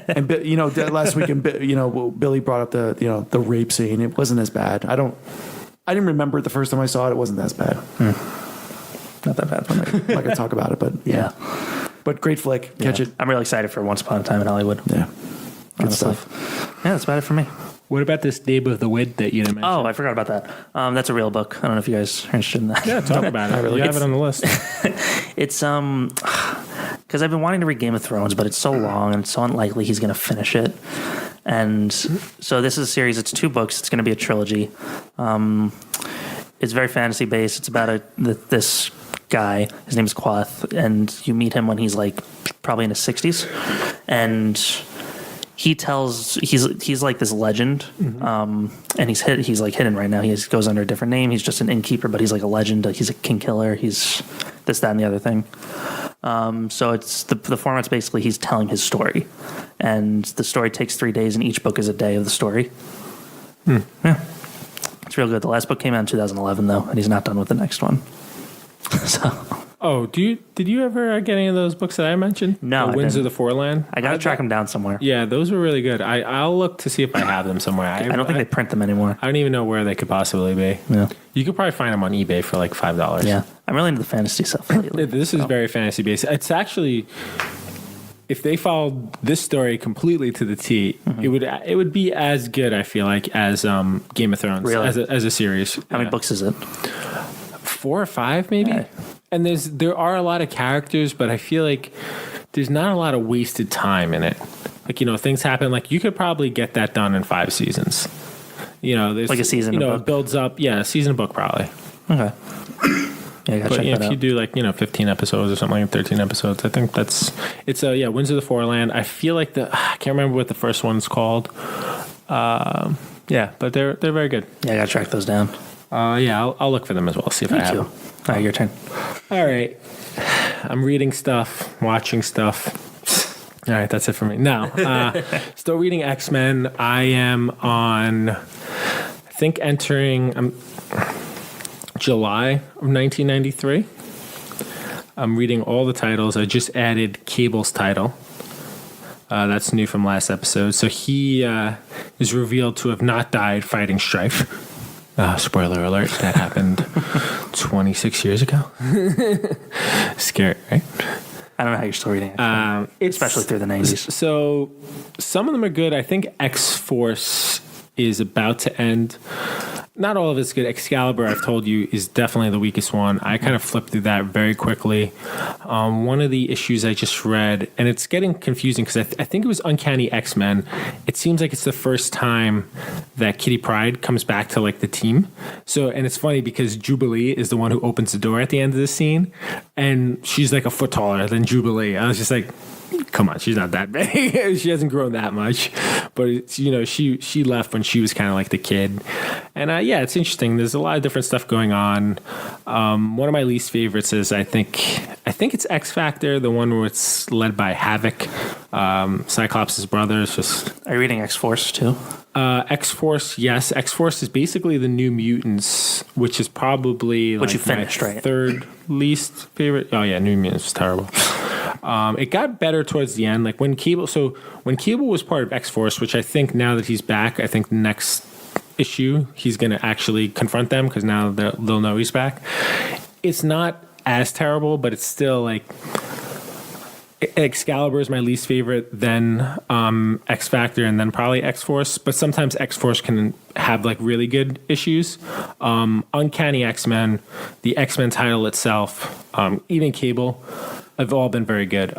And last weekend, Billy brought up the rape scene. It wasn't as bad. I didn't remember it the first time I saw it. It wasn't as bad. Not that bad. I'm not gonna talk about it, but yeah. But great flick. Catch it. I'm really excited for Once Upon a Time in Hollywood. Yeah. Good Honestly. stuff. Yeah, that's about it for me. What about this Neighbor of the Wid that you didn't mention? Oh, I forgot about that. That's a real book. I don't know if you guys are interested in that. Yeah, talk about it. You have it on the list. It's because I've been wanting to read Game of Thrones, but it's so long and it's so unlikely he's going to finish it. And so this is a series. It's 2 books. It's going to be a trilogy. It's very fantasy based. It's about this guy. His name is Quoth, and you meet him when he's like probably in his 60s, and he tells he's like this legend, and he's like hidden right now. He goes under a different name. He's just an innkeeper, but he's like a legend. He's a king killer. He's this, that, and the other thing. So it's the format's basically he's telling his story, and the story takes 3 days, and each book is a day of the story. Yeah, it's real good. The last book came out in 2011 though, and he's not done with the next one. So. Oh, did you ever get any of those books that I mentioned? No, The I Winds didn't. of the Foreland? I got to track them down somewhere. Yeah, those were really good. I'll look to see if I have them somewhere. I don't think they print them anymore. I don't even know where they could possibly be. Yeah. You could probably find them on eBay for like $5. Yeah. I'm really into the fantasy stuff lately. This is very fantasy based. It's actually, if they followed this story completely to the T, it would be as good, I feel like, as Game of Thrones Really? as a series. How many books is it? 4 or 5 maybe. Yeah. And there are a lot of characters, but I feel like there's not a lot of wasted time in it. Like, things happen. Like, you could probably get that done in 5 seasons. There's Like a season of book? it builds up. Yeah, a season of book probably. Okay. Yeah, I gotta But check if that you out. do like 15 episodes or something like 13 episodes, I think it's Winds of the Foreland. I feel like I can't remember what the first one's called. Yeah, but they're very good. Yeah, I gotta track those down. I'll look for them as well. See if I Thank have you. them. All right, your turn. All right, I'm reading stuff, watching stuff. All right, that's it for me. Now, still reading X-Men. I am on, I think, entering July of 1993. I'm reading all the titles. I just added Cable's title. That's new from last episode. So he is revealed to have not died fighting Strife. Spoiler alert, that happened 26 years ago. Scary, right? I don't know how you're still reading it, especially through the 90s. So some of them are good. I think X-Force is about to end. Not all of it's good. Excalibur, I've told you, is definitely the weakest one. I kind of flipped through that very quickly. One of the issues I just read, and it's getting confusing because I think it was Uncanny X-Men. It seems like it's the first time that Kitty Pryde comes back to like the team. So, and it's funny because Jubilee is the one who opens the door at the end of the scene, and she's like a foot taller than Jubilee. I was just like, come on, she's not that big. She hasn't grown that much. But it's, you know, she left when she was kind of like the kid. And yeah, it's interesting. There's a lot of different stuff going on. One of my least favorites is I think it's X Factor, the one where it's led by Havoc, Cyclops' brother. It's just. Are you reading X-Force too? X-Force, yes. X-Force is basically the New Mutants, which is probably Which like you finished, my right? third least favorite. Oh yeah, New Mutants was terrible. It got better towards the end. Like when Cable was part of X-Force, which I think now that he's back, I think the next issue he's going to actually confront them because now they'll know he's back. It's not as terrible, but it's still like Excalibur is my least favorite, then X Factor, and then probably X-Force. But sometimes X-Force can have like really good issues. Uncanny X-Men, the X-Men title itself, even Cable, have all been very good.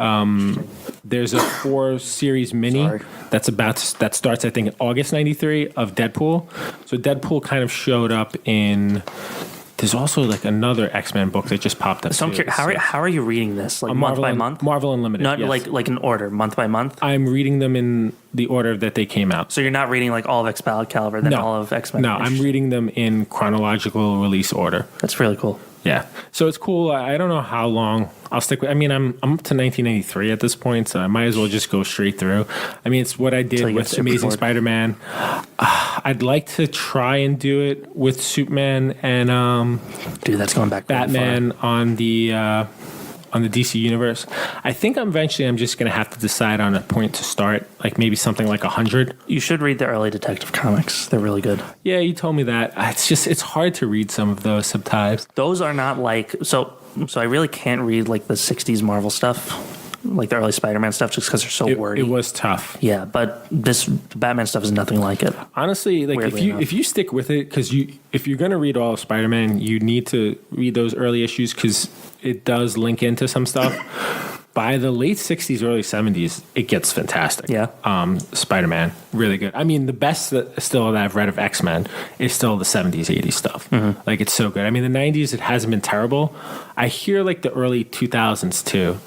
There's a 4-series mini that starts I think in August '93 of Deadpool. So Deadpool kind of showed up in. There's also like another X-Men book that just popped up. So I'm curious, how are you reading this? Like month by month? Marvel Unlimited. Not yes. like in order, month by month? I'm reading them in the order that they came out. So you're not reading like all of Excalibur, then all of X-Men? No, I'm reading them in chronological release order. That's really cool. Yeah. So it's cool. I don't know how long I'll stick with. I mean, I'm up to 1983 at this point, so I might as well just go straight through. I mean, it's what I did with Amazing Spider-Man. I'd like to try and do it with Superman and dude, that's going back Batman on the DC universe. I think eventually I'm just going to have to decide on a point to start, like maybe something like 100. You should read the early Detective comics. They're really good. Yeah, you told me that. It's hard to read some of those sometimes. Those are not like, so I really can't read like the 60s Marvel stuff, like the early Spider-Man stuff, just because they're so wordy. It was tough. Yeah, but this Batman stuff is nothing like it. Honestly, like if you stick with it, because if you're going to read all of Spider-Man, you need to read those early issues because it does link into some stuff. By the late 60s, early 70s, it gets fantastic. Yeah. Spider-Man, really good. I mean, the best that I've read of X-Men is still the 70s, 80s stuff. Mm-hmm. Like, it's so good. I mean, the 90s, it hasn't been terrible. I hear, like, the early 2000s, too,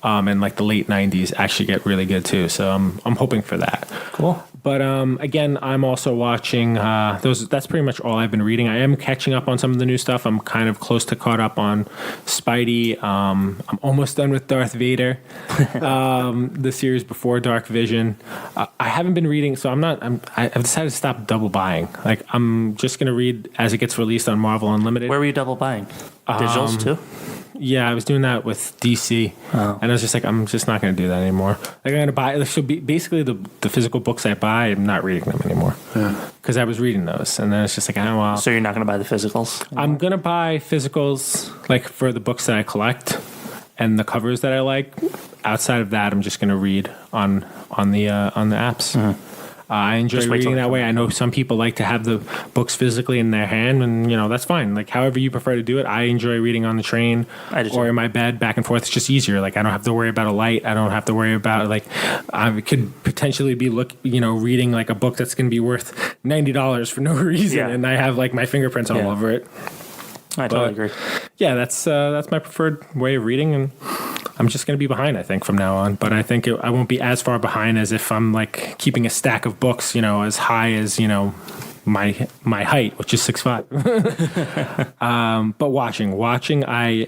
and, like, the late 90s actually get really good, too. So I'm hoping for that. Cool. But again, I'm also watching those. That's pretty much all I've been reading. I am catching up on some of the new stuff. I'm kind of close to caught up on Spidey. I'm almost done with Darth Vader, the series before Dark Vision. I haven't been reading, so I've decided to stop double buying. Like I'm just gonna read as it gets released on Marvel Unlimited. Where were you double buying? Digitals too? Yeah, I was doing that with DC, and I was just like, I'm just not going to do that anymore. Like, I'm going to buy. So basically, the physical books I buy, I'm not reading them anymore because I was reading those, and then it's just like, oh well. So you're not going to buy the physicals anymore? I'm going to buy physicals like for the books that I collect and the covers that I like. Outside of that, I'm just going to read on the apps. Mm-hmm. I enjoy reading that way. I know some people like to have the books physically in their hand, and that's fine. Like however you prefer to do it. I enjoy reading on the train or in my bed, back and forth. It's just easier. Like I don't have to worry about a light. I don't have to worry about like I could potentially be reading like a book that's going to be worth $90 for no reason, and I have like my fingerprints all over it. I totally agree. Yeah, that's my preferred way of reading, and I'm just going to be behind, I think, from now on. But I think I won't be as far behind as if I'm like keeping a stack of books, as high as my height, which is 6'5". But watching, I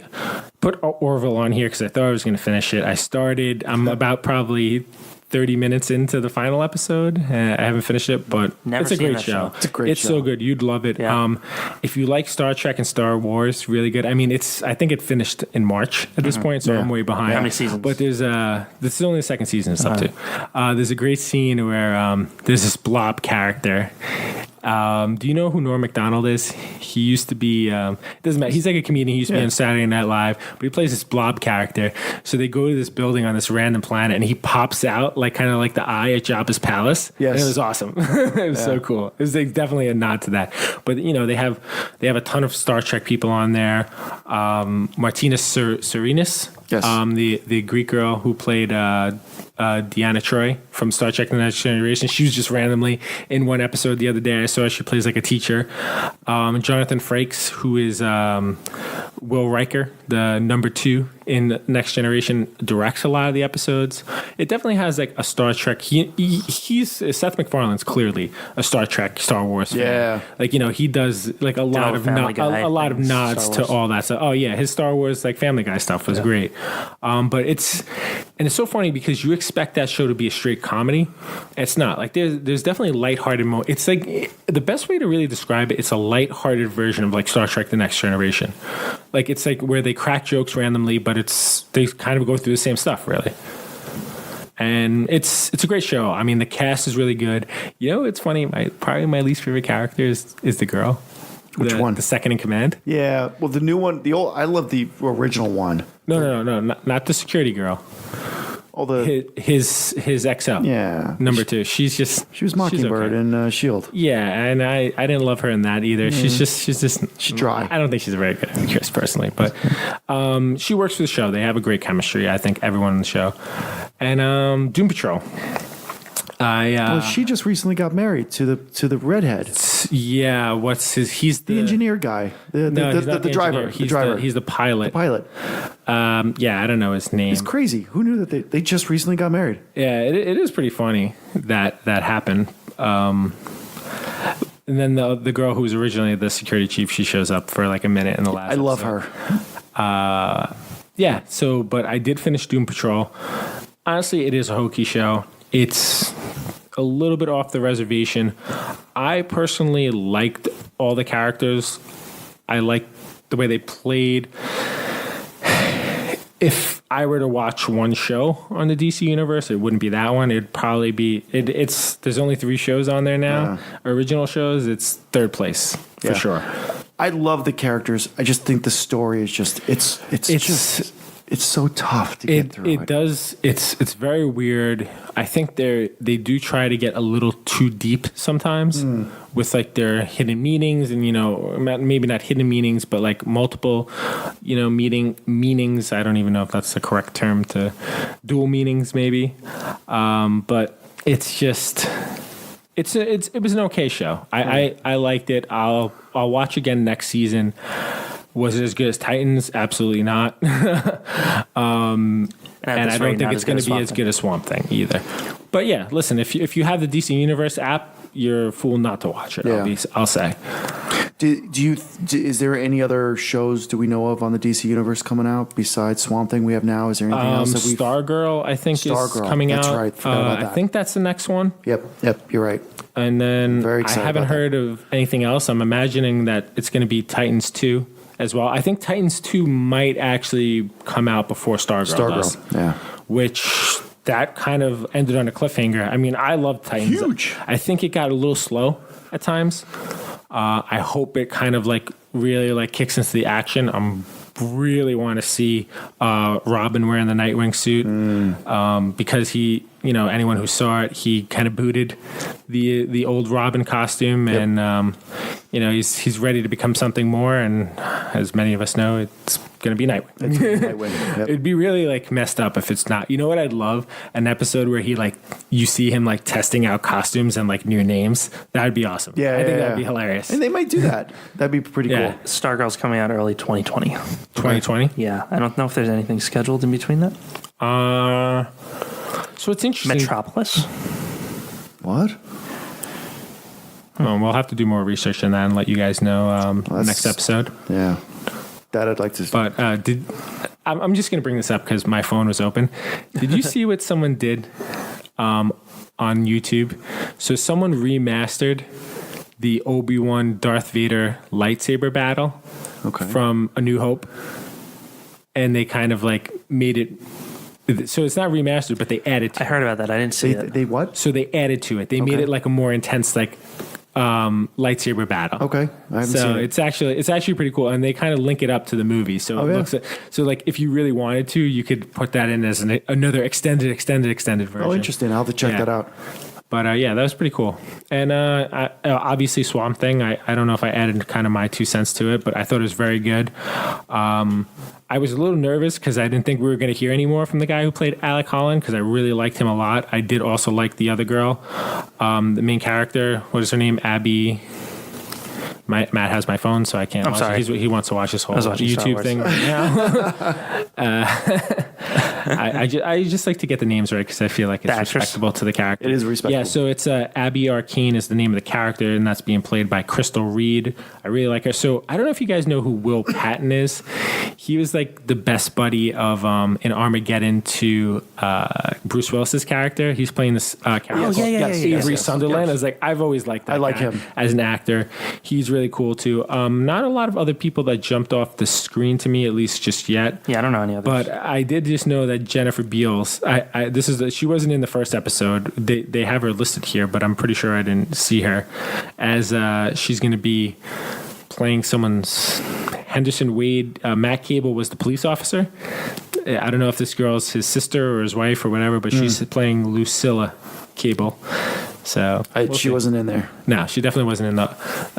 put Orville on here because I thought I was going to finish it. I'm about probably 30 minutes into the final episode. I haven't finished it, but it's a great show. It's a great show. It's so good. You'd love it. Yeah. If you like Star Trek and Star Wars, really good. I mean, I think it finished in March at this point, so I'm way behind. How many seasons? But this is only the second season it's up to. There's a great scene where there's this blob character Do you know who Norm Macdonald is? He used to be, it doesn't matter. He's like a comedian. He used to be on Saturday Night Live, but he plays this blob character. So they go to this building on this random planet, and he pops out like kind of like the eye at Jabba's palace. Yes. And it was awesome. It was so cool. It was like definitely a nod to that. But they have a ton of Star Trek people on there. Martina Sirinis. Yes. The Greek girl who played Deanna Troi from Star Trek: The Next Generation. She was just randomly in one episode the other day. I saw she plays like a teacher. Jonathan Frakes, who is Will Riker, the number 2 in Next Generation, directs a lot of the episodes. It definitely has like a Star Trek. He's Seth MacFarlane's clearly a Star Trek, Star Wars fan. Yeah. Like he does like a lot of nods to all that stuff. Oh yeah, his Star Wars like Family Guy stuff was great. But it's so funny because you expect that show to be a straight comedy. It's not. Like there's definitely lighthearted it's like the best way to really describe it, it's a lighthearted version of like Star Trek: The Next Generation. Like it's like where they crack jokes randomly, but they kind of go through the same stuff really. And it's a great show. I mean, the cast is really good. It's funny. Probably my least favorite character is the girl. Which one? The second in command. Yeah. Well, the new one, I love the original one. No, not the security girl. Oh, his XO. Yeah. Number 2. She was Mockingbird in S.H.I.E.L.D. Yeah, and I didn't love her in that either. Mm. She's dry. I don't think she's a very good actress personally, but she works for the show. They have a great chemistry. I think everyone on the show. And Doom Patrol. She just recently got married to the redhead. Yeah, what's his? He's the engineer guy. The driver. He's the pilot. The pilot. Yeah, I don't know his name. It's crazy. Who knew that they just recently got married? Yeah, it is pretty funny that happened. And then the girl who was originally the security chief, she shows up for like a minute in the last. I love episode. her. Yeah. So, but I did finish Doom Patrol. Honestly, it is a hokey show. It's a little bit off the reservation. I personally liked all the characters. I liked the way they played. If I were to watch one show on the DC universe, it wouldn't be that one. It'd probably be there's only 3 shows on there now. Original shows, it's third place for sure. I love the characters. I just think the story is just it's so tough to get through. It does. It's very weird. I think they do try to get a little too deep sometimes with like their hidden meanings and maybe not hidden meanings, but like multiple meanings. I don't even know if that's the correct term to dual meanings maybe. But it's just it was an okay show. I liked it. I'll watch again next season. Was it as good as Titans? Absolutely not. And I don't think it's going to be as good as Swamp Thing either. But yeah, listen, if you have the DC Universe app, you're a fool not to watch it. Yeah. I'll say. Is there any other shows do we know of on the DC Universe coming out besides Swamp Thing we have now? Is there anything else that Stargirl, I think, is coming out. That's right. Forgot about that. I think that's the next one. Yep. You're right. And then I haven't heard of anything else. I'm imagining that it's going to be Titans 2. As well, I think Titans 2 might actually come out before Stargirl does. Yeah. Which that kind of ended on a cliffhanger. I mean, I love Titans. Huge. I think it got a little slow at times. I hope it kind of like really like kicks into the action. I'm really want to see Robin wearing the Nightwing suit because he, anyone who saw it, he kind of booted the old Robin costume, and he's ready to become something more. And as many of us know, it's going to be Nightwing. Yep. It'd be really like messed up if it's not. You know what I'd love? An episode where he you see him like testing out costumes and like new names. That'd be awesome. Yeah, I think that'd be hilarious. And they might do that. That'd be pretty cool. Stargirl's coming out early 2020. 2020? Yeah. I don't know if there's anything scheduled in between that. So it's interesting. Metropolis? What? We'll have to do more research on that and let you guys know next episode. Yeah. That I'd like to see. But I'm just going to bring this up because my phone was open. Did you see what someone did on YouTube? So someone remastered the Obi-Wan Darth Vader lightsaber battle from A New Hope. And they kind of like made it. So it's not remastered, but they added to it. I heard about that. I didn't see it. They what? So they added to it. They made it like a more intense, like lightsaber battle. Okay, I haven't seen it. it's actually pretty cool, and they kind of link it up to the movie. So it looks so like if you really wanted to, you could put that in as another extended version. Oh, interesting. I'll have to check that out. But yeah, that was pretty cool. And obviously Swamp Thing, I don't know if I added kind of my 2 cents to it, but I thought it was very good. I was a little nervous because I didn't think we were going to hear any more from the guy who played Alec Holland because I really liked him a lot. I did also like the other girl, the main character. What is her name? Abby. Matt has my phone, so I can't. I'm sorry. He wants to watch this whole YouTube thing right now. I just like to get the names right because I feel like it's respectable to the character. It is respectable. Yeah, so it's Abby Arkeen is the name of the character, and that's being played by Crystal Reed. I really like her. So I don't know if you guys know who Will Patton is. He was like the best buddy of in Armageddon to Bruce Willis's character. He's playing this character. Avery Sunderland. I was like, I've always liked that. I like guy him as an actor. He's really cool too. Not a lot of other people that jumped off the screen to me, at least just yet. Yeah, I don't know any others. But I did just know that Jennifer Beals. She wasn't in the first episode. They have her listed here, but I'm pretty sure I didn't see her as she's going to be playing someone's Henderson Wade. Matt Cable was the police officer. I don't know if this girl's his sister or his wife or whatever, but she's playing Lucilla Cable. So she wasn't in there. No, she definitely wasn't in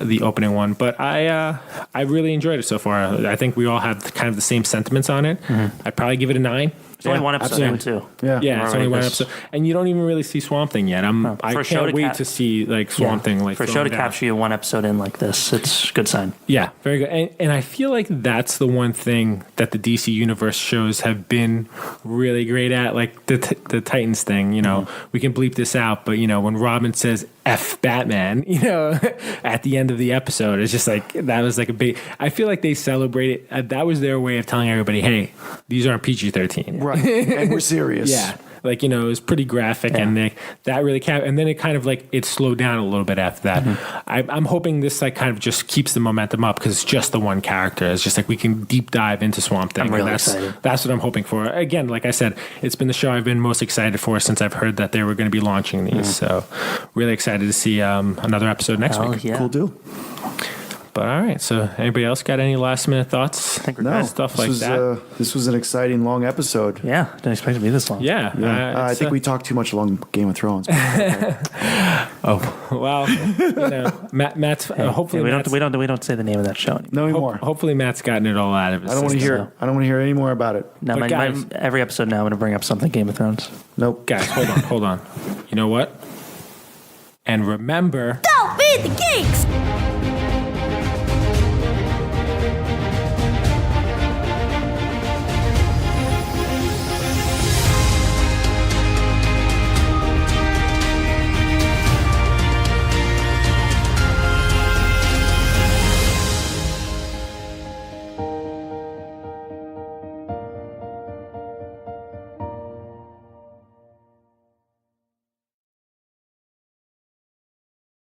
the opening one. But I really enjoyed it so far. I think we all have kind of the same sentiments on it. I'd probably give it a 9. It's only one episode too. Yeah, it's only one episode, and you don't even really see Swamp Thing yet. I can't wait to see like Swamp Thing. Like for a show to capture you one episode in like this, it's a good sign. Yeah, very good. And I feel like that's the one thing that the DC Universe shows have been really great at, like the Titans thing. You know, we can bleep this out, but you know when Robin says F Batman, you know, at the end of the episode, it's just like that was like a big. I feel like they celebrated. That was their way of telling everybody, hey, these aren't PG-13. Right, and we're serious. Yeah, like, you know, it was pretty graphic, and that really and then it kind of like it slowed down a little bit after that. I'm hoping this like kind of just keeps the momentum up because it's just the one character. It's just like we can deep dive into Swamp Thing. I'm really excited. That's what I'm hoping for. Again, like I said, it's been the show I've been most excited for since I've heard that they were going to be launching these. So really excited to see another episode next week. Yeah. Cool deal. But all right, so anybody else got any last minute thoughts? I think we're good. Stuff like that. This was an exciting long episode. Yeah, didn't expect it to be this long. Yeah. I think we talked too much along Game of Thrones. Oh well, you know, Matt's hopefully we don't say the name of that show anymore. No more. Hopefully Matt's gotten it all out of his I don't want to system. hear. I don't want to hear any more about it. No, But every episode now I'm going to bring up something Game of Thrones. Nope. Guys, hold on. You know what? And remember, Don't feed the geeks!